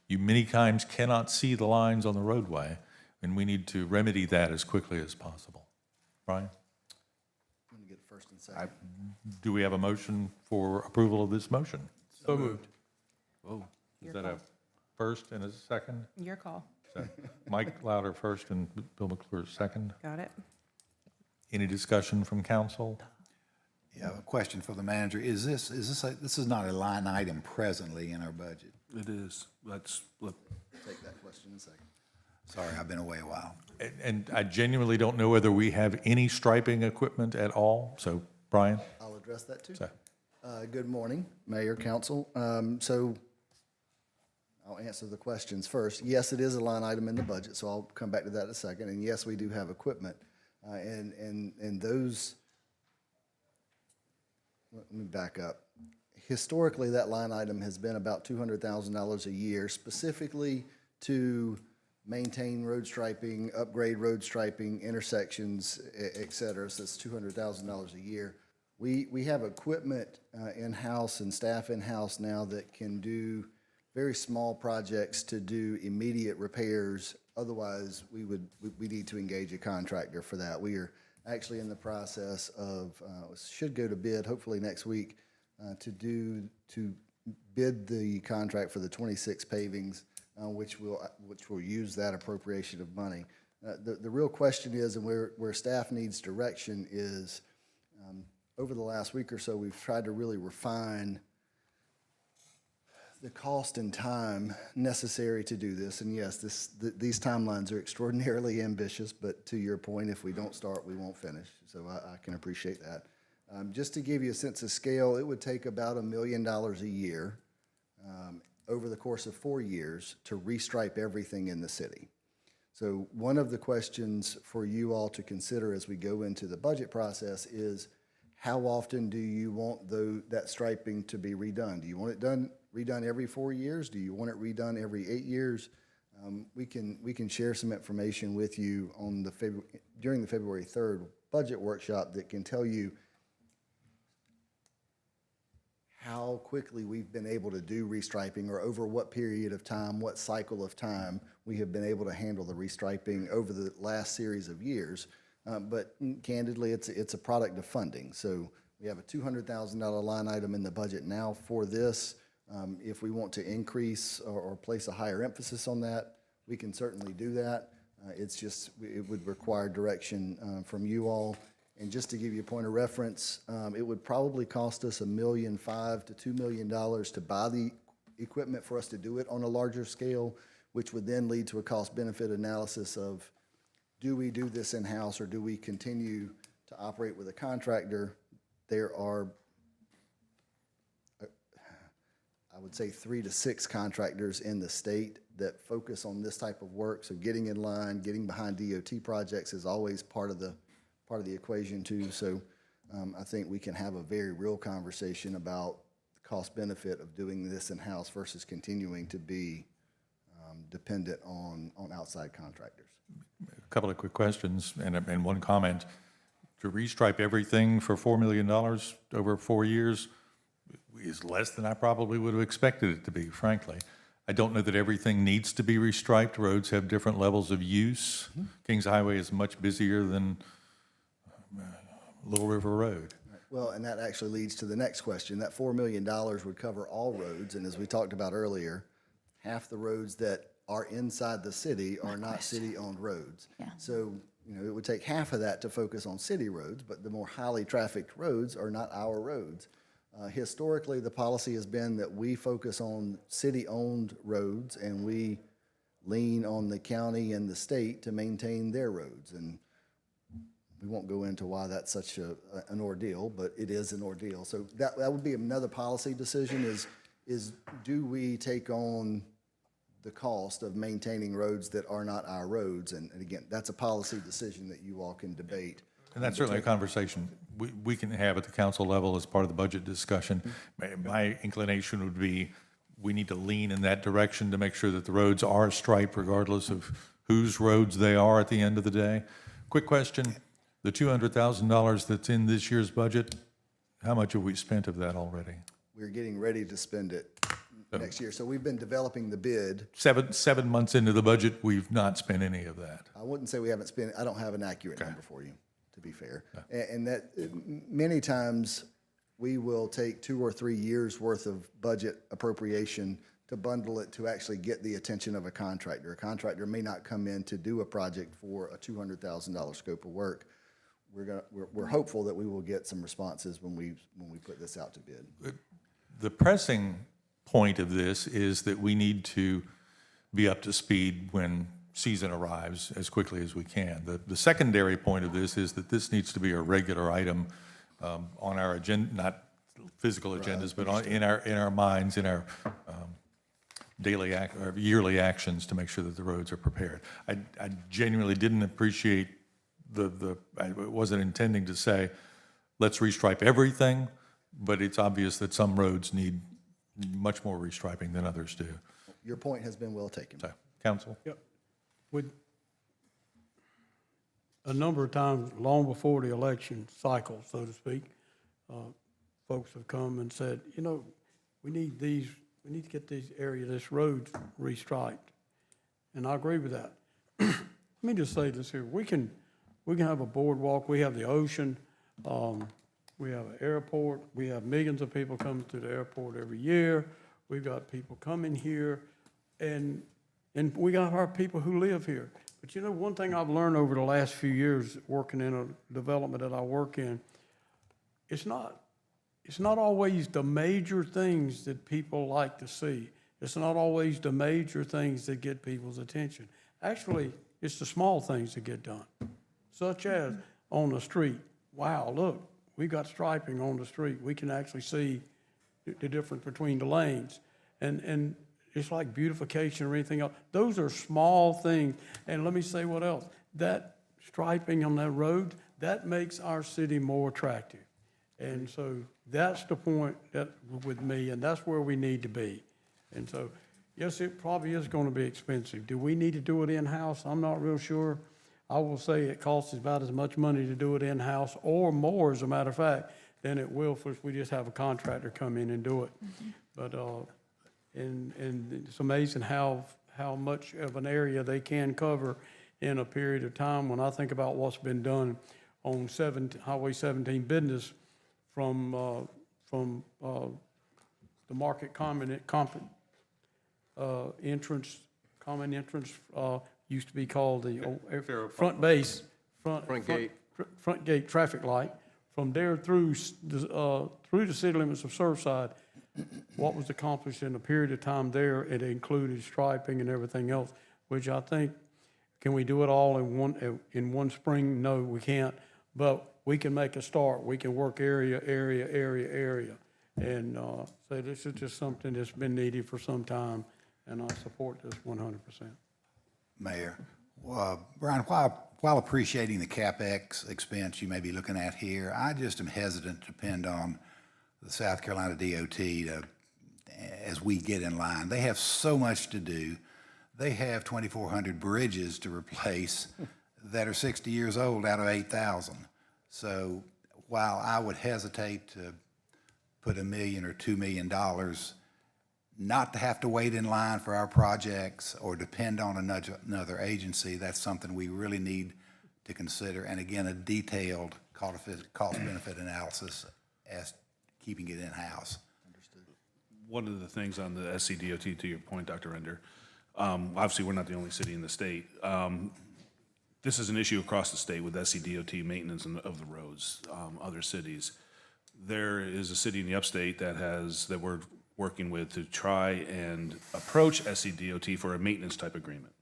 you many times cannot see the lines on the roadway, and we need to remedy that as quickly as possible. Brian? I'm going to get first and second. Do we have a motion for approval of this motion? So moved. Whoa. Is Your that call. a first and a second? Your call. So, Mike Louder first and Bill McClure second. Got it? Any discussion from council? Yeah, a question for the manager. This is not a line item presently in our budget? It is. Let's look. Take that question in a second. Sorry, I've been away a while. And I genuinely don't know whether we have any striping equipment at all. So, Brian? I'll address that too. So, Good morning, Mayor, Council. So I'll answer the questions first. Yes, it is a line item in the budget, so I'll come back to that in a second. And yes, we do have equipment. And those, let me back up. Historically, that line item has been about $200,000 a year, specifically to maintain road striping, upgrade road striping, intersections, et cetera. So it's $200,000 a year. We have equipment in-house and staff in-house now that can do very small projects to do immediate repairs. Otherwise, we need to engage a contractor for that. We are actually in the process of, should go to bid hopefully next week, to bid the contract for the 26 pavings, which will use that appropriation of money. The real question is, and where staff needs direction is, over the last week or so, we've tried to really refine the cost and time necessary to do this. And yes, these timelines are extraordinarily ambitious, but to your point, if we don't start, we won't finish. So I can appreciate that. Just to give you a sense of scale, it would take about $1 million a year over the course of 4 years to restripe everything in the city. So one of the questions for you all to consider as we go into the budget process is, how often do you want that striping to be redone? Do you want it redone every 4 years? Do you want it redone every 8 years? We can share some information with you on during the February 3rd budget workshop that can tell you how quickly we've been able to do restriping, or over what period of time, what cycle of time we have been able to handle the restriping over the last series of years. But candidly, it's a product of funding. So we have a $200,000 line item in the budget now for this. If we want to increase or place a higher emphasis on that, we can certainly do that. It's just, it would require direction from you all. And just to give you a point of reference, it would probably cost us $1.5 million to $2 million to buy the equipment for us to do it on a larger scale, which would then lead to a cost-benefit analysis of, do we do this in-house or do we continue to operate with a contractor? There are, I would say, 3 to 6 contractors in the state that focus on this type of work. So getting in line, getting behind DOT projects is always part of the equation too. So I think we can have a very real conversation about the cost-benefit of doing this in-house versus continuing to be dependent on outside contractors. A couple of quick questions and one comment. To restripe everything for $4 million over 4 years is less than I probably would have expected it to be, frankly. I don't know that everything needs to be restriped. Roads have different levels of use. Kings Highway is much busier than Little River Road. Well, and that actually leads to the next question. That $4 million would cover all roads, and as we talked about earlier, half the roads that are inside the city are not city-owned roads. Yeah. So, it would take half of that to focus on city roads, but the more highly trafficked roads are not our roads. Historically, the policy has been that we focus on city-owned roads, and we lean on the county and the state to maintain their roads. And We won't go into why that's such an ordeal, but it is an ordeal. So that would be another policy decision is do we take on the cost of maintaining roads that are not our roads? And again, that's a policy decision that you all can debate. And that's certainly a conversation we can have at the council level as part of the budget discussion. My inclination would be we need to lean in that direction to make sure that the roads are striped regardless of whose roads they are at the end of the day. Quick question, the $200,000 that's in this year's budget, how much have we spent of that already? We're getting ready to spend it next year. So we've been developing the bid. 7 months into the budget, we've not spent any of that. I wouldn't say we haven't spent, I don't have an accurate number for you, to be fair. And that, many times, we will take 2 or 3 years' worth of budget appropriation to bundle it to actually get the attention of a contractor. A contractor may not come in to do a project for a $200,000 scope of work. We're hopeful that we will get some responses when we put this out to bid. The pressing point of this is that we need to be up to speed when season arrives as quickly as we can. The secondary point of this is that this needs to be a regular item on our agenda, not physical agendas, but in our minds, in our daily or yearly actions to make sure that the roads are prepared. I genuinely didn't appreciate I wasn't intending to say, let's restripe everything, but it's obvious that some roads need much more restriping than others do. Your point has been well taken. So, council? Yep. With a number of times, long before the election cycle, so to speak, folks have come and said, you know, we need to get this road restriped. And I agree with that. Let me just say this here. We can have a boardwalk. We have the ocean. We have an airport. We have millions of people coming to the airport every year. We've got people coming here, and we got our people who live here. But you know, one thing I've learned over the last few years working in a development that I work in, it's not always the major things that people like to see. It's not always the major things that get people's attention. Actually, it's the small things that get done, such as on the street. Wow, look, we got striping on the street. We can actually see the difference between the lanes. And it's like beautification or anything else. Those are small things. And let me say what else. That striping on that road, that makes our city more attractive. And so that's the point that with me, and that's where we need to be. And so, yes, it probably is going to be expensive. Do we need to do it in-house? I'm not real sure. I will say it costs about as much money to do it in-house or more, as a matter of fact, than it will if we just have a contractor come in and do it. But and it's amazing how much of an area they can cover in a period of time. When I think about what's been done on Highway 17 business from the Market common entrance, used to be called the front gate traffic light. From there through the city limits of Surfside, what was accomplished in a period of time there, it included striping and everything else, which I think, can we do it all in one spring? No, we can't, but we can make a start. We can work area. And so this is just something that's been needed for some time, and I support this 100%. Mayor, Brian, while appreciating the CapEx expense you may be looking at here, I just am hesitant to depend on the South Carolina DOT as we get in line. They have so much to do. They have 2,400 bridges to replace that are 60 years old out of 8,000. So while I would hesitate to put $1 million or $2 million, not to have to wait in line for our projects or depend on another agency, that's something we really need to consider. And again, a detailed cost-benefit analysis as keeping it in-house. One of the things on the SCDOT, to your point, Dr. Render, obviously we're not the only city in the state. This is an issue across the state with SCDOT maintenance of the roads, other cities. There is a city in the upstate that we're working with to try and approach SCDOT for a maintenance type agreement.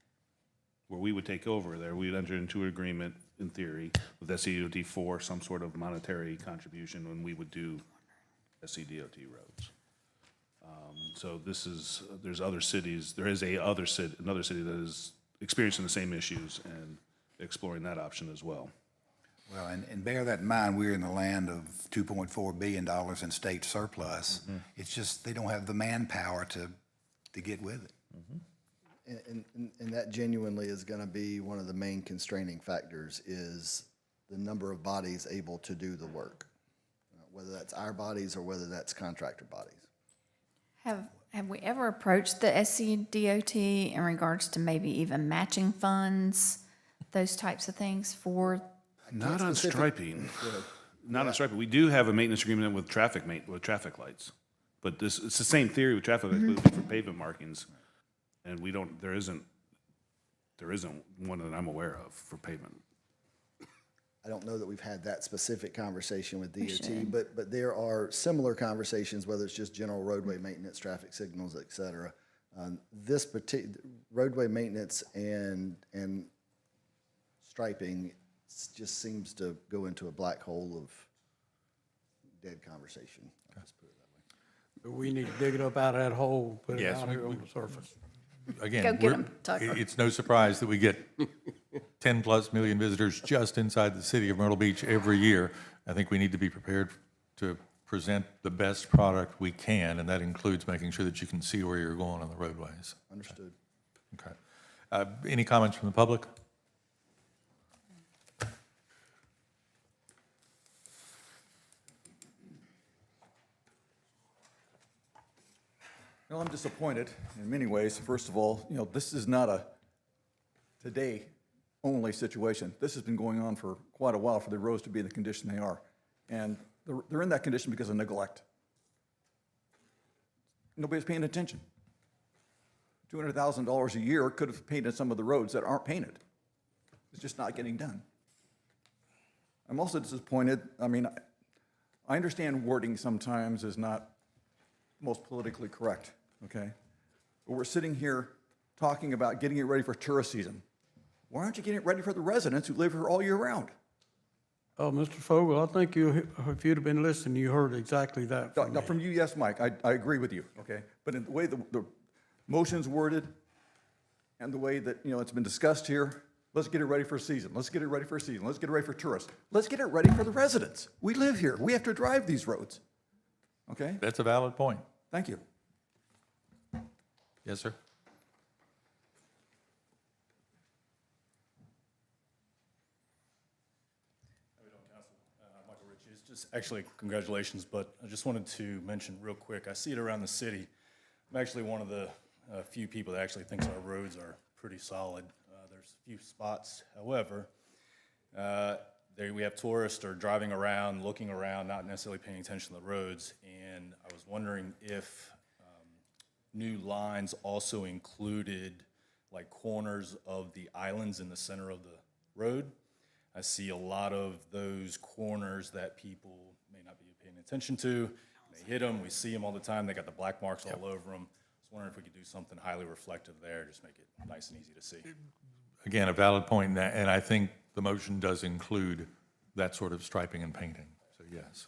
where we would take over there. We'd enter into an agreement, in theory, with SCDOT for some sort of monetary contribution when we would do SCDOT roads. So this is, there's other cities, there is another city that is experiencing the same issues and exploring that option as well. Well, and bear that in mind, we're in the land of $2.4 billion in state surplus. It's just they don't have the manpower to get with it. And that genuinely is going to be one of the main constraining factors is the number of bodies able to do the work, whether that's our bodies or whether that's contractor bodies. Have we ever approached the SCDOT in regards to maybe even matching funds, those types of things for? Not on striping. Not on striping. We do have a maintenance agreement with traffic lights. But it's the same theory with traffic lights, but it would be for pavement markings. And there isn't one that I'm aware of for pavement. I don't know that we've had that specific conversation with DOT, but there are similar conversations, whether it's just general roadway maintenance, traffic signals, et cetera. This particular roadway maintenance and striping just seems to go into a black hole of dead conversation. I'll just put it that way. We need to dig it up out of that hole, put it Yes, out here on the surface. Again, Go get 'em, Tucker. it's no surprise that we get 10+ million visitors just inside the city of Myrtle Beach every year. I think we need to be prepared to present the best product we can, and that includes making sure that you can see where you're going on the roadways. Understood. Okay. Any comments from the public? Well, I'm disappointed in many ways. First of all, this is not a today-only situation. This has been going on for quite a while for the roads to be in the condition they are. And they're in that condition because of neglect. Nobody's paying attention. $200,000 a year could have painted some of the roads that aren't painted. It's just not getting done. I'm also disappointed. I mean, I understand wording sometimes is not most politically correct, okay? But we're sitting here talking about getting it ready for tourist season. Why aren't you getting it ready for the residents who live here all year round? Oh, Mr. Fogel, I think if you'd have been listening, you heard exactly that from me. Now, from you, yes, Mike, I agree with you, okay? But in the way the motion's worded and the way that, it's been discussed here, let's get it ready for season. Let's get it ready for season. Let's get it ready for tourists. Let's get it ready for the residents. We live here. We have to drive these roads, okay? That's a valid point. Thank you. Yes, sir. Michael Ritchie. It's just actually congratulations, but I just wanted to mention real quick, I see it around the city. I'm actually one of the few people that actually thinks our roads are pretty solid. There's a few spots, however, we have tourists are driving around, looking around, not necessarily paying attention to the roads, and I was wondering if new lines also included like corners of the islands in the center of the road. I see a lot of those corners that people may not be paying attention to. They hit them, we see them all the time, they got the black marks all over them. I was wondering if we could do something highly reflective there, just make it nice and easy to see. Again, a valid point, and I think the motion does include that sort of striping and painting, so yes.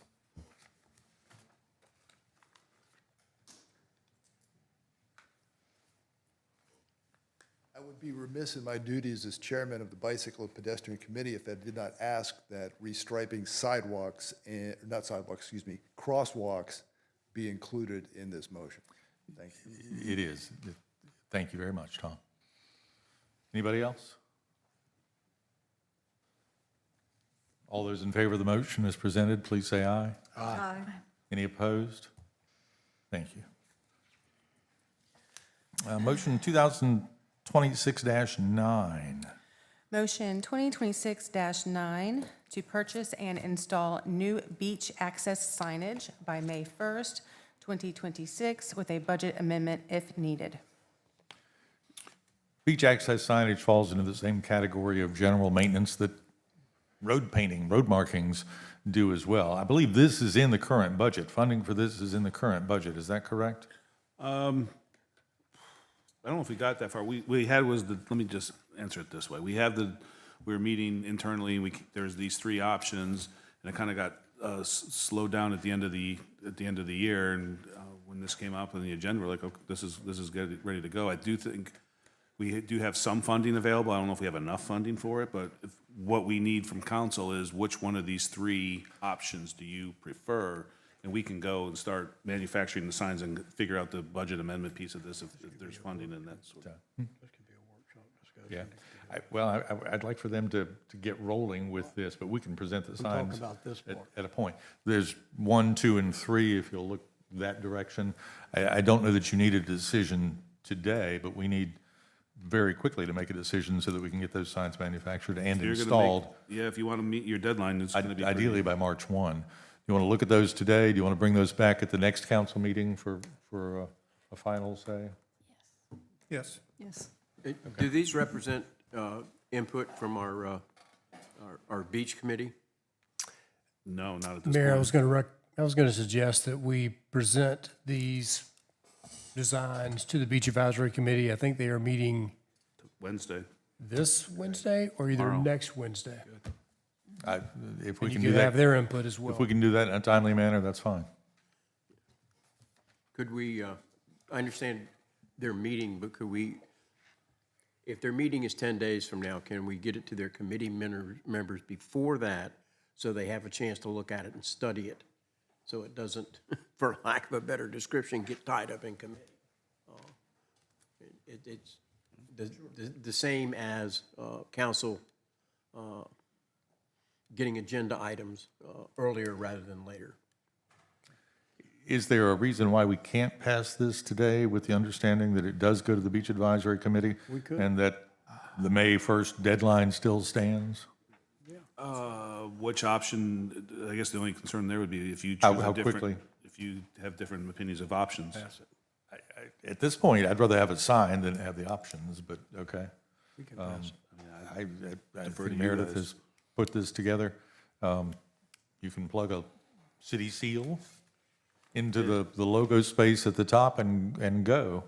I would be remiss in my duties as chairman of the Bicycle and Pedestrian Committee if I did not ask that restriping sidewalks, crosswalks be included in this motion. Thank you. It is. Thank you very much, Tom. Anybody else? All those in favor of the motion as presented, please say aye. Aye. Any opposed? Thank you. Motion 2026-9. Motion 2026-9 to purchase and install new beach access signage by May 1st, 2026, with a budget amendment if needed. Beach access signage falls into the same category of general maintenance that road painting, road markings do as well. I believe this is in the current budget. Funding for this is in the current budget. Is that correct? I don't know if we got that far. We had was the, let me just answer it this way. We were meeting internally, and there's these three options, and it kind of got slowed down at the end of the year, and when this came up on the agenda, we're like, okay, this is ready to go. I do think we do have some funding available. I don't know if we have enough funding for it, but what we need from council is which one of these three options do you prefer? And we can go and start manufacturing the signs and figure out the budget amendment piece of this if there's funding in that sort of. Yeah. I'd like for them to get rolling with this, but we can present the signs about this part. at a point. There's 1, 2, and 3, if you'll look that direction. I don't know that you need a decision today, but we need very quickly to make a decision so that we can get those signs manufactured and You're gonna installed. Yeah, if you want to meet your deadline, it's going to be. Ideally by March 1. You want to look at those today? Do you want to bring those back at the next council meeting for a final say? Yes. Yes. Do these represent input from our beach committee? No, not at this Mayor, point. I was going to suggest that we present these designs to the Beach Advisory Committee. I think they are meeting Wednesday. this Wednesday or either Tomorrow. next Wednesday. If we And can you do could that, have their input as well. if we can do that in a timely manner, that's fine. Could we, I understand their meeting, but could we, if their meeting is 10 days from now, can we get it to their committee members before that so they have a chance to look at it and study it? So it doesn't, for lack of a better description, get tied up in committee. It's the same as council getting agenda items earlier rather than later. Is there a reason why we can't pass this today with the understanding that it does go to the Beach Advisory Committee? We could. And that the May 1st deadline still stands? Which option, I guess the only concern there would be if you choose How a different. quickly? If you have different opinions of options. At this point, I'd rather have it signed than have the options, but okay. We can pass it. I defer to think you Meredith guys. has put this together. You can plug a city seal into the logo space at the top and go.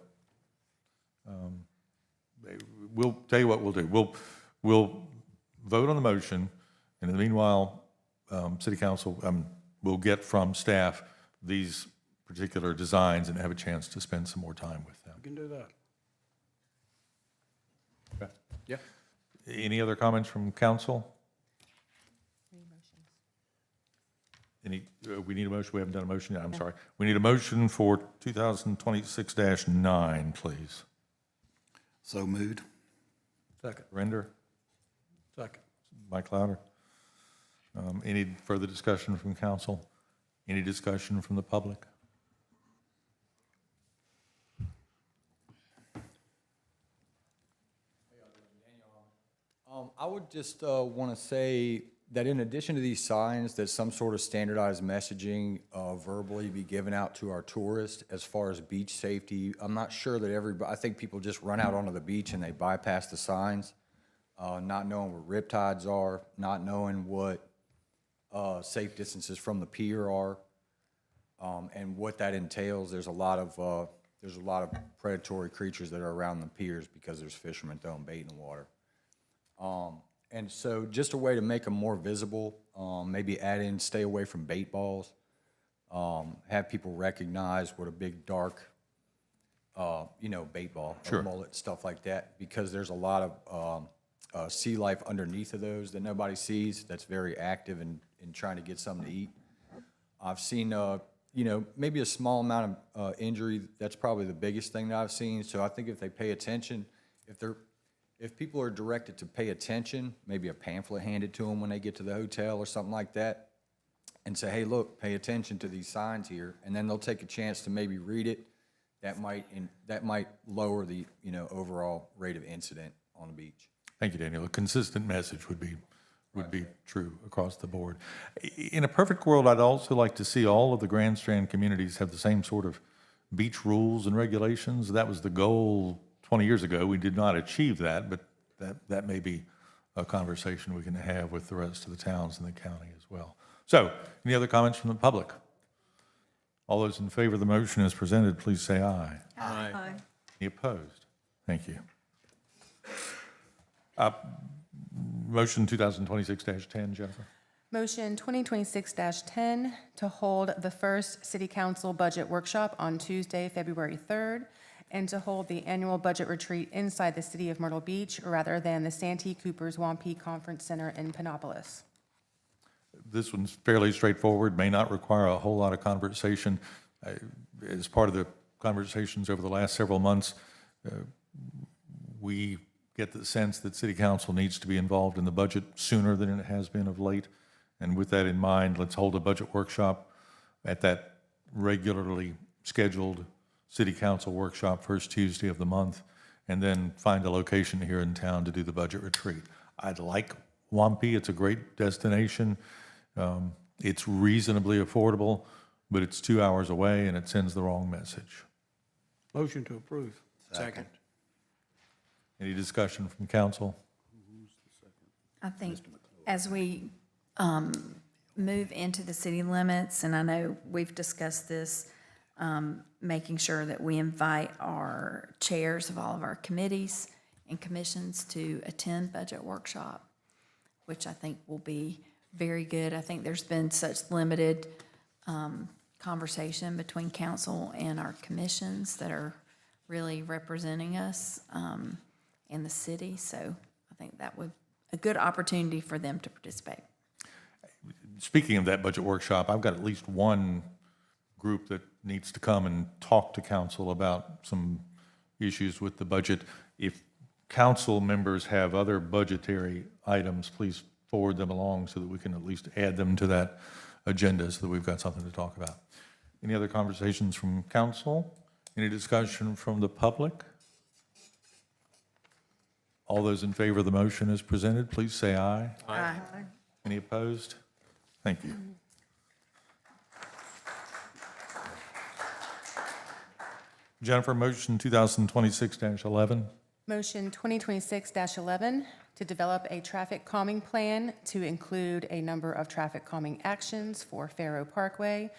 We'll tell you what we'll do. We'll vote on the motion, and in the meanwhile, City Council will get from staff these particular designs and have a chance to spend some more time with them. We can do that. Okay. Yeah. Any other comments from council? We need a motion. We haven't done a motion yet. I'm sorry. We need a motion for 2026-9, please. So moved. Second. Render, Second. Mike Louder. Any further discussion from council? Any discussion from the public? I would just want to say that in addition to these signs, that some sort of standardized messaging verbally be given out to our tourists as far as beach safety. I'm not sure that everybody, I think people just run out onto the beach and they bypass the signs, not knowing where riptides are, not knowing what safe distances from the pier are, and what that entails. There's a lot of predatory creatures that are around the piers because there's fishermen throwing bait in the water. And so just a way to make them more visible, maybe add in stay away from bait balls, have people recognize what a big dark, bait ball, or mullet, stuff like that, because there's a lot of sea life underneath of those that nobody sees that's very active in trying to get something to eat. I've seen, maybe a small amount of injury. That's probably the biggest thing that I've seen. So I think if they pay attention, if people are directed to pay attention, maybe a pamphlet handed to them when they get to the hotel or something like that, and say, hey, look, pay attention to these signs here, and then they'll take a chance to maybe read it, that might lower the, overall rate of incident on the beach. Thank you, Daniel. A consistent message would be true across the board. In a perfect world, I'd also like to see all of the Grand Strand communities have the same sort of beach rules and regulations. That was the goal 20 years ago. We did not achieve that, but that may be a conversation we can have with the rest of the towns in the county as well. So, any other comments from the public? All those in favor of the motion as presented, please say aye. Aye. Any opposed? Thank you. Motion 2026-10, Jennifer. Motion 2026-10 to hold the first City Council Budget Workshop on Tuesday, February 3rd, and to hold the annual budget retreat inside the city of Myrtle Beach rather than the Santee Cooper's Wampee Conference Center in Panopolis. This one's fairly straightforward, may not require a whole lot of conversation. As part of the conversations over the last several months, we get the sense that City Council needs to be involved in the budget sooner than it has been of late. And with that in mind, let's hold a budget workshop at that regularly scheduled City Council workshop first Tuesday of the month, and then find a location here in town to do the budget retreat. I'd like Wampee. It's a great destination. It's reasonably affordable, but it's 2 hours away and it sends the wrong message. Motion to approve. Second. Any discussion from council? I think as we move into the city limits, and I know we've discussed this, making sure that we invite our chairs of all of our committees and commissions to attend budget workshop, which I think will be very good. I think there's been such limited conversation between council and our commissions that are really representing us in the city. So I think that would a good opportunity for them to participate. Speaking of that budget workshop, I've got at least one group that needs to come and talk to council about some issues with the budget. If council members have other budgetary items, please forward them along so that we can at least add them to that agenda so that we've got something to talk about. Any other conversations from council? Any discussion from the public? All those in favor of the motion as presented, please say aye. Aye. Any opposed? Thank you. Jennifer, motion 2026-11. Motion 2026-11 to develop a traffic calming plan to include a number of traffic calming actions for Faro Parkway,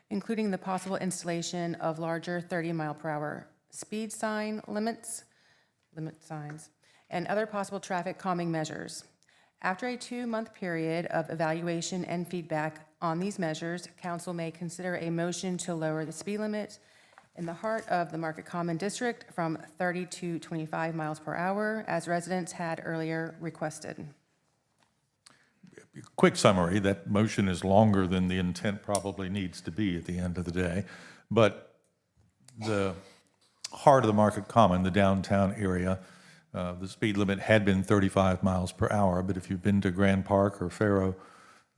including the possible installation of larger 30-mile-per-hour speed limit signs, and other possible traffic calming measures. After a 2-month period of evaluation and feedback on these measures, council may consider a motion to lower the speed limit in the heart of the Market Common District from 30 to 25 miles per hour, as residents had earlier requested. Quick summary, that motion is longer than the intent probably needs to be at the end of the day. But the heart of the Market Common, the downtown area, the speed limit had been 35 miles per hour, but if you've been to Grand Park or Faro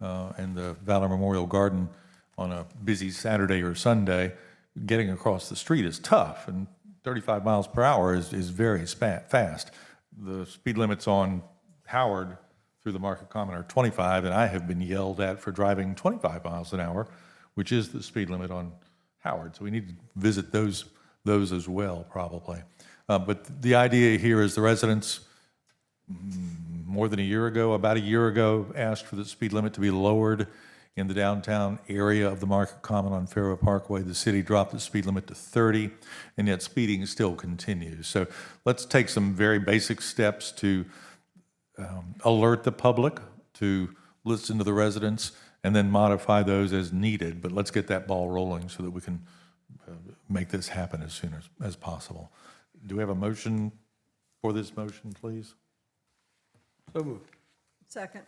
and the Valor Memorial Garden on a busy Saturday or Sunday, getting across the street is tough, and 35 miles per hour is very fast. The speed limits on Howard through the Market Common are 25, and I have been yelled at for driving 25 miles an hour, which is the speed limit on Howard. So we need to visit those as well, probably. But the idea here is the residents, about a year ago, asked for the speed limit to be lowered in the downtown area of the Market Common on Faro Parkway. The city dropped the speed limit to 30, and yet speeding still continues. So let's take some very basic steps to alert the public, to listen to the residents, and then modify those as needed. But let's get that ball rolling so that we can make this happen as soon as possible. Do we have a motion for this motion, please? So moved. Second.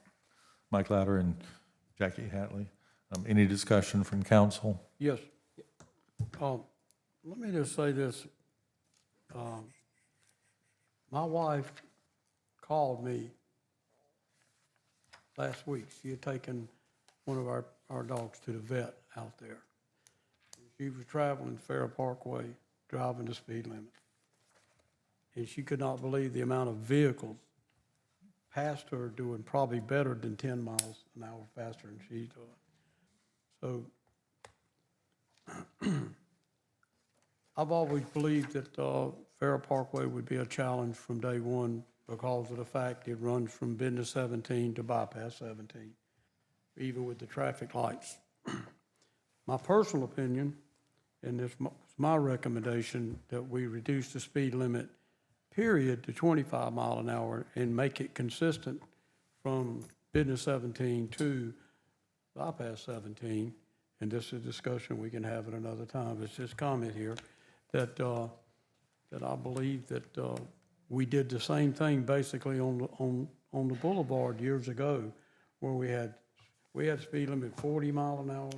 Mike Louder and Jackie Hatley. Any discussion from council? Yes. Let me just say this. My wife called me last week. She had taken one of our dogs to the vet out there. She was traveling Faro Parkway, driving the speed limit. And she could not believe the amount of vehicles past her doing probably better than 10 miles an hour faster than she's doing. So I've always believed that Faro Parkway would be a challenge from day one because of the fact it runs from Business 17 to Bypass 17, even with the traffic lights. My personal opinion, and this is my recommendation, that we reduce the speed limit period to 25 mile an hour and make it consistent from business 17 to bypass 17. And this is a discussion we can have at another time. It's just comment here that, that I believe that we did the same thing basically on the boulevard years ago, where we had speed limit 40 mile an hour,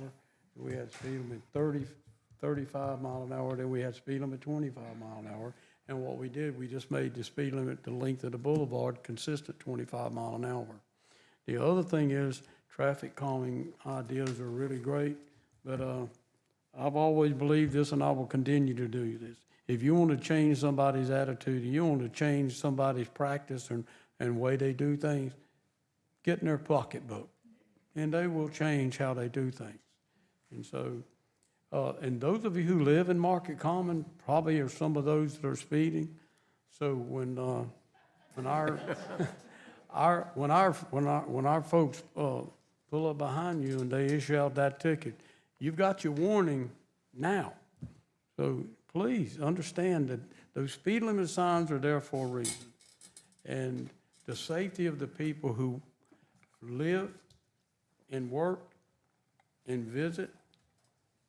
we had speed limit 35 mile an hour, then we had speed limit 25 mile an hour. And what we did, we just made the speed limit, the length of the boulevard, consistent 25 mile an hour. The other thing is, traffic calming ideas are really great, but I've always believed this, and I will continue to do this. If you want to change somebody's attitude, and you want to change somebody's practice and way they do things, get in their pocketbook, and they will change how they do things. And so, and those of you who live in Market Common probably are some of those that are speeding. So when our folks pull up behind you and they issue out that ticket, you've got your warning now. So please understand that those speed limit signs are there for a reason. And the safety of the people who live and work and visit,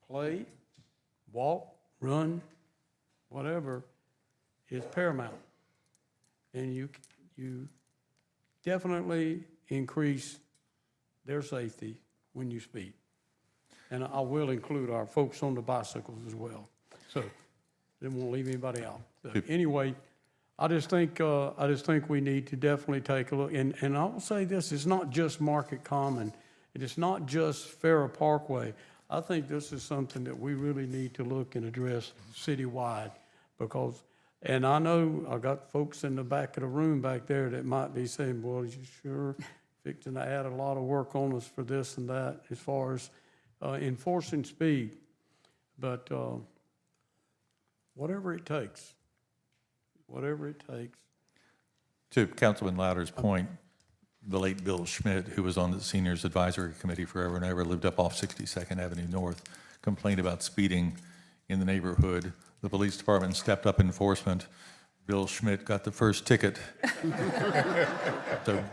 play, walk, run, whatever, is paramount. And you definitely increase their safety when you speed. And I will include our folks on the bicycles as well. So they won't leave anybody out. So anyway, I just think we need to definitely take a look. And I will say this, it's not just Market Common. It is not just Farrah Parkway. I think this is something that we really need to look and address citywide, because, and I know I got folks in the back of the room back there that might be saying, well, you sure fixing to add a lot of work on us for this and that as far as enforcing speed. But whatever it takes, whatever it takes. To Councilman Louder's point, the late Bill Schmidt, who was on the Seniors Advisory Committee forever and ever, lived up off 62nd Avenue North, complained about speeding in the neighborhood. The police department stepped up enforcement. Bill Schmidt got the first ticket. So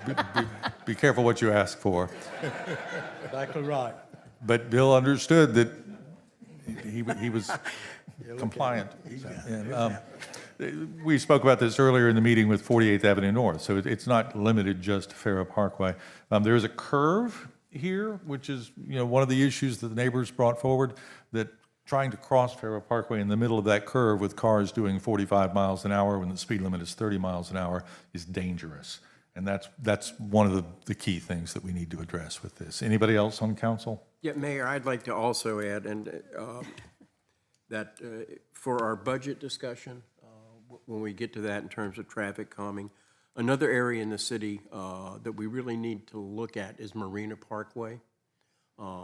be careful what you ask for. Exactly right. But Bill understood that he was compliant. We spoke about this earlier in the meeting with 48th Avenue North, so it's not limited just to Farrah Parkway. There is a curve here, which is one of the issues that the neighbors brought forward, that trying to cross Farrah Parkway in the middle of that curve with cars doing 45 miles an hour when the speed limit is 30 miles an hour is dangerous. And that's one of the key things that we need to address with this. Anybody else on council? Yeah, Mayor, I'd like to also add, that for our budget discussion, when we get to that in terms of traffic calming, another area in the city that we really need to look at is Marina Parkway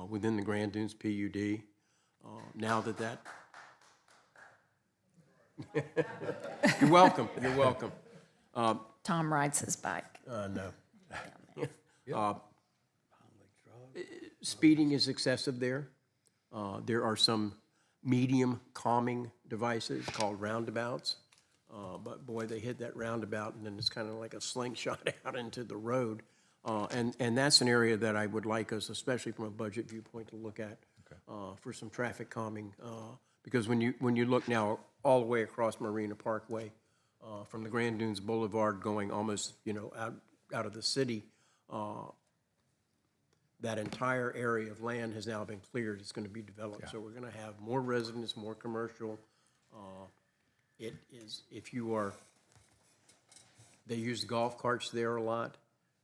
within the Grand Dunes PUD. Now that you're welcome, you're welcome. Tom rides his bike. No. Speeding is excessive there. There are some medium calming devices called roundabouts. But boy, they hit that roundabout and then it's kind of like a slingshot out into the road. And that's an area that I would like us, especially from a budget viewpoint, to look at for some traffic calming. Because when you look now all the way across Marina Parkway, from the Grand Dunes Boulevard going almost out of the city, that entire area of land has now been cleared. It's going to be developed. Yeah. So we're going to have more residents, more commercial. It is, if you are, they use the golf carts there a lot,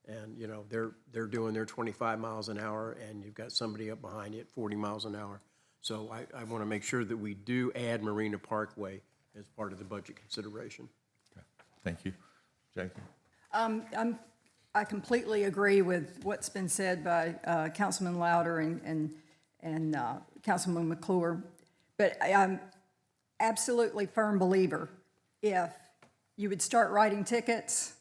and they're doing their 25 miles an hour, and you've got somebody up behind you at 40 miles an hour. So I want to make sure that we do add Marina Parkway as part of the budget consideration. Okay. Thank you. Jackie? I completely agree with what's been said by Councilman Louder and Councilman McClure, but I'm absolutely firm believer if you would start writing tickets,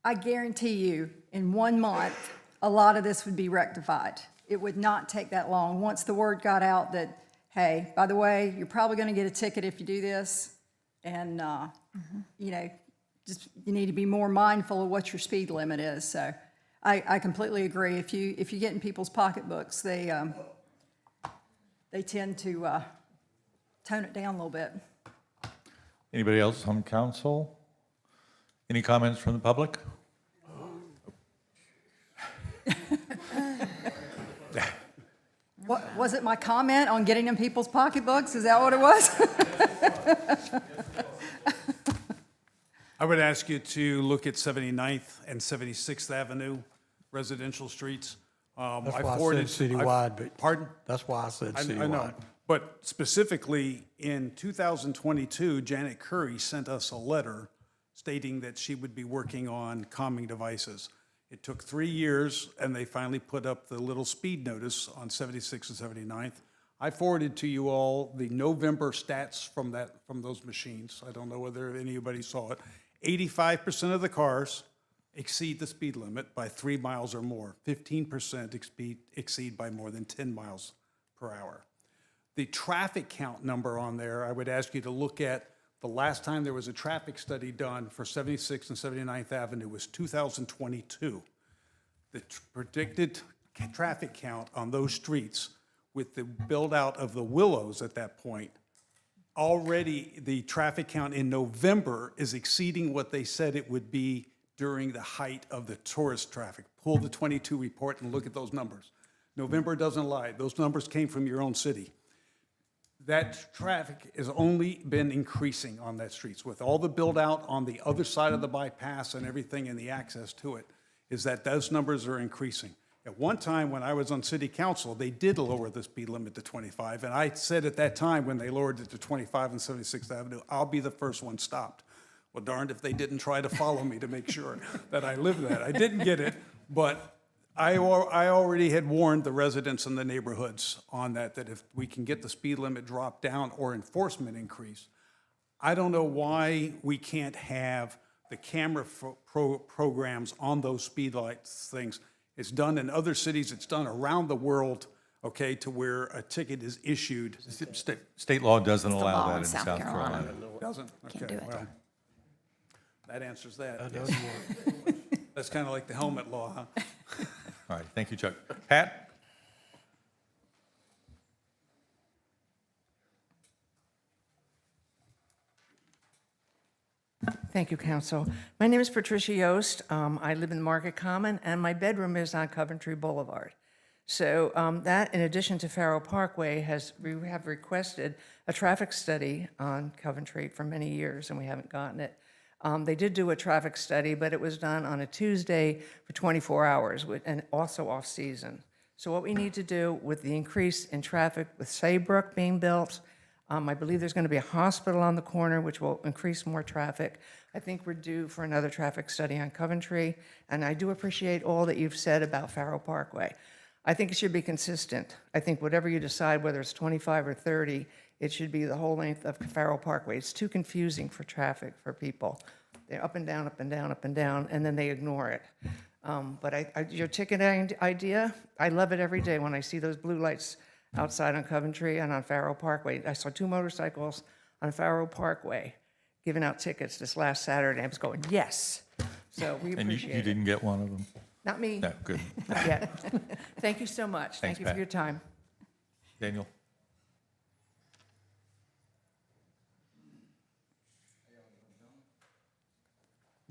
I guarantee you in 1 month, a lot of this would be rectified. It would not take that long. Once the word got out that, hey, by the way, you're probably going to get a ticket if you do this, And, you know, just, you need to be more mindful of what your speed limit is. So I completely agree. If you get in people's pocketbooks, they tend to tone it down a little bit. Anybody else on council? Any comments from the public? What, was it my comment on getting in people's pocketbooks? Is that what it was? I would ask you to look at 79th and 76th Avenue residential streets. That's why I said citywide, but. Pardon? That's why I said citywide. I know, but specifically in 2022, Janet Curry sent us a letter stating that she would be working on calming devices. It took 3 years, and they finally put up the little speed notice on 76th and 79th. I forwarded to you all the November stats from those machines. I don't know whether anybody saw it. 85% of the cars exceed the speed limit by 3 miles or more. 15% exceed by more than 10 miles per hour. The traffic count number on there, I would ask you to look at the last time there was a traffic study done for 76th and 79th Avenue was 2022. The predicted traffic count on those streets with the build out of the Willows at that point, already the traffic count in November is exceeding what they said it would be during the height of the tourist traffic. Pull the 22 report and look at those numbers. November doesn't lie. Those numbers came from your own city. That traffic has only been increasing on that streets with all the build out on the other side of the bypass and everything and the access to it, is that those numbers are increasing. At one time when I was on city council, they did lower the speed limit to 25. And I said at that time when they lowered it to 25 on 76th Avenue, I'll be the first one stopped. Well, darned if they didn't try to follow me to make sure that I lived that. I didn't get it, but I already had warned the residents in the neighborhoods on that if we can get the speed limit dropped down or enforcement increase, I don't know why we can't have the camera programs on those speed lights things. It's done in other cities, it's done around the world, okay, to where a ticket is issued. State law doesn't allow law that in in South South Carolina. Carolina. Doesn't? Can't Okay, do it. well, that answers that. Yes. That's kind of like the helmet law, huh? All right, thank you, Chuck. Pat? Thank you, Council. My name is Patricia Yost. I live in Market Common, and my bedroom is on Coventry Boulevard. So that, in addition to Farrow Parkway, we have requested a traffic study on Coventry for many years, and we haven't gotten it. They did do a traffic study, but it was done on a Tuesday for 24 hours, and also off-season. So what we need to do with the increase in traffic with Saybrook being built, I believe there's going to be a hospital on the corner, which will increase more traffic. I think we're due for another traffic study on Coventry, and I do appreciate all that you've said about Farrow Parkway. I think it should be consistent. I think whatever you decide, whether it's 25 or 30, it should be the whole length of Farrow Parkway. It's too confusing for traffic, for people. They're up and down, up and down, up and down, and then they ignore it. But your ticket idea, I love it every day when I see those blue lights outside on Coventry and on Farrow Parkway. I saw 2 motorcycles on Farrow Parkway giving out tickets this last Saturday. I was going, yes. So we appreciate it. And you didn't get one of them? Not me. No, good. Not yet. Thank you so much. Thanks, Thank you Pat. for your time. Daniel?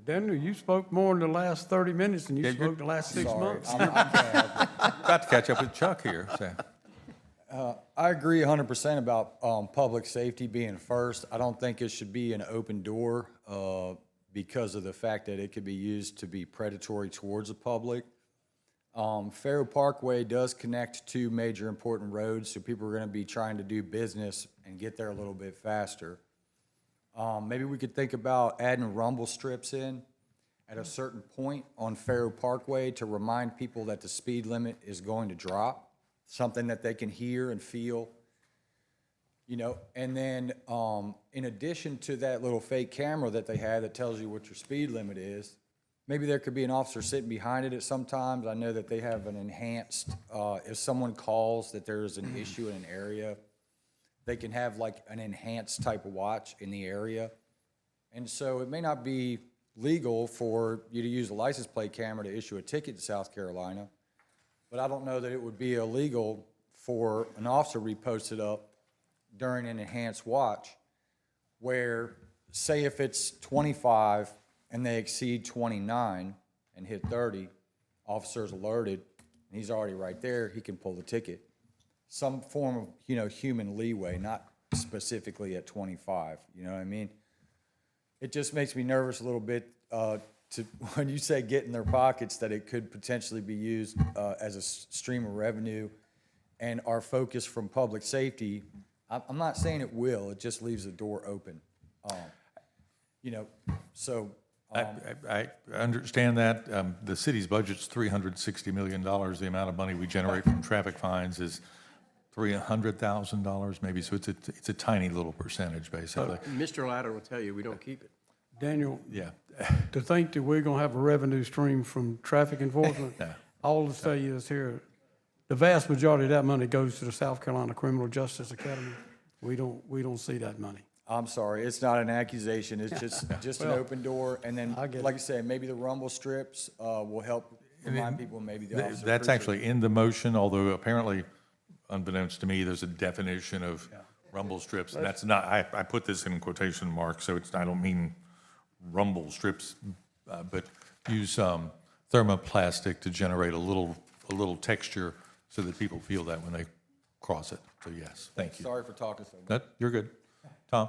Daniel, you spoke more in the last 30 minutes than you spoke the last 6 months. Got to catch up with Chuck here. So. I agree 100% about public safety being first. I don't think it should be an open door because of the fact that it could be used to be predatory towards the public. Farrow Parkway does connect 2 major important roads, so people are going to be trying to do business and get there a little bit faster. Maybe we could think about adding rumble strips in at a certain point on Farrow Parkway to remind people that the speed limit is going to drop, something that they can hear and feel. You know, and then in addition to that little fake camera that they have that tells you what your speed limit is, maybe there could be an officer sitting behind it at some times. I know that they have an enhanced, if someone calls that there's an issue in an area, they can have like an enhanced type of watch in the area And so it may not be legal for you to use a license plate camera to issue a ticket to South Carolina, but I don't know that it would be illegal for an officer to be posted up during an enhanced watch where, say if it's 25 and they exceed 29 and hit 30, officer's alerted, and he's already right there, he can pull the ticket. Some form of, human leeway, not specifically at 25, you know what I mean? It just makes me nervous a little bit when you say get in their pockets, that it could potentially be used as a stream of revenue, and our focus from public safety, I'm not saying it will, it just leaves the door open. I understand that. The city's budget's $360 million. The amount of money we generate from traffic fines is $300,000 maybe, so it's a tiny little percentage, basically. Mr. Ladder will tell you, we don't keep it. Daniel, Yeah. to think that we're gonna have a revenue stream from traffic enforcement, all I'll tell you is here, the vast majority of that money goes to the South Carolina Criminal Justice Academy. We don't see that money. I'm sorry, it's not an accusation, it's just an open door, and then, like I said, maybe the rumble strips will help remind people, maybe the officer. That's actually in the motion, although apparently, unbeknownst to me, there's a definition of rumble strips, and that's not, I put this in quotation marks, so I don't mean rumble strips, but use thermoplastic to generate a little texture so that people feel that when they cross it. So yes, thank you. Sorry for talking so much. You're good. Tom?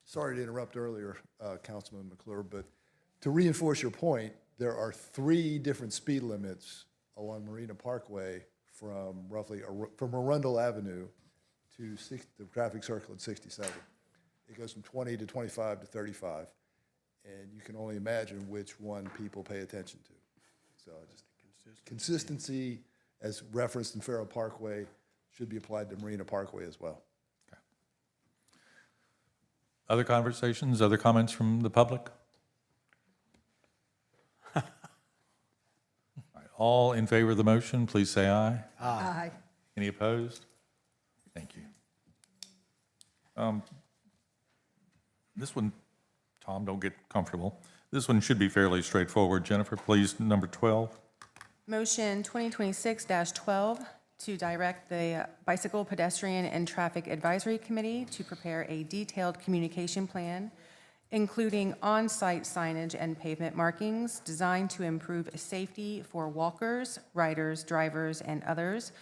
Sorry to interrupt earlier, Councilman McClure, but to reinforce your point, there are 3 different speed limits along Marina Parkway from Arundel Avenue to the traffic circle at 67. It goes from 20 to 25 to 35, and you can only imagine which one people pay attention to. So just consistency, as referenced in Farrow Parkway, should be applied to Marina Parkway as well. Other conversations, other comments from the public? All in favor of the motion, please say aye. Aye. Any opposed? Thank you. This one, Tom, don't get comfortable. This one should be fairly straightforward. Jennifer, please, number 12. Motion 2026-12 to direct the Bicycle, Pedestrian, and Traffic Advisory Committee to prepare a detailed communication plan, including on-site signage and pavement markings designed to improve safety for walkers, riders, drivers, and others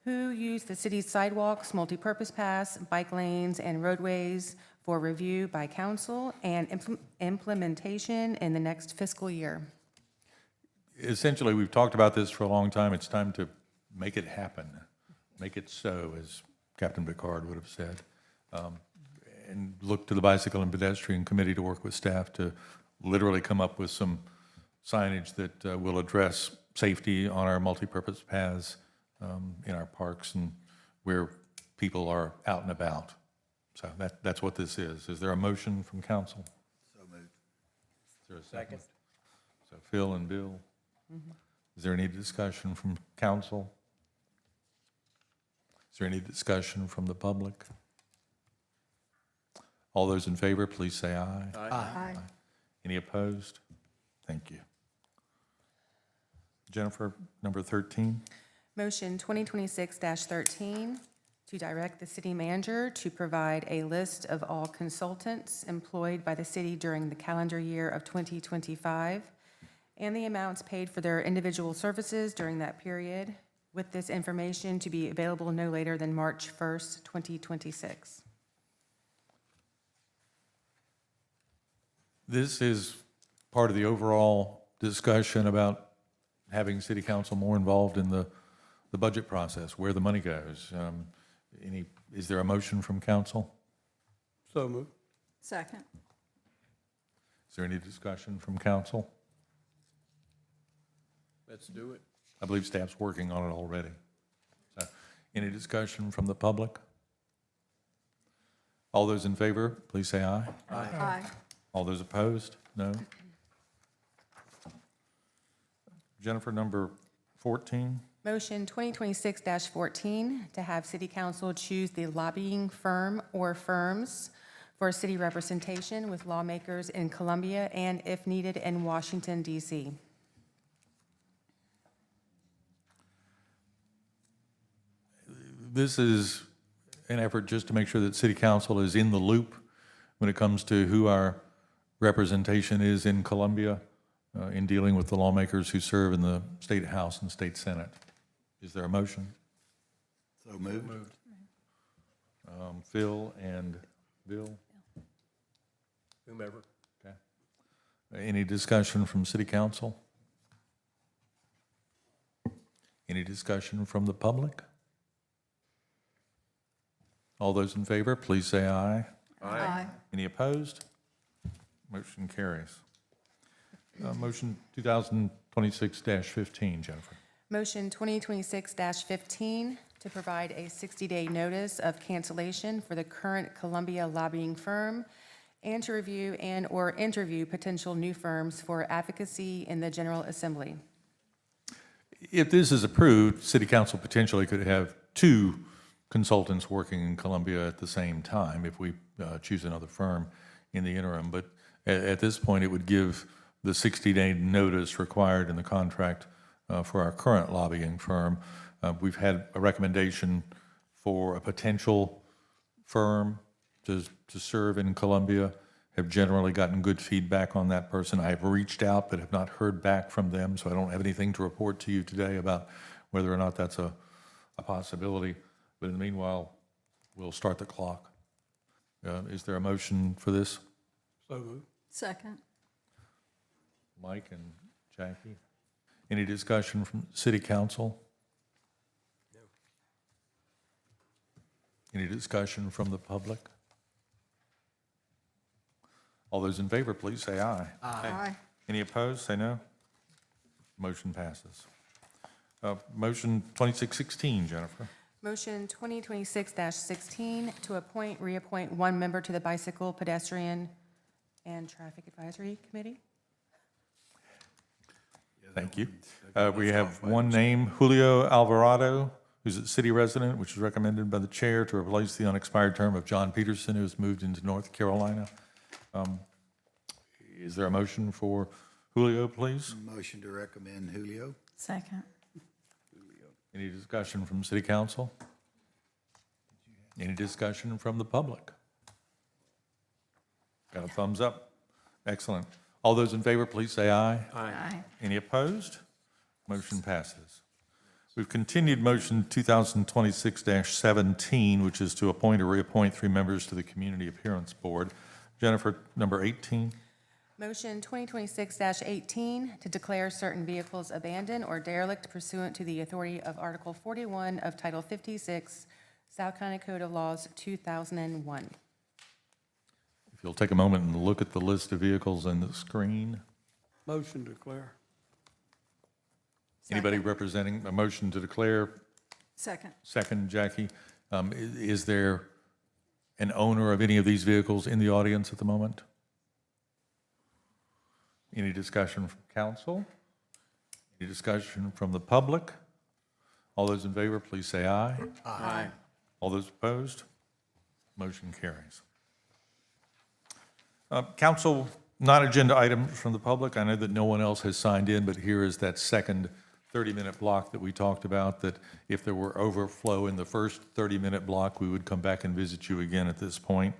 who use the city's sidewalks, multipurpose paths, bike lanes, and roadways for review by council and implementation in the next fiscal year. Essentially, we've talked about this for a long time. It's time to make it happen, make it so, as Captain Picard would have said. And look to the Bicycle and Pedestrian Committee to work with staff to literally come up with some signage that will address safety on our multipurpose paths in our parks and where people are out and about. So that's what this is. Is there a motion from council? So moved. Is there a second? So Phil and Bill. Is there any discussion from council? Is there any discussion from the public? All those in favor, please say aye. Aye. Any opposed? Thank you. Jennifer, number 13. Motion 2026-13 to direct the city manager to provide a list of all consultants employed by the city during the calendar year of 2025 and the amounts paid for their individual services during that period, with this information to be available no later than March 1st, 2026. This is part of the overall discussion about having city council more involved in the budget process, where the money goes. Is there a motion from council? So moved. Second. Is there any discussion from council? Let's do it. I believe staff's working on it already. So, any discussion from the public? All those in favor, please say aye. Aye. All those opposed? No? Jennifer, number 14. Motion 2026-14, to have City Council choose the lobbying firm or firms for city representation with lawmakers in Columbia and, if needed, in Washington, D.C. This is an effort just to make sure that City Council is in the loop when it comes to who our representation is in Columbia in dealing with the lawmakers who serve in the State House and State Senate. Is there a motion? So moved. Phil and Bill? Whomever. Okay. Any discussion from City Council? Any discussion from the public? All those in favor, please say aye. Aye. Any opposed? Motion carries. Motion 2026-15, Jennifer. Motion 2026-15, to provide a 60-day notice of cancellation for the current Columbia lobbying firm and to review and/or interview potential new firms for advocacy in the General Assembly. If this is approved, City Council potentially could have two consultants working in Columbia at the same time if we choose another firm in the interim. But at this point, it would give the 60-day notice required in the contract for our current lobbying firm. We've had a recommendation for a potential firm to serve in Columbia, have generally gotten good feedback on that person. I have reached out but have not heard back from them, so I don't have anything to report to you today about whether or not that's a possibility. But in the meanwhile, we'll start the clock. Is there a motion for this? So moved. Second. Mike and Jackie? Any discussion from City Council? No. Any discussion from the public? All those in favor, please say aye. Aye. Any opposed, say no. Motion passes. Motion 2616, Jennifer. Motion 2026-16, to appoint, reappoint one member to the Bicycle, Pedestrian, and Traffic Advisory Committee. Thank you. We have one name, Julio Alvarado, who's a city resident, which is recommended by the chair to replace the unexpired term of John Peterson, who has moved into North Carolina. Is there a motion for Julio, please? Motion to recommend Julio. Second. Any discussion from City Council? Any discussion from the public? Got a thumbs up? Excellent. All those in favor, please say aye. Aye. Any opposed? Motion passes. We've continued motion 2026-17, which is to appoint or reappoint 3 members to the Community Appearance Board. Jennifer, number 18. Motion 2026-18, to declare certain vehicles abandoned or derelict pursuant to the authority of Article 41 of Title 56, South Carolina Code of Laws, 2001. If you'll take a moment and look at the list of vehicles on the screen. Motion to declare. Anybody representing a motion to declare? Second. Second, Jackie. Is there an owner of any of these vehicles in the audience at the moment? Any discussion from council? Any discussion from the public? All those in favor, please say aye. Aye. All those opposed? Motion carries. Council, non-agenda items from the public. I know that no one else has signed in, but here is that second 30-minute block that we talked about, that if there were overflow in the first 30-minute block, we would come back and visit you again at this point.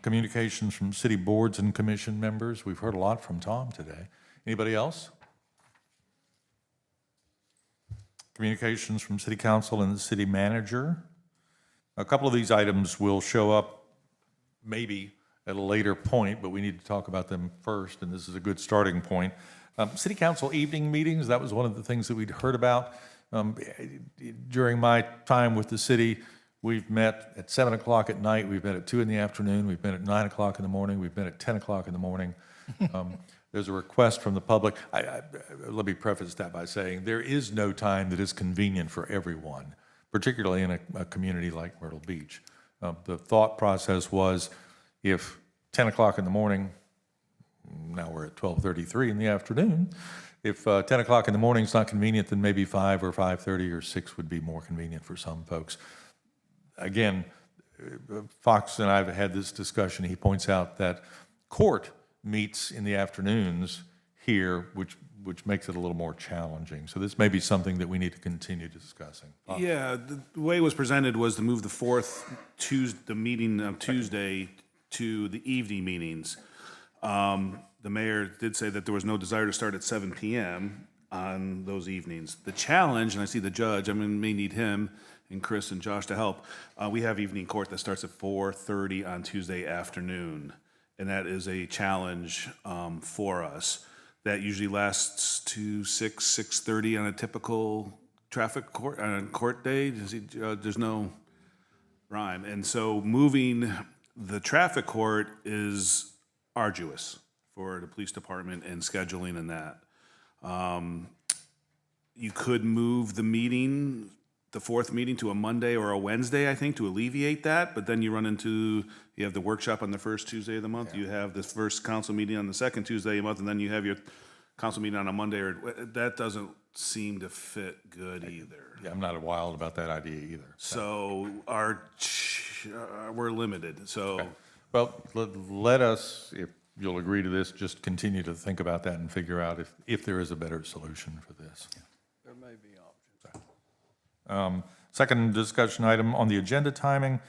Communications from city boards and commission members. We've heard a lot from Tom today. Anybody else? Communications from city council and the city manager. A couple of these items will show up maybe at a later point, but we need to talk about them first, and this is a good starting point. City council evening meetings, that was one of the things that we'd heard about. During my time with the city, we've met at 7 o'clock at night, we've met at 2 in the afternoon, we've met at 9 o'clock in the morning, we've met at 10 o'clock in the morning. There's a request from the public. Let me preface that by saying there is no time that is convenient for everyone, particularly in a community like Myrtle Beach. The thought process was if 10 o'clock in the morning now we're at 12:33 in the afternoon. If 10 o'clock in the morning is not convenient, then maybe 5 or 5:30 or 6 would be more convenient for some folks. Again, Fox and I have had this discussion. He points out that court meets in the afternoons here, which makes it a little more challenging. So this may be something that we need to continue discussing. Fox? Yeah, the way it was presented was to move the meeting of Tuesday to the evening meetings. The mayor did say that there was no desire to start at 7 p.m. on those evenings. The challenge, and I see the judge, I may need him and Chris and Josh to help. We have evening court that starts at 4:30 on Tuesday afternoon, and that is a challenge for us. That usually lasts to 6:30 on a typical traffic court day. There's no rhyme, and so moving the traffic court is arduous for the police department and scheduling and that. You could move the fourth meeting to a Monday or a Wednesday, I think, to alleviate that, but then you have the workshop on the first Tuesday of the month, you have the first council meeting on the second Tuesday of the month, and then you have your council meeting on a Monday, that doesn't seem to fit good either. Yeah, I'm not wild about that idea either. So we're limited, so. Okay. Well, let us, if you'll agree to this, just continue to think about that and figure out if there is a better solution for this. There may be options. Second discussion item on the agenda timing.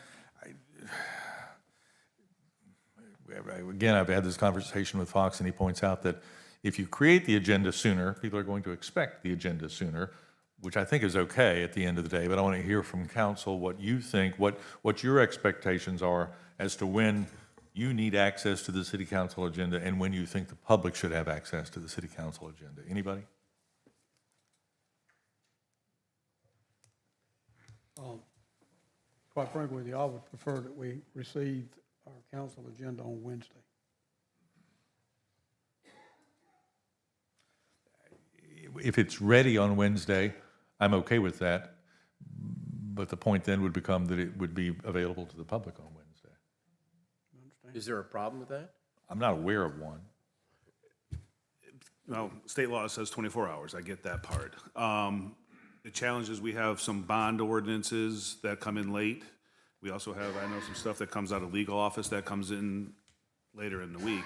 Again, I've had this conversation with Fox, and he points out that if you create the agenda sooner, people are going to expect the agenda sooner, which I think is okay at the end of the day, but I want to hear from council what you think, what your expectations are as to when you need access to the city council agenda and when you think the public should have access to the city council agenda. Anybody? Quite frankly with you, I would prefer that we receive our council agenda on Wednesday. If it's ready on Wednesday, I'm okay with that, but the point then would become that it would be available to the public on Wednesday. Is there a problem with that? I'm not aware of one. Well, state law says 24 hours, I get that part. The challenge is we have some bond ordinances that come in late. We also have, I know, some stuff that comes out of legal office that comes in later in the week.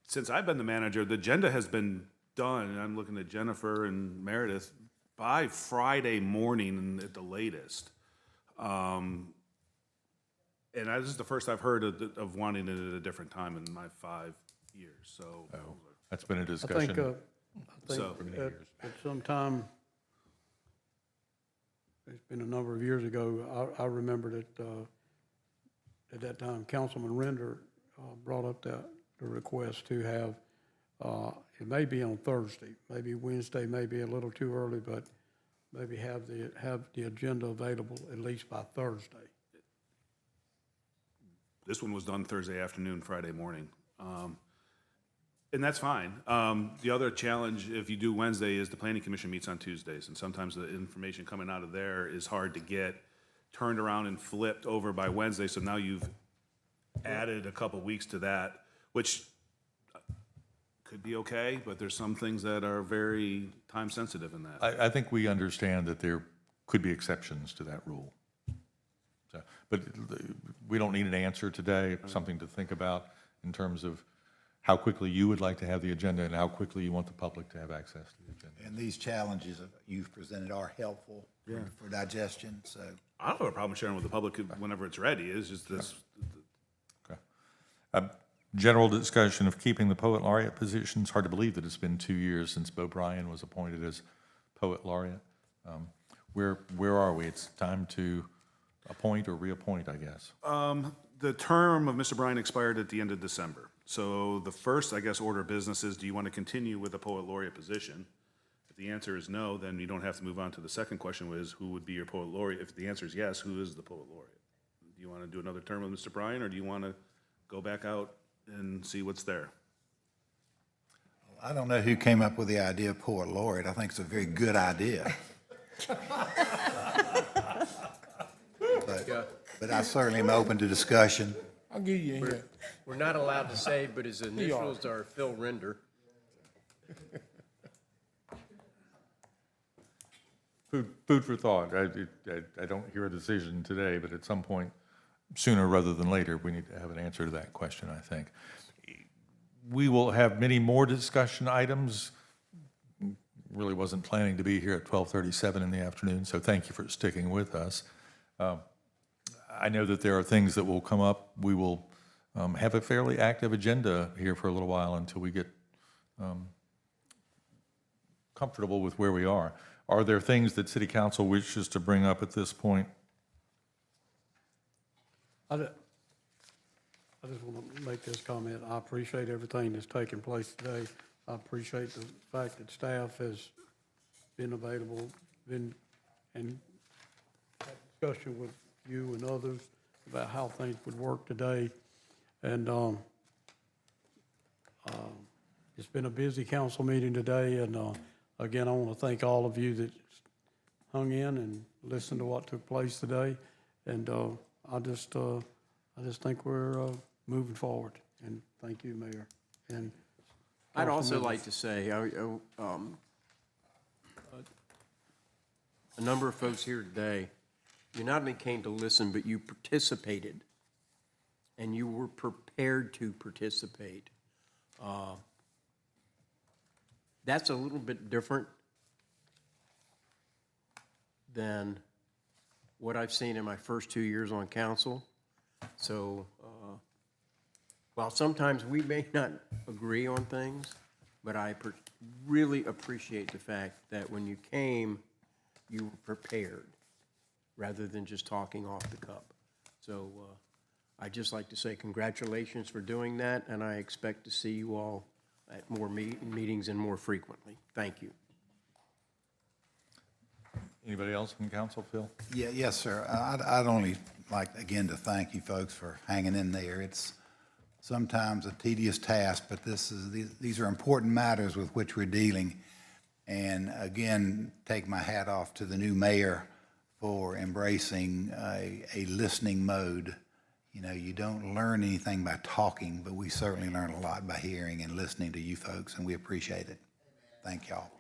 Since I've been the manager, the agenda has been done, and I'm looking at Jennifer and Meredith, by Friday morning at the latest. And this is the first I've heard of wanting it at a different time in my 5 years, so. Oh, that's been a discussion. I think at some time, it's been a number of years ago, I remember that at that time, Councilman Render brought up the request to have, it may be on Thursday, maybe Wednesday may be a little too early, but maybe have the agenda available at least by Thursday. This one was done Thursday afternoon, Friday morning. And that's fine. The other challenge, if you do Wednesday, is the Planning Commission meets on Tuesdays, and sometimes the information coming out of there is hard to get turned around and flipped over by Wednesday, so now you've added a couple weeks to that, which could be okay, but there's some things that are very time-sensitive in that. I think we understand that there could be exceptions to that rule. So, but we don't need an answer today, something to think about in terms of how quickly you would like to have the agenda and how quickly you want the public to have access to the agenda. And these challenges that you've presented are helpful for digestion, so. I don't have a problem sharing with the public whenever it's ready. It's just this. Okay. General discussion of keeping the poet laureate position. It's hard to believe that it's been 2 years since Bo Bryan was appointed as poet laureate. Where are we? It's time to appoint or reappoint, I guess. The term of Mr. Bryan expired at the end of December. So the first, I guess, order of business is, do you want to continue with the poet laureate position? If the answer is no, then you don't have to move on to the second question, which is who would be your poet laureate? If the answer is yes, who is the poet laureate? Do you want to do another term with Mr. Bryan, or do you want to go back out and see what's there? I don't know who came up with the idea of poet laureate. I think it's a very good idea. But I certainly am open to discussion. I'll give you a hint. We're not allowed to say, but his initials are Phil Render. Food for thought. I don't hear a decision today, but at some point, sooner rather than later, we need to have an answer to that question, I think. We will have many more discussion items. Really wasn't planning to be here at 12:37 in the afternoon, so thank you for sticking with us. I know that there are things that will come up. We will have a fairly active agenda here for a little while until we get comfortable with where we are. Are there things that City Council wishes to bring up at this point? I just want to make this comment. I appreciate everything that's taking place today. I appreciate the fact that staff has been available, and had discussion with you and others about how things would work today. And it's been a busy council meeting today, and again, I want to thank all of you that hung in and listened to what took place today. And I just think we're moving forward. And thank you, Mayor. And I'd also council like to say, a number of folks here today, you not only came to listen, but you participated, and you were prepared to participate. That's a little bit different than what I've seen in my first 2 years on council. So while sometimes we may not agree on things, but I really appreciate the fact that when you came, you were prepared rather than just talking off the cup. So I'd just like to say congratulations for doing that, and I expect to see you all at more meetings and more frequently. Thank you. Anybody else from council, Phil? Yeah, yes, sir. I'd only like, again, to thank you folks for hanging in there. It's sometimes a tedious task, but these are important matters with which we're dealing. And again, take my hat off to the new mayor for embracing a listening mode. You know, you don't learn anything by talking, but we certainly learn a lot by hearing and listening to you folks, and we appreciate it. Thank y'all.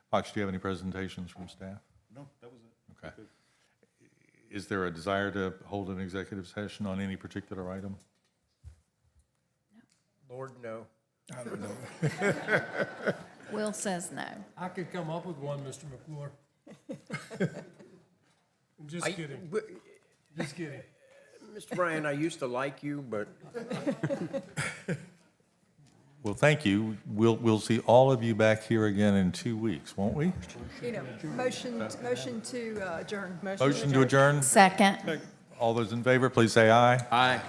Fox, do you have any presentations from staff? No, that was it. Okay. Is there a desire to hold an executive session on any particular item? Lord, no. I don't know. Will says no. I could come up with one, Mr. McClure. Just kidding. Just kidding. Mr. Bryan, I used to like you, but Well, thank you. We'll see all of you back here again in 2 weeks, won't we? Motion to adjourn. Motion to adjourn? Second. All those in favor, please say aye. Aye.